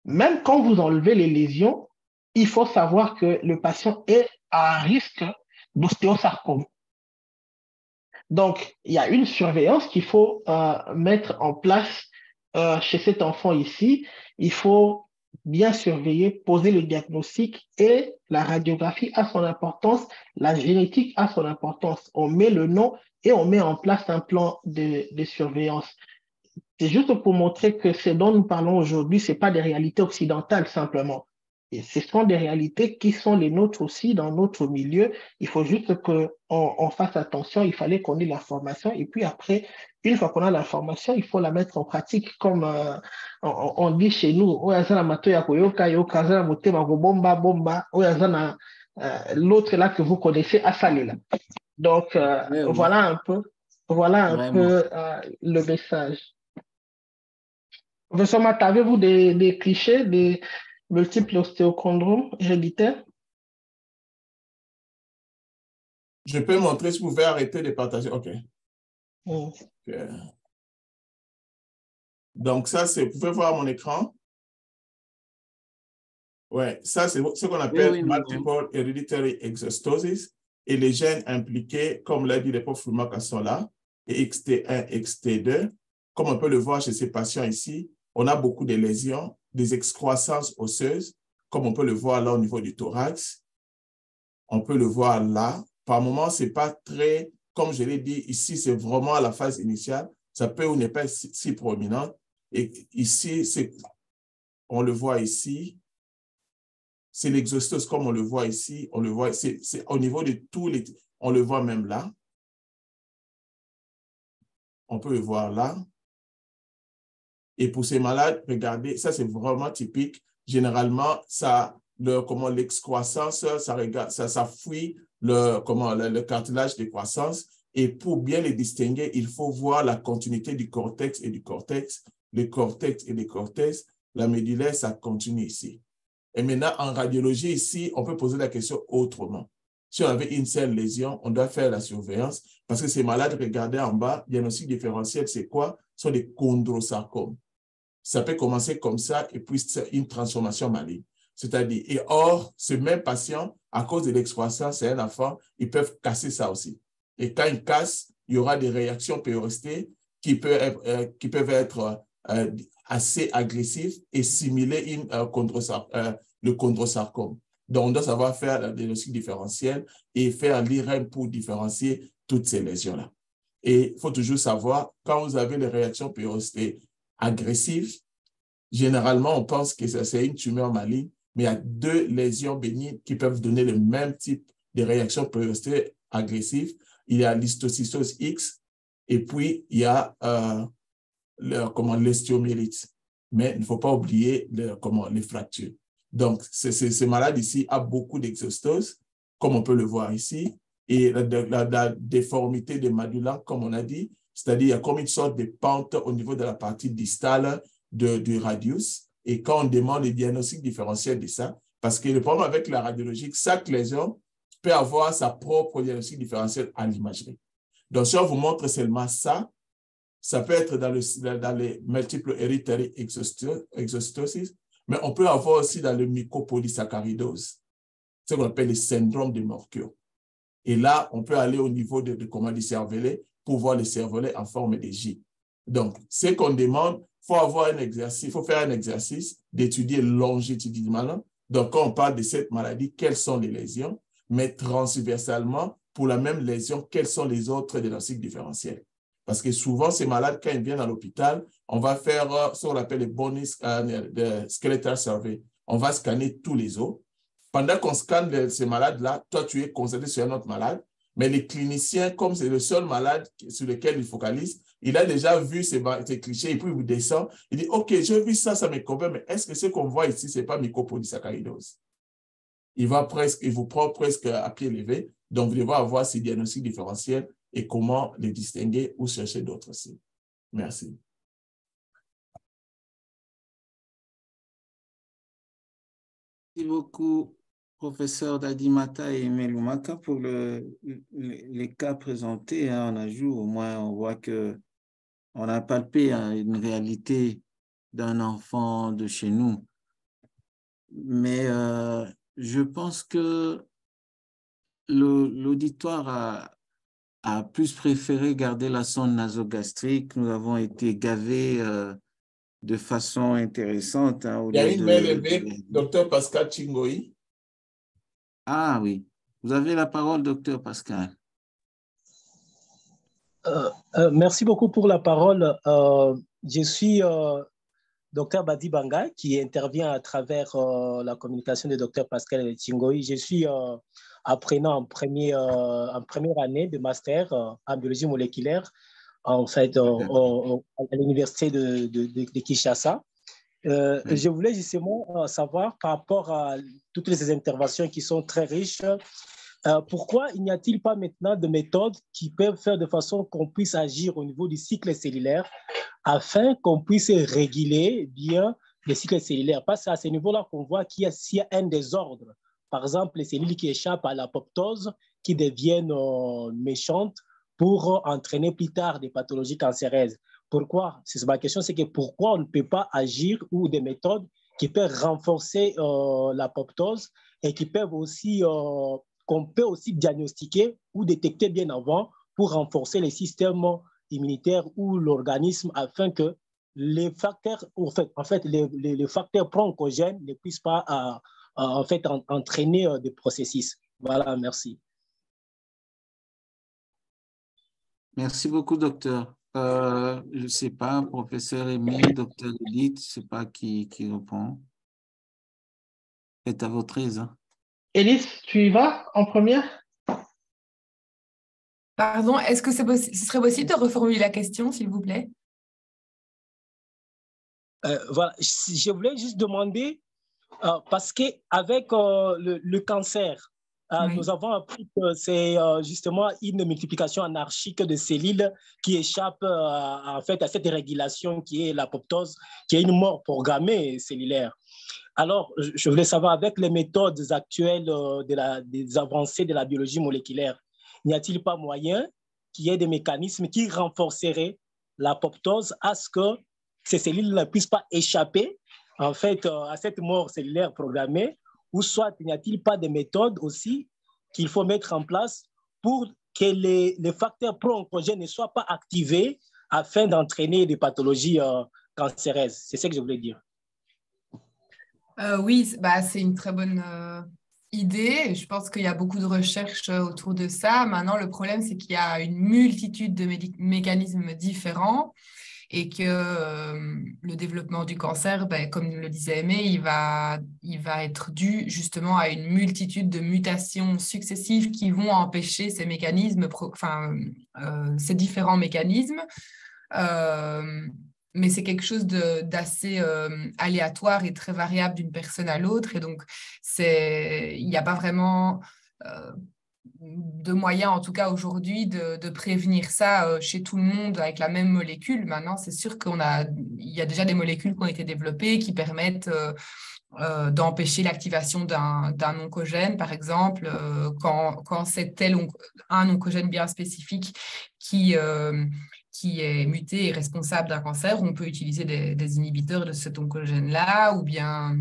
Même quand vous enlevez les lésions, il faut savoir que le patient est à risque d'ostéosarcome. Donc, il y a une surveillance qu'il faut mettre en place chez cet enfant ici. Il faut bien surveiller, poser le diagnostic et la radiographie a son importance, la génétique a son importance. On met le nom et on met en place un plan de surveillance. C'est juste pour montrer que ce dont nous parlons aujourd'hui, ce n'est pas des réalités occidentales simplement. Et ce sont des réalités qui sont les nôtres aussi dans notre milieu. Il faut juste qu'on fasse attention, il fallait qu'on ait l'information. Et puis après, une fois qu'on a l'information, il faut la mettre en pratique comme on dit chez nous. L'autre là que vous connaissez, Asalela. Donc, Oui. voilà un peu le message. Professeur Mata, avez-vous des clichés, des multiples ostéochondromes héréditaires? Je peux montrer si vous pouvez arrêter de partager. OK. Donc, ça, vous pouvez voir mon écran. Ouais, ça, c'est ce qu'on appelle multiple hereditary exostosis. Et les gènes impliqués, comme l'a dit les profs qui sont là, et XT1, XT2, comme on peut le voir chez ces patients ici, on a beaucoup de lésions, des excroissances osseuses, comme on peut le voir là au niveau du thorax. On peut le voir là. Par moment, ce n'est pas très, comme je l'ai dit, ici, c'est vraiment à la phase initiale. Ça peut ou n'est pas si prominent. Et ici, on le voit ici. C'est l'exostose, comme on le voit ici. On le voit, c'est au niveau de tous les... On le voit même là. On peut le voir là. Et pour ces malades, regardez, ça c'est vraiment typique. Généralement, l'excroissance, ça fuit le cartilage de croissance. Et pour bien les distinguer, il faut voir la continuité du cortex et du cortex, le cortex et le cortex. La médullaire, ça continue ici. Et maintenant, en radiologie, ici, on peut poser la question autrement. Si on avait une seule lésion, on doit faire la surveillance parce que ces malades, regardez en bas, diagnostic différentiel, c'est quoi? Ce sont des chondrosarcomes. Ça peut commencer comme ça et puis c'est une transformation maligne. C'est-à-dire, et or, ce même patient, à cause de l'excroissance, c'est un enfant, ils peuvent casser ça aussi. Et quand ils cassent, il y aura des réactions pérostées qui peuvent être assez agressives et simuler le chondrosarcome. Donc, on doit savoir faire la diagnostic différentiel et faire l'IRM pour différencier toutes ces lésions-là. Et il faut toujours savoir, quand vous avez les réactions périostées agressives, généralement, on pense que c'est une tumeur maligne, mais il y a 2 lésions bénignes qui peuvent donner le même type de réaction périostée agressive. Il y a l'histocystose X et puis il y a l'ostéomyélite. Mais il ne faut pas oublier les fractures. Donc, ce malade ici a beaucoup d'exostose, comme on peut le voir ici, et la déformité des madulas, comme on a dit, c'est-à-dire il y a comme une sorte de pente au niveau de la partie distale du radius. Et quand on demande le diagnostic différentiel de ça, parce que le problème avec la radiologie, chaque lésion peut avoir sa propre diagnostic différentiel à l'imagerie. Donc, si on vous montre seulement ça, ça peut être dans les multiples hereditary exocytosis, mais on peut avoir aussi dans le mycopolysaccharidose, ce qu'on appelle le syndrome de Mercure. Et là, on peut aller au niveau du cervelet pour voir le cervelet en forme de J. Donc, ce qu'on demande, il faut faire un exercice d'étudier longitudinalement. Donc, quand on parle de cette maladie, quelles sont les lésions, mais transversalement, pour la même lésion, quels sont les autres diagnostics différentiels. Parce que souvent, ces malades, quand ils viennent à l'hôpital, on va faire ce qu'on appelle le bone skeletal survey. On va scanner tous les os. Pendant qu'on scanne ces malades-là, toi, tu es concentré sur un autre malade, mais les cliniciens, comme c'est le seul malade sur lequel ils focalisent, il a déjà vu ces clichés et puis il descend. Il dit, OK, j'ai vu ça, ça me convainc, mais est-ce que ce qu'on voit ici, ce n'est pas mycopolysaccharidose? Il vous prend presque à pied levé. Donc, vous devez avoir ces diagnostics différentiels et comment les distinguer ou chercher d'autres signes. Merci. Merci beaucoup, professeur Dadimata et Melumaka, pour les cas présentés en ajout. Au moins, on voit qu'on a palpé une réalité d'un enfant de chez nous. Mais je pense que l'auditoire a plus préféré garder la sonde nasogastrique. Nous avons été gavés de façon intéressante. Il y a une main levée, Dr Pascal Chingoï. Ah oui, vous avez la parole, Dr Pascal. Merci beaucoup pour la parole. Je suis Dr Badi Banga, qui intervient à travers la communication de Dr Pascal Chingoï. Je suis apprenant en première année de master en biologie moléculaire, en fait, à l'université de Kinshasa. Je voulais justement savoir, par rapport à toutes ces interventions qui sont très riches, pourquoi il n'y a-t-il pas maintenant de méthodes qui peuvent faire de façon qu'on puisse agir au niveau du cycle cellulaire afin qu'on puisse réguler bien le cycle cellulaire? Parce que c'est à ce niveau-là qu'on voit qu'il y a un désordre. Par exemple, les cellules qui échappent à l'apoptose, qui deviennent méchantes pour entraîner plus tard des pathologies cancéreuses. Pourquoi? C'est ma question, c'est que pourquoi on ne peut pas agir ou des méthodes qui peuvent renforcer l'apoptose et qui peuvent aussi, qu'on peut aussi diagnostiquer ou détecter bien avant pour renforcer les systèmes immunitaires ou l'organisme afin que les facteurs, en fait, les facteurs bronchogènes ne puissent pas en fait, entraîner des processus. Voilà, merci. Merci beaucoup, docteur. Je ne sais pas, professeur Émile, docteur Edith, je ne sais pas qui répond. Faites à votre aise. Hein. Élise, tu y vas en première? Pardon, est-ce que ce serait possible de reformuler la question, s'il vous plaît? Voilà, je voulais juste demander, parce qu'avec le cancer, oui. Nous avons appris que c'est justement une multiplication anarchique de cellules qui échappent en fait, à cette régulation qui est l'apoptose, qui est une mort programmée cellulaire. Alors, je voulais savoir, avec les méthodes actuelles des avancées de la biologie moléculaire, n'y a-t-il pas moyen qu'il y ait des mécanismes qui renforceraient l'apoptose à ce que ces cellules ne puissent pas échapper en fait, à cette mort cellulaire programmée, ou soit n'y a-t-il pas de méthodes aussi qu'il faut mettre en place pour que les facteurs pro-oncogènes ne soient pas activés afin d'entraîner des pathologies cancéreuses? C'est ce que je voulais dire. Oui, bah, c'est une très bonne idée. Je pense qu'il y a beaucoup de recherches autour de ça. Maintenant, le problème, c'est qu'il y a une multitude de mécanismes différents et que le développement du cancer, ben, comme le disait Aimé, il va être dû justement à une multitude de mutations successives qui vont empêcher ces mécanismes, ces différents mécanismes. Mais c'est quelque chose d'assez aléatoire et très variable d'une personne à l'autre. Et donc, il n'y a pas vraiment de moyens, en tout cas aujourd'hui, de prévenir ça chez tout le monde avec la même molécule. Maintenant, c'est sûr il y a déjà des molécules qui ont été développées qui permettent d'empêcher l'activation d'un oncogène, par exemple, quand c'est un oncogène bien spécifique qui est muté et responsable d'un cancer, on peut utiliser des inhibiteurs de cet oncogène-là, ou bien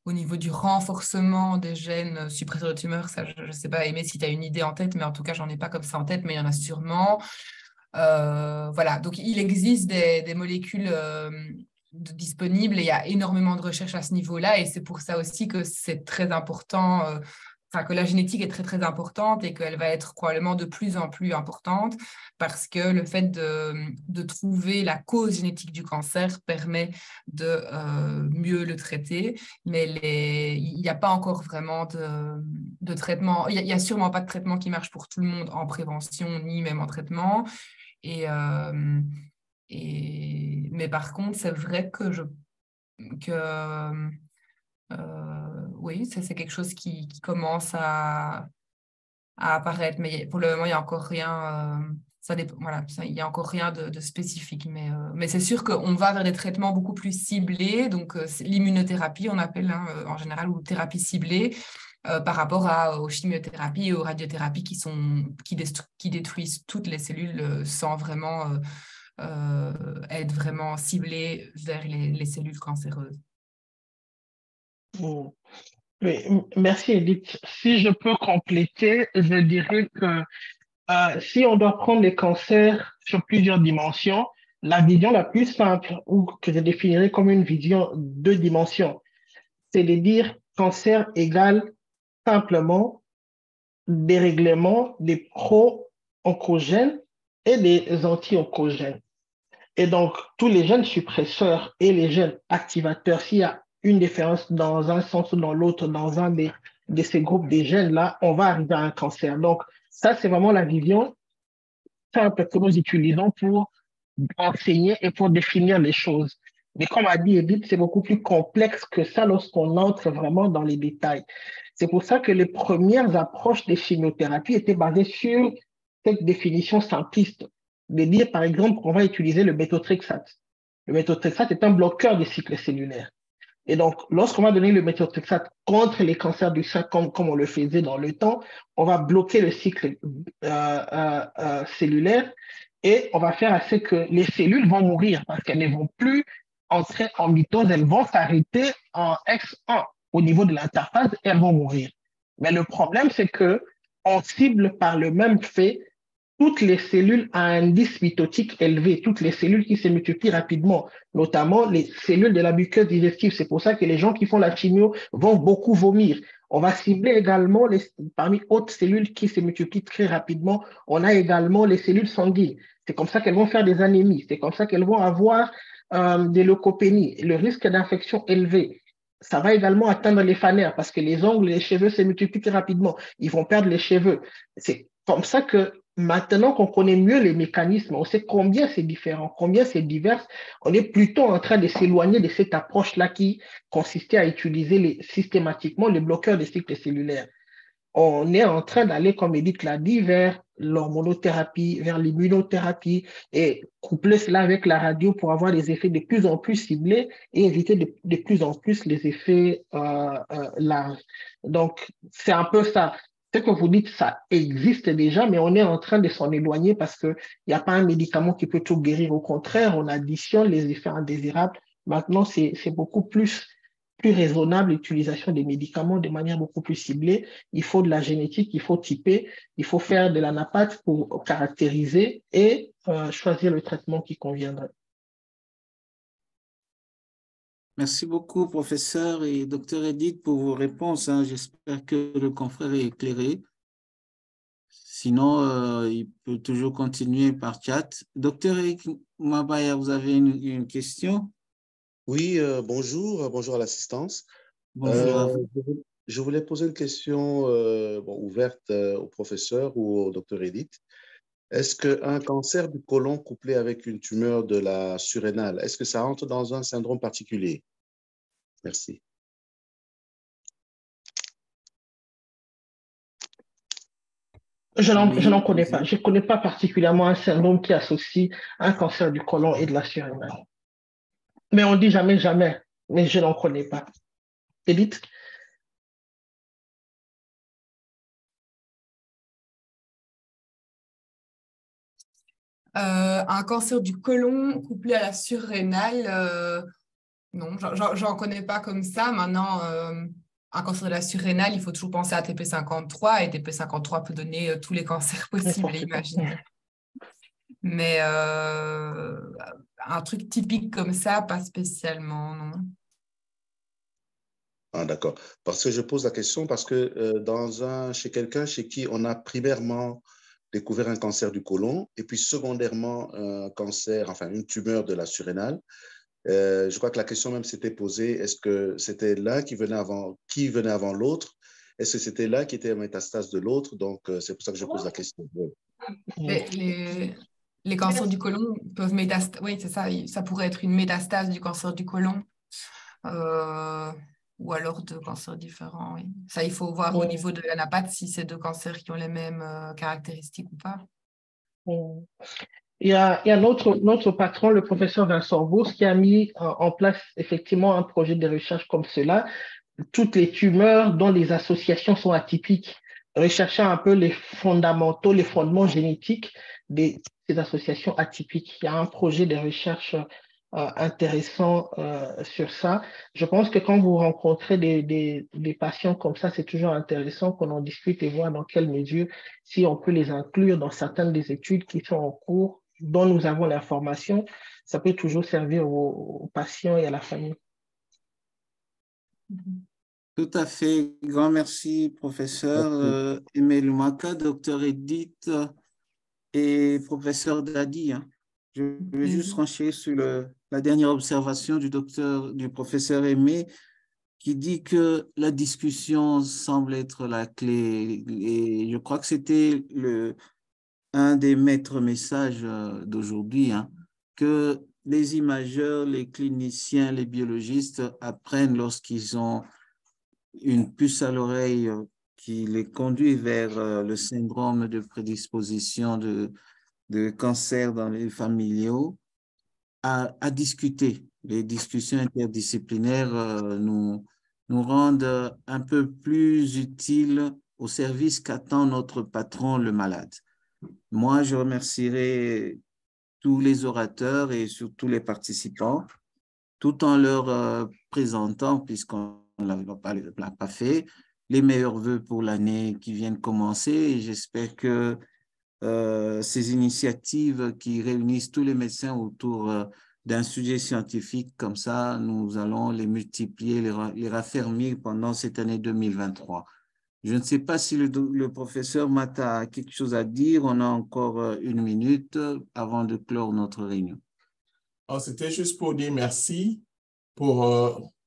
au niveau du renforcement des gènes suppresseurs de tumeurs, ça, je ne sais pas, Aimé, si tu as une idée en tête, mais en tout cas, j'en ai pas comme ça en tête, mais il y en a sûrement. Voilà, donc il existe des molécules disponibles et il y a énormément de recherches à ce niveau-là, et c'est pour ça aussi que c'est très important, que la génétique est très, très importante et qu'elle va être probablement de plus en plus importante parce que le fait de trouver la cause génétique du cancer permet de mieux le traiter. Mais il n'y a pas encore vraiment de traitement. Il n'y a sûrement pas de traitement qui marche pour tout le monde en prévention ni même en traitement. Mais par contre, c'est vrai que oui, c'est quelque chose qui commence à apparaître, mais pour le moment, il n'y a encore rien, voilà, il y a encore rien de spécifique. Mais c'est sûr qu'on va vers des traitements beaucoup plus ciblés, donc l'immunothérapie, on appelle en général, ou thérapie ciblée, par rapport aux chimiothérapies et aux radiothérapies qui détruisent toutes les cellules sans vraiment être vraiment ciblées vers les cellules cancéreuses. Oui, merci Edith. Si je peux compléter, je dirais que si on doit prendre les cancers sur plusieurs dimensions, la vision la plus simple, ou que je définirais comme une vision deux dimensions, c'est de dire cancer égale simplement dérèglement des pro-oncogènes et des anti-oncogènes. Et donc, tous les gènes suppresseurs et les gènes activateurs, s'il y a une différence dans un sens ou dans l'autre, dans un de ces groupes de gènes-là, on va arriver à un cancer. Donc, ça, c'est vraiment la vision simple que nous utilisons pour enseigner et pour définir les choses. Mais comme a dit Edith, c'est beaucoup plus complexe que ça lorsqu'on entre vraiment dans les détails. C'est pour ça que les premières approches des chimiothérapies étaient basées sur cette définition simpliste, de dire par exemple qu'on va utiliser le méthotrexate. Le méthotrexate est un bloqueur des cycles cellulaires. Et donc, lorsqu'on va donner le méthotrexate contre les cancers du sein, comme on le faisait dans le temps, on va bloquer le cycle cellulaire et on va faire à ce que les cellules vont mourir parce qu'elles ne vont plus entrer en mitose, elles vont s'arrêter en X1 au niveau de l'interface et elles vont mourir. Mais le problème, c'est que on cible par le même fait toutes les cellules à un indice mitotique élevé, toutes les cellules qui se multiplient rapidement, notamment les cellules de la muqueuse digestive. C'est pour ça que les gens qui font la chimio vont beaucoup vomir. On va cibler également, parmi autres cellules qui se multiplient très rapidement, on a également les cellules sanguines. C'est comme ça qu'elles vont faire des anémies. C'est comme ça qu'elles vont avoir des leucopénies, le risque d'infection élevé. Ça va également atteindre les fanères parce que les ongles et les cheveux se multiplient très rapidement. Ils vont perdre les cheveux. C'est comme ça que maintenant qu'on connaît mieux les mécanismes, on sait combien c'est différent, combien c'est divers, on est plutôt en train de s'éloigner de cette approche-là qui consistait à utiliser systématiquement les bloqueurs des cycles cellulaires. On est en train d'aller, comme Edith l'a dit, vers l'hormonothérapie, vers l'immunothérapie et coupler cela avec la radio pour avoir des effets de plus en plus ciblés et éviter de plus en plus les effets larges. Donc, c'est un peu ça. Ce que vous dites, ça existe déjà, mais on est en train de s'en éloigner parce qu'il n'y a pas un médicament qui peut tout guérir. Au contraire, on additionne les effets indésirables. Maintenant, c'est beaucoup plus raisonnable l'utilisation des médicaments de manière beaucoup plus ciblée. Il faut de la génétique, il faut typer, il faut faire de l'anapathe pour caractériser et choisir le traitement qui conviendrait. Merci beaucoup, professeur et docteur Edith, pour vos réponses. J'espère que le confrère est éclairé. Sinon, il peut toujours continuer par chat. Docteur Eric Mabaya, vous avez une question? Oui, bonjour, bonjour à l'assistance. Bonjour à vous. Je voulais poser une question ouverte au professeur ou au docteur Edith. Est-ce qu'un cancer du côlon couplé avec une tumeur de la surrénale, est-ce que ça entre dans un syndrome particulier? Merci. Je n'en connais pas. Je ne connais pas particulièrement un syndrome qui associe un cancer du côlon et de la surrénale. Mais on dit jamais, jamais. Mais je n'en connais pas. Edith? Un cancer du côlon couplé à la surrénale, non, j'en connais pas comme ça. Maintenant, un cancer de la surrénale, il faut toujours penser à TP53 et TP53 peut donner tous les cancers possibles et imaginables. Mais un truc typique comme ça, pas spécialement, non. Ah, d'accord. Parce que je pose la question parce que chez quelqu'un chez qui on a primairement découvert un cancer du côlon et puis secondairement un cancer, enfin une tumeur de la surrénale, je crois que la question même s'était posée, est-ce que c'était l'un qui venait avant l'autre? Est-ce que c'était l'un qui était en métastase de l'autre? Donc, c'est pour ça que je pose la question. Les cancers du côlon peuvent métastaser. Oui, c'est ça. Ça pourrait être une métastase du cancer du côlon. Ou alors deux cancers différents. Oui. Ça, il faut voir au niveau de l'anapathe si c'est deux cancers qui ont les mêmes caractéristiques ou pas. Il y a notre patron, le professeur Vincent Bourse, qui a mis en place effectivement un projet de recherche comme cela. Toutes les tumeurs dont les associations sont atypiques, recherchant un peu les fondamentaux, les fondements génétiques de ces associations atypiques. Il y a un projet de recherche intéressant sur ça. Je pense que quand vous rencontrez des patients comme ça, c'est toujours intéressant qu'on en discute et voir dans quelle mesure, si on peut les inclure dans certaines des études qui sont en cours, dont nous avons l'information, ça peut toujours servir aux patients et à la famille. Tout à fait. Grand merci, professeur Aimé Lumaka, docteur Edith et professeur Dadi. Je vais juste renchérir sur la dernière observation du professeur Aimé qui dit que la discussion semble être la clé. Et je crois que c'était un des maîtres messages d'aujourd'hui, que les imageurs, les cliniciens, les biologistes apprennent lorsqu'ils ont une puce à l'oreille qui les conduit vers le syndrome de prédisposition de cancer dans les familiaux, à discuter. Les discussions interdisciplinaires nous rendent un peu plus utiles au service qu'attend notre patron, le malade. Moi, je remercierai tous les orateurs et surtout les participants, tout en leur présentant, puisqu'on ne l'a pas fait, les meilleurs vœux pour l'année qui vient de commencer. Et j'espère que ces initiatives qui réunissent tous les médecins autour d'un sujet scientifique comme ça, nous allons les multiplier, les raffermir pendant cette année 2023. Je ne sais pas si le professeur Mata a quelque chose à dire. On a encore une minute avant de clore notre réunion. C'était juste pour dire merci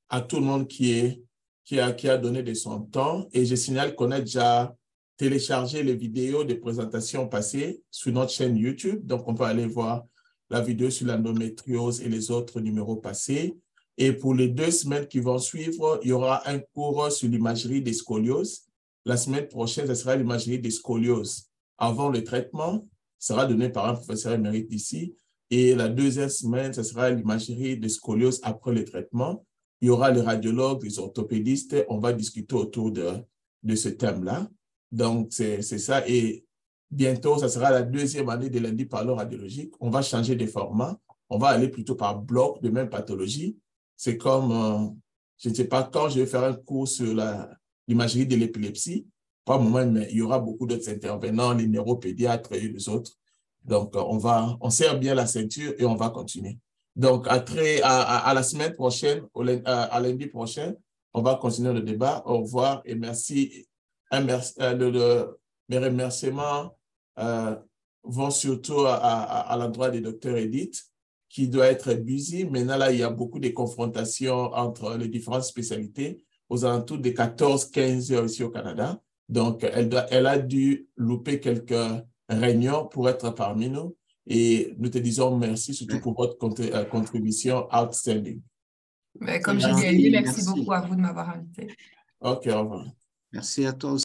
à tout le monde qui a donné de son temps. Et je signale qu'on a déjà téléchargé les vidéos des présentations passées sur notre chaîne YouTube. Donc, on peut aller voir la vidéo sur l'endométriose et les autres numéros passés. Et pour les 2 semaines qui vont suivre, il y aura un cours sur l'imagerie des scolioses. La semaine prochaine, ce sera l'imagerie des scolioses avant le traitement. Sera donné par un professeur émérite d'ici. Et la 2e semaine, ce sera l'imagerie des scolioses après le traitement. Il y aura les radiologues, les orthopédistes. On va discuter autour de ce thème-là. Donc, c'est ça. Et bientôt, ça sera la 2e année de lundi parlant radiologique. On va changer de format. On va aller plutôt par bloc de même pathologie. C'est comme, je ne sais pas, quand je vais faire un cours sur l'imagerie de l'épilepsie, pas au moment, mais il y aura beaucoup d'autres intervenants, les neuropédiatres et les autres. Donc, on serre bien la ceinture et on va continuer. Donc, à la semaine prochaine, à lundi prochain, on va continuer le débat. Au revoir et merci. Mes remerciements vont surtout à l'endroit du docteur Edith, qui doit être busy. Maintenant, là, il y a beaucoup de confrontations entre les différentes spécialités aux alentours de 14-15 heures ici au Canada. Donc, elle a dû louper quelques réunions pour être parmi nous. Et nous te disons merci, surtout pour votre contribution outstanding. Mais comme j'ai dit, merci beaucoup à vous de m'avoir invité. OK, au revoir. Merci à toi aussi.